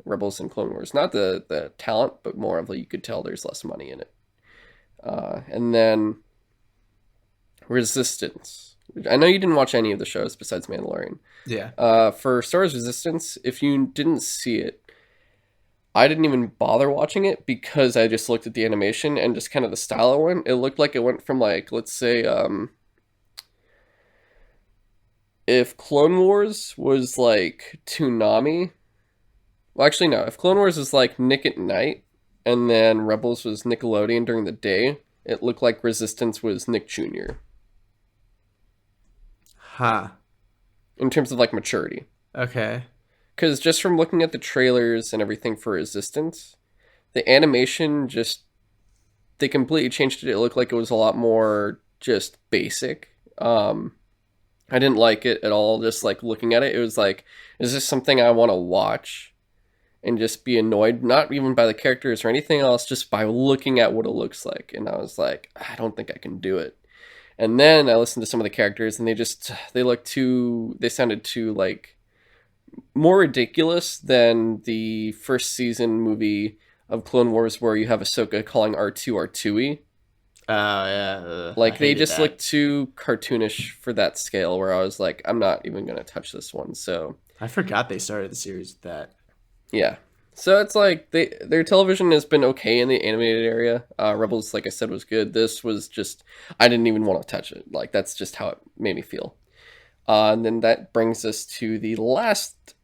Rebels and Clone Wars. Not the talent, but more of like you could tell there's less money in it. And then Resistance. I know you didn't watch any of the shows besides Mandalorian. Yeah. For Star Wars Resistance, if you didn't see it, I didn't even bother watching it because I just looked at the animation and just kind of the style it went. It looked like it went from like, let's say, if Clone Wars was like Toonami, well, actually no. If Clone Wars was like Nick at Night, and then Rebels was Nickelodeon during the day, it looked like Resistance was Nick Jr. Huh. in terms of like maturity. Okay. Because just from looking at the trailers and everything for Resistance, the animation just, they completely changed it. It looked like it was a lot more just basic. I didn't like it at all. Just like looking at it, it was like, is this something I want to watch and just be annoyed? Not even by the characters or anything else, just by looking at what it looks like. And I was like, I don't think I can do it. And then I listened to some of the characters and they sounded too like more ridiculous than the first season movie of Clone Wars where you have Ahsoka calling R2 R2-y. Oh, yeah. Like, they just looked too cartoonish for that scale, where I was like, I'm not even going to touch this one, so... I forgot they started the series with that. Yeah. So it's like, their television has been okay in the animated area. Rebels, like I said, was good. This was just... I didn't even want to touch it. Like, that's just how it made me feel. And then that brings us to the last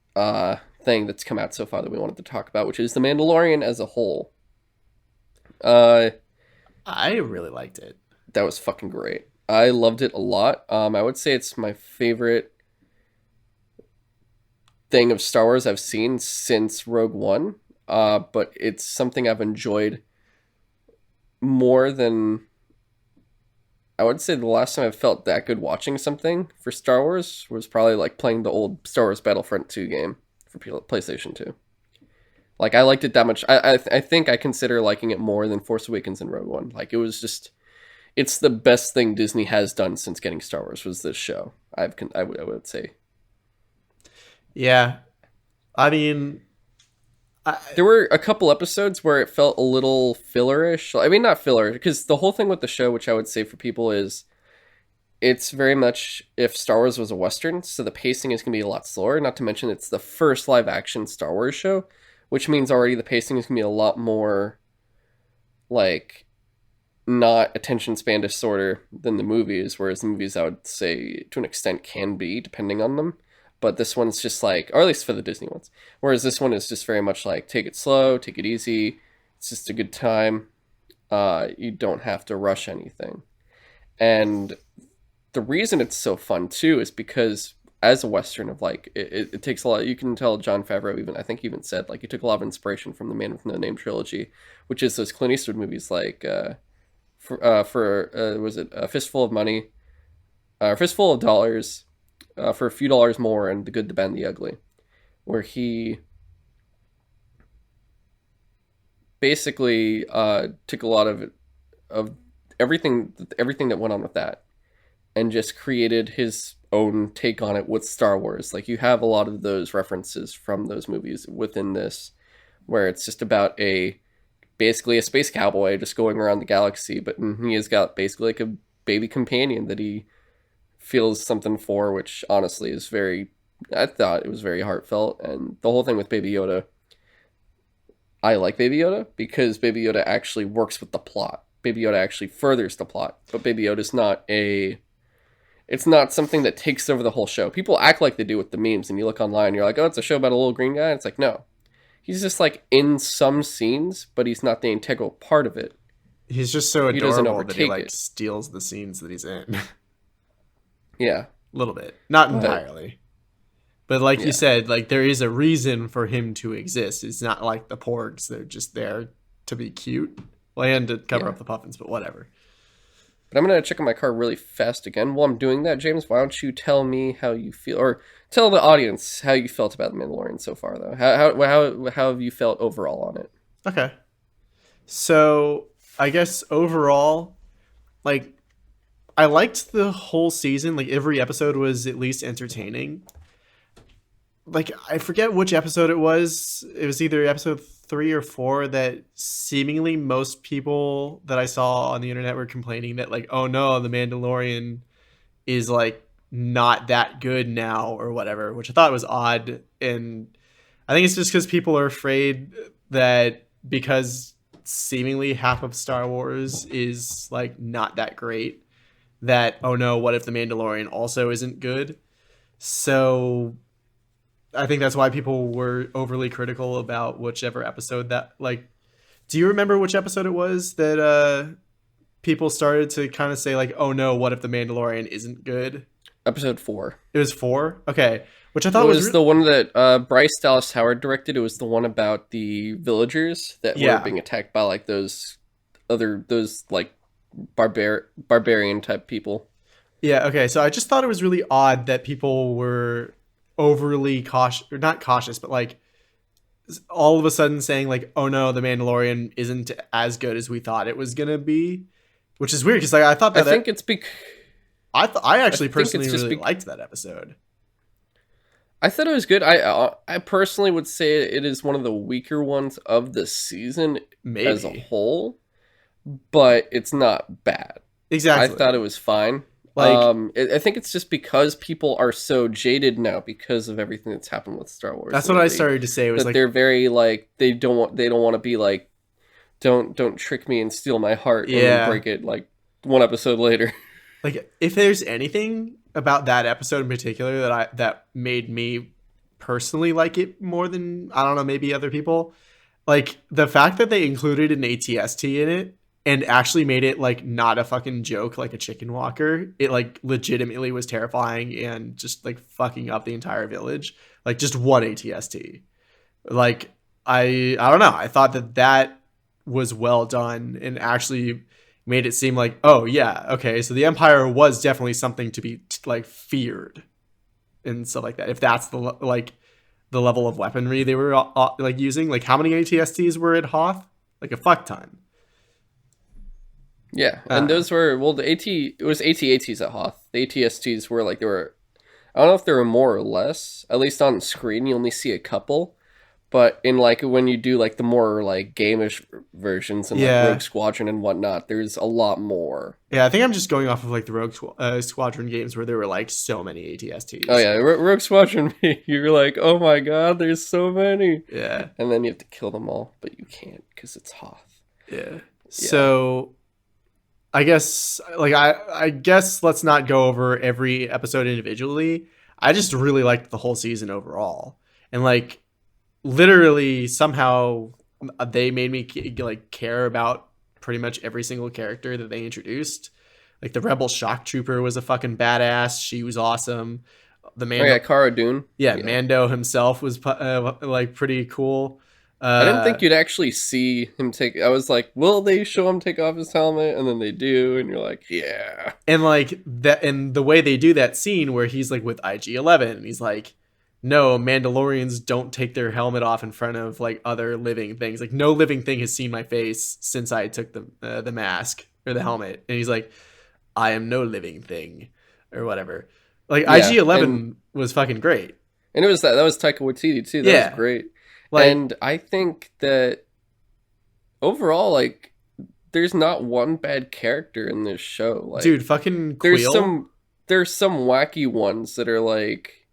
thing that's come out so far that we wanted to talk about, which is The Mandalorian as a whole. Uh, I really liked it. that was fucking great. I loved it a lot. I would say it's my favorite thing of Star Wars I've seen since Rogue One. But it's something I've enjoyed more than I would say the last time I felt that good watching something for Star Wars was probably like playing the old Star Wars Battlefront 2 game for PlayStation 2. Like I liked it that much. I think I consider liking it more than Force Awakens and Rogue One. Like it was just it's the best thing Disney has done since getting Star Wars was this show. I would say. Yeah. I mean, There were a couple episodes where it felt a little fillerish. I mean, not filler, because the whole thing with the show, which I would say for people is, it's very much if Star Wars was a Western, so the pacing is going to be a lot slower. Not to mention it's the first live action Star Wars show, which means already the pacing is going to be a lot more, like, not attention span disorder than the movies, whereas the movies I would say to an extent can be, depending on them. But this one's just like, or at least for the Disney ones. Whereas this one is just very much like, take it slow, take it easy. It's just a good time. You don't have to rush anything. And the reason it's so fun too is because as a Western of like, it takes a lot. You can tell Jon Favreau even, I think he even said like he took a lot of inspiration from the Man with No Name trilogy, which is those Clint Eastwood movies like, was it A Fistful of Money, Fistful of Dollars, for a few dollars more, and The Good, the Bad, and the Ugly, where he basically took a lot of everything that went on with that, and just created his own take on it with Star Wars. Like you have a lot of those references from those movies within this, where it's just about basically a space cowboy just going around the galaxy, but he has got basically like a baby companion that he feels something for, which honestly is I thought it was very heartfelt. And the whole thing with Baby Yoda, I like Baby Yoda because Baby Yoda actually works with the plot. Baby Yoda actually furthers the plot, but Baby Yoda's it's not something that takes over the whole show. People act like they do with the memes, and you look online, and you're like, oh, it's a show about a little green guy. And it's like, no, he's just like in some scenes, but he's not the integral part of it. He's just so He doesn't adorable that he overtake like it. steals the scenes that he's in. Yeah. A little bit. Not But- entirely. But like Yeah. you said, like there is a reason for him to exist. It's not like the Porgs. They're just there to be cute. Well, and to cover Yeah. up the puffins, but whatever. But I'm going to check on my car really fast again. While I'm doing that, James, why don't you tell me how you feel, or tell the audience how you felt about The Mandalorian so far, though. How have you felt overall on it? Okay. So I guess overall, like I liked the whole season. Like every episode was at least entertaining. Like I forget which episode it was. It was either episode 3 or 4 that seemingly most people that I saw on the internet were complaining that like, oh no, the Mandalorian is like not that good now or whatever, which I thought was odd. And I think it's just because people are afraid that because seemingly half of Star Wars is like not that great, that oh no, what if the Mandalorian also isn't good? So I think that's why people were overly critical about whichever episode that like. Do you remember which episode it was that people started to kind of say like, "Oh no, what if the Mandalorian isn't good?" Episode 4. It was 4. Okay, which I thought It was was the one that Bryce Dallas Howard directed. It was the one about the villagers that Yeah. were being attacked by like those like barbarian type people. Yeah, okay. So I just thought it was really odd that people were overly cautious, or not cautious, but like all of a sudden saying like, "Oh no, the Mandalorian isn't as good as we thought it was gonna be," which is weird because like I thought I that think it's because I actually think personally it's just really bec- liked that episode. I thought it was good. I personally would say it is one of the weaker ones of the season Maybe as a whole, but it's not bad. exactly. I thought it was fine. Like- I think it's just because people are so jaded now because of everything that's happened with Star Wars. That's what I started to say. It was That like they're very like they don't want to be like don't trick me and steal my heart and Yeah. then break it like one episode later. like if there's anything about that episode in particular that made me personally like it more than, I don't know, maybe other people. Like the fact that they included an ATST in it and actually made it like not a fucking joke like a chicken walker. It like legitimately was terrifying and just like fucking up the entire village. Like just one ATST. Like I don't know. I thought that was well done and actually made it seem like, oh yeah, okay, so the Empire was definitely something to be like feared and stuff like that. If that's like the level of weaponry they were like using, like how many ATSTs were at Hoth? Like a fuck ton. Yeah, and those were, well, it was AT-ATs at Hoth. The ATSTs were like, I don't know if there were more or less. At least on screen, you only see a couple. But in like when you do like the more like gameish versions and like Rogue Squadron and whatnot, there's a lot more. Yeah, I think I'm just going off of like the Rogue Squadron games where there were like so many ATSTs. Oh yeah, Rogue Squadron, you're like, oh my god, there's so many. Yeah, and then you have to kill them all, but you can't because it's Hoth. Yeah. So I guess like I guess let's not go over every episode individually. I just really liked the whole season overall, and like literally somehow they made me like care about pretty much every single character that they introduced. Like the Rebel Shock Trooper was a fucking badass. She was awesome. The Mando, Cara Dune. Yeah, Mando himself was like pretty cool. I didn't think you'd actually see him take. I was like, will they show him take off his helmet? And then they do, and you're like, yeah. And like that, and the way they do that scene where he's like with IG-11, and he's like, no, Mandalorians don't take their helmet off in front of like other living things. Like no living thing has seen my face since I took the mask or the helmet. And he's like, I am no living thing, or whatever. Like IG-11 was fucking great. And it was that was Taika Waititi too. That was great. Like, and I think that overall, like, there's not one bad character in this show. Like, dude, fucking Quill. There's some wacky ones that are like,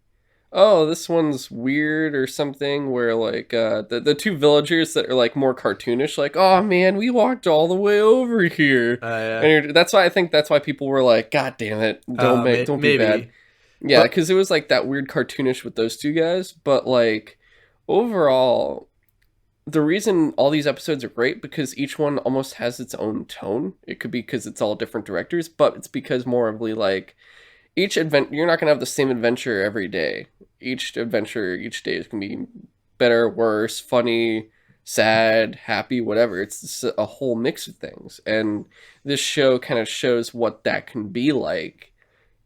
oh, this one's weird or something. Where like the two villagers that are like more cartoonish, like, oh man, we walked all the way over here. And that's why I think that's why people were like, God damn it, don't be bad. Yeah, because it was like that weird cartoonish with those two guys, but like. Overall, the reason all these episodes are great because each one almost has its own tone. It could be because it's all different directors, but it's because more of like each event, you're not going to have the same adventure every day. Each adventure, each day is going to be better, worse, funny, sad, happy, whatever. It's a whole mix of things. And this show kind of shows what that can be like.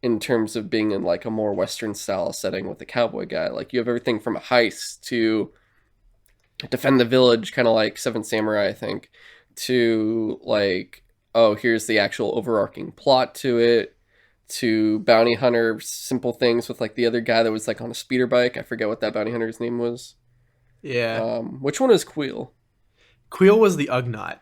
In terms of being in like a more Western style setting with a cowboy guy. Like you have everything from a heist to defend the village, kind of like Seven Samurai, I think, to like, oh, here's the actual overarching plot to it, to bounty hunter, simple things with like the other guy that was like on a speeder bike. I forget what that bounty hunter's name was. Yeah. Which one is Queel? Queel was the Ugnaught.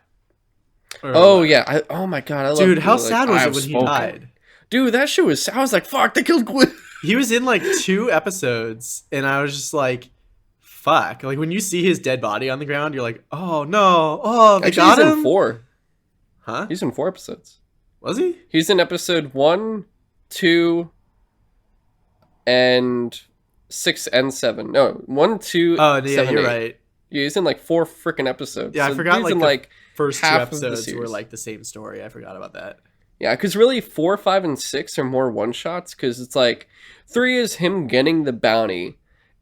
Oh, yeah. Oh my god, I love Dude, how sad was it when he died? Dude, that shit was... I was like, fuck, they killed Quinn. He was in, like, 2 episodes, and I was just like, fuck. Like, when you see his dead body on the ground, you're like, oh, no. Oh, they got him? He's in 4. Huh? He's in 4 episodes. Was he? He's in episode 1, 2, and 6 and 7. No, 1, 2, oh, yeah, 7, you're 8. right. Yeah, he's in, like, 4 freaking episodes. Yeah, so I forgot, like, the first 2 episodes were, like, the same story. I forgot about that. Yeah, because really 4, 5, and 6 are more one-shots, because it's like, 3 is him getting the bounty,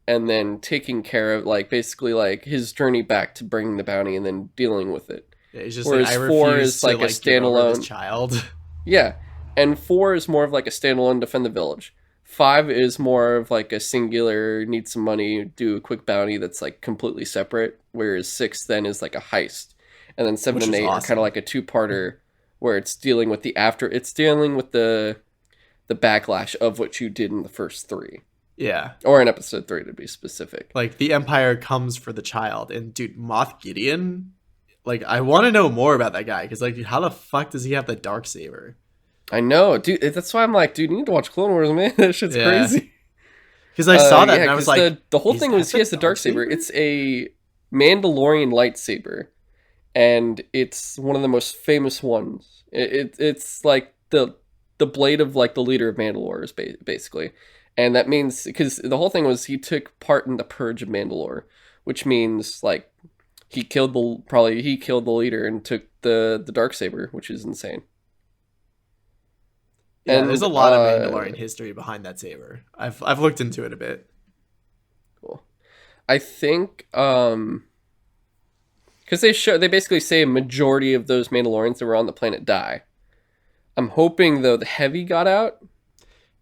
and then taking care of, like, basically, like, his journey back to bringing the bounty and then dealing with it. Yeah, he's just whereas like, 4 is, like, a standalone... child. Yeah, and 4 is more of, like, a standalone defend the village. 5 is more of, like, a singular, need some money, do a quick bounty that's, like, completely separate, whereas 6 then is, like, a heist. And then 7 and 8 are kind of like a two-parter... where it's dealing with the backlash of what you did in the first 3. Yeah. Or in episode 3 to be specific. Like the Empire comes for the child, and dude, Moff Gideon, like I want to know more about that guy because like how the fuck does he have the Darksaber? I know, dude. That's why I'm like, dude, you need to watch Clone Wars, man. That shit's crazy. Because I saw that and I was like, the whole thing was he has the Darksaber. It's a Mandalorian lightsaber. And it's one of the most famous ones. It's like the blade of like the leader of Mandalore, basically. And that means, because the whole thing was he took part in the purge of Mandalore, which means like he killed the leader and took the Darksaber, which is insane. Yeah, there's And a lot of Mandalorian history behind that saber. I've looked into it a bit. cool. I think because they basically say a majority of those Mandalorians that were on the planet die. I'm hoping though the Heavy got out.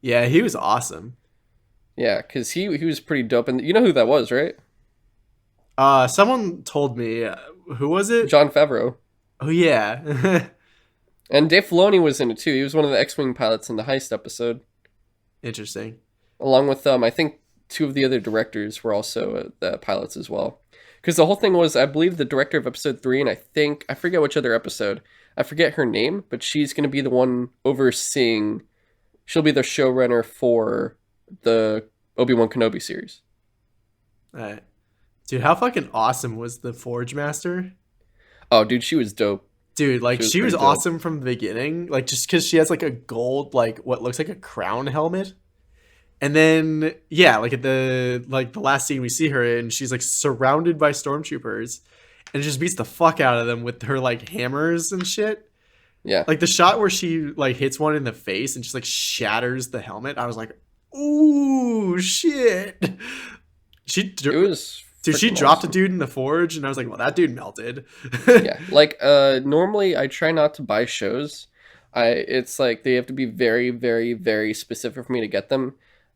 Yeah, he was awesome. Yeah, because he was pretty dope, and you know who that was, right? Someone told me, who was it? Jon Favreau. Oh yeah. And Dave Filoni was in it too. He was one of the X-wing pilots in the heist episode, Interesting. along with I think two of the other directors were also the pilots as well. Because the whole thing was, I believe the director of episode 3, and I forget which other episode. I forget her name, but she's going to be the one overseeing. She'll be the showrunner for the Obi-Wan Kenobi series. All right. Dude, how fucking awesome was the Forge Master? Oh, dude, she was dope. Dude, like she was pretty dope. awesome from the beginning. Like just because she has like a gold, like what looks like a crown helmet. And then yeah, like at the last scene we see her in, she's like surrounded by stormtroopers and just beats the fuck out of them with her like hammers and shit. Yeah. Like the shot where she like hits one in the face and just like shatters the helmet. I was like, ooh shit. It was Dude, she freaking dropped a awesome. dude in the forge, and I was like, "Well, that dude melted." Yeah, like normally I try not to buy shows. It's like they have to be very, very, very specific for me to get them.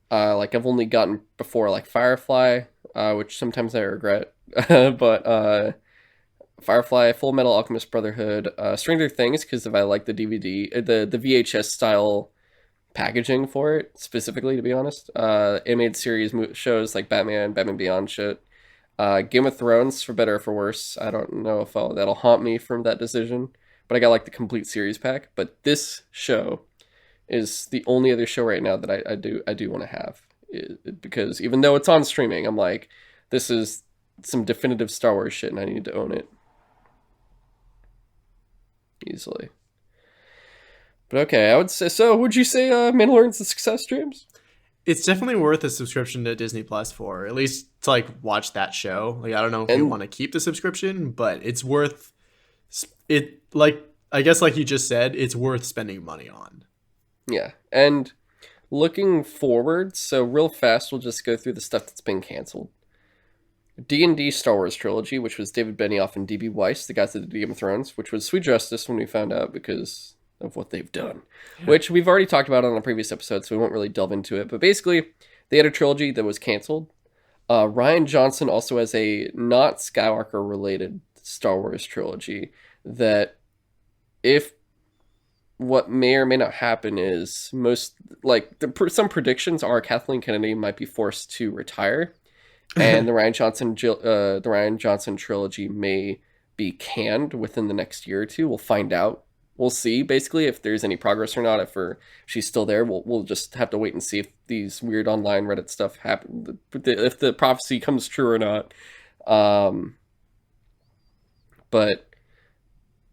Like I've only gotten before like Firefly, which sometimes I regret. But Firefly, Full Metal Alchemist Brotherhood, Stranger Things, because if I like the DVD, the VHS style packaging for it specifically, to be honest. Animated series shows like Batman, Batman Beyond shit. Game of Thrones, for better or for worse. I don't know if that'll haunt me from that decision, but I got like the complete series pack. But this show is the only other show right now that I do want to have, because even though it's on streaming, I'm like, this is some definitive Star Wars shit, and I need to own it easily. But okay, I would say so. Would you say Mandalorian's a success, James? It's definitely worth a subscription to Disney Plus for at least to like watch that show. Like I don't know if you And want to keep the subscription, but it's worth it. Like I guess like you just said, it's worth spending money on. yeah, and looking forward, so real fast, we'll just go through the stuff that's been canceled. D&D Star Wars Trilogy, which was David Benioff and D.B. Weiss, the guys that did Game of Thrones, which was sweet justice when we found out because of what they've done, which we've already talked about on a previous episode, so we won't really delve into it. But basically, they had a trilogy that was canceled. Ryan Johnson also has a not Skywalker related Star Wars trilogy that, if what may or may not happen is some predictions are Kathleen Kennedy might be forced to retire, and the Ryan Johnson trilogy may be canned within the next year or two. We'll find out. We'll see basically if there's any progress or not. If she's still there, we'll just have to wait and see if these weird online Reddit stuff happen, if the prophecy comes true or not. But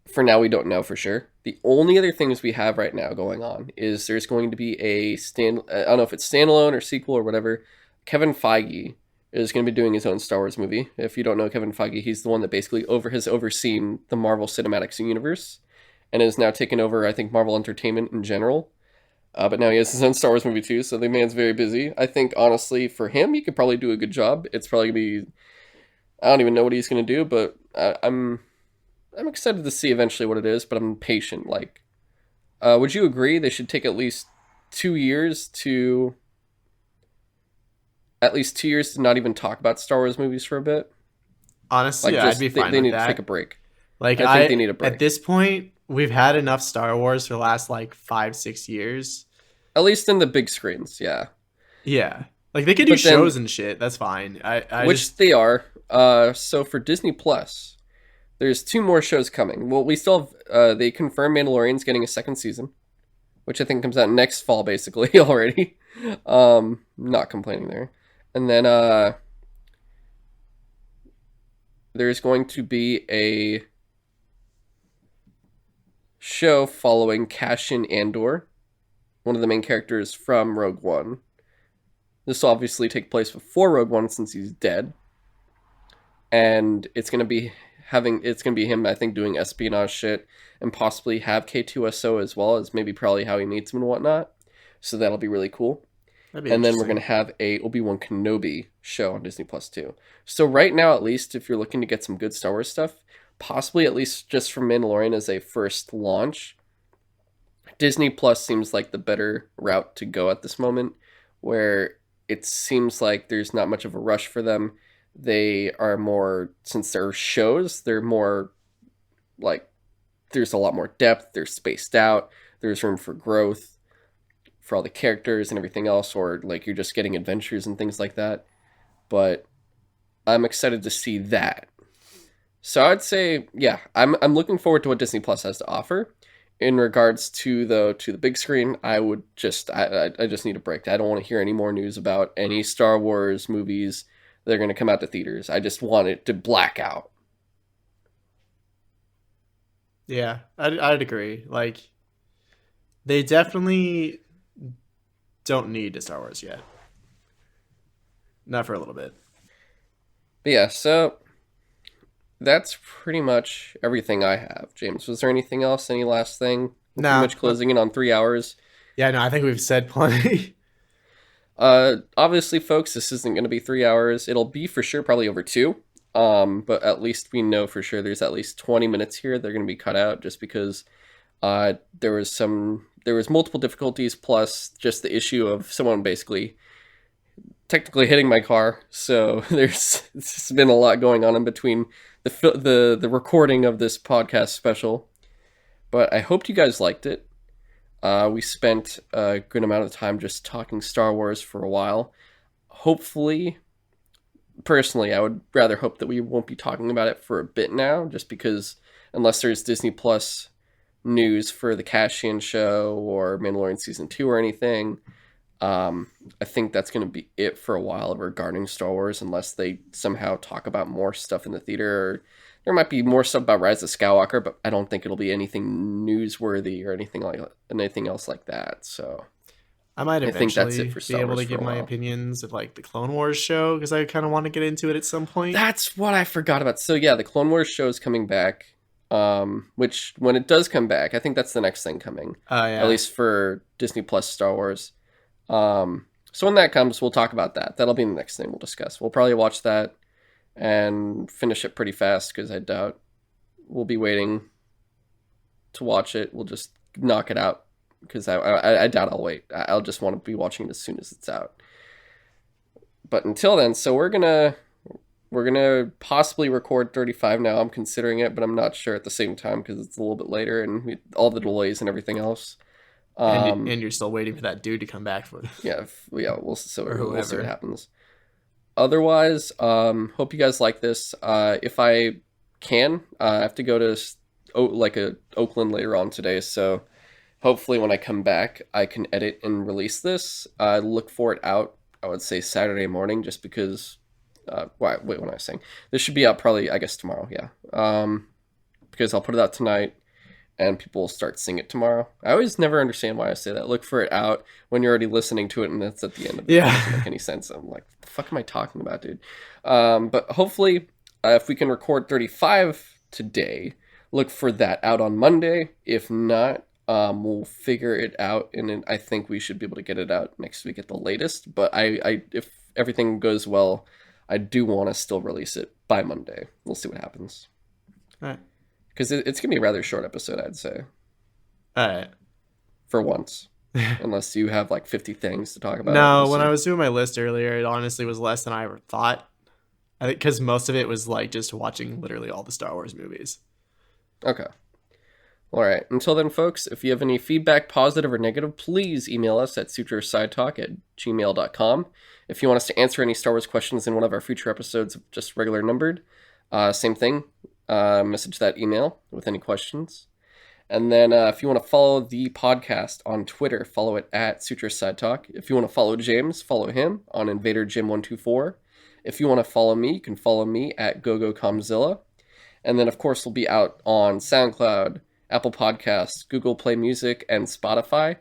for now, we don't know for sure. The only other things we have right now going on is there's going to be I don't know if it's standalone or sequel or whatever. Kevin Feige is going to be doing his own Star Wars movie. If you don't know Kevin Feige, he's the one that basically has overseen the Marvel Cinematic Universe and has now taken over, I think, Marvel Entertainment in general. But now he has his own Star Wars movie too, so the man's very busy. I think, honestly, for him, he could probably do a good job. It's probably going to be... I don't even know what he's going to do, but I'm excited to see eventually what it is, but I'm patient. Like, would you agree they should take at least 2 years to... At least 2 years to not even talk about Star Wars movies for a bit? Honestly, Like, yeah, just, I'd be fine they with need that. to take a break. Like I think they need a break. At this point, we've had enough Star Wars for the last like 5-6 years. At least in the big screens, yeah. Yeah, like they could do But then- shows and shit. That's fine. They are. So for Disney Plus, there's 2 more shows coming. Well, we still have, they confirmed Mandalorian's getting a second season, which I think comes out next fall, basically, already. Not complaining there. And then there's going to be a show following Cassian Andor, one of the main characters from Rogue One. This will obviously take place before Rogue One since he's dead, and it's gonna be him, I think, doing espionage shit, and possibly have K2SO as well, as maybe probably how he meets him and whatnot. So that'll be really cool. That'd be And then we're interesting. gonna have a Obi-Wan Kenobi show on Disney Plus too. So right now, at least, if you're looking to get some good Star Wars stuff, possibly at least just from Mandalorian as a first launch, Disney Plus seems like the better route to go at this moment, where it seems like there's not much of a rush for them. They are more, since they're shows, they're more like, there's a lot more depth, they're spaced out, there's room for growth for all the characters and everything else, or like you're just getting adventures and things like that. But I'm excited to see that. So I'd say, yeah, I'm looking forward to what Disney Plus has to offer. In regards to the big screen, I would just I just need a break. I don't want to hear any more news about any Star Wars movies that are going to come out to theaters. I just want it to black out. Yeah, I'd agree. Like, they definitely don't need a Star Wars yet. Not for a little bit. But yeah, so that's pretty much everything I have. James, was there anything else? Any last thing? We're pretty No. much closing in on 3 hours. Yeah, no, I think we've said plenty. Obviously, folks, this isn't going to be 3 hours. It'll be for sure probably over two. But at least we know for sure there's at least 20 minutes here. They're going to be cut out just because there was multiple difficulties, plus just the issue of someone basically technically hitting my car. So there's been a lot going on in between the recording of this podcast special. But I hope you guys liked it. We spent a good amount of time just talking Star Wars for a while. Hopefully, personally, I would rather hope that we won't be talking about it for a bit now, just because unless there's Disney Plus news for the Cassian show or Mandalorian season 2 or anything, I think that's going to be it for a while regarding Star Wars, unless they somehow talk about more stuff in the theater. Or there might be more stuff about Rise of Skywalker, but I don't think it'll be anything newsworthy or anything else like that. So I might I think that's eventually it for be Star able Wars to for a give my while. opinions of like the Clone Wars show because I kind of want to get into it at some point. That's what I forgot about. So yeah, the Clone Wars show is coming back. Which when it does come back, I think that's the next thing coming. At Yeah. least for Disney Plus Star Wars. So when that comes, we'll talk about that. That'll be the next thing we'll discuss. We'll probably watch that and finish it pretty fast because I doubt we'll be waiting to watch it. We'll just knock it out because I doubt I'll wait. I'll just want to be watching it as soon as it's out. But until then, so we're gonna possibly record 35 now. I'm considering it, but I'm not sure at the same time because it's a little bit later and all the delays and everything else. And you're still waiting for that dude to come back for Yeah, we'll or see what whoever. happens. Otherwise, hope you guys like this. If I can, I have to go to Oakland later on today, so hopefully when I come back, I can edit and release this. Look for it out, I would say Saturday morning, just because. What am I saying? This should be out probably, I guess, tomorrow. Yeah. Because I'll put it out tonight, and people will start seeing it tomorrow. I always never understand why I say that. Look for it out when you're already listening to it, and it's at the end of it. Yeah. It doesn't make any sense. I'm like, what the fuck am I talking about, dude? But hopefully, if we can record 35 today, look for that out on Monday. If not, we'll figure it out, and then I think we should be able to get it out next week at the latest. But if everything goes well, I do want to still release it by Monday. We'll see what happens. All right. Because it's going to be a rather short episode, I'd say. All right. For once. Unless you have like 50 things to talk about. No, when I was doing my list earlier, it honestly was less than I ever thought. I think because most of it was like just watching literally all the Star Wars movies. Okay. All right. Until then, folks, if you have any feedback, positive or negative, please email us at sutrosidetalk@gmail.com. If you want us to answer any Star Wars questions in one of our future episodes, just regular numbered, same thing. Message that email with any questions. And then if you want to follow the podcast on Twitter, follow it at Sutro Sidetalk. If you want to follow James, follow him on InvaderJim124. If you want to follow me, you can follow me at GoGoComzilla. And then, of course, we'll be out on SoundCloud, Apple Podcasts, Google Play Music, and Spotify.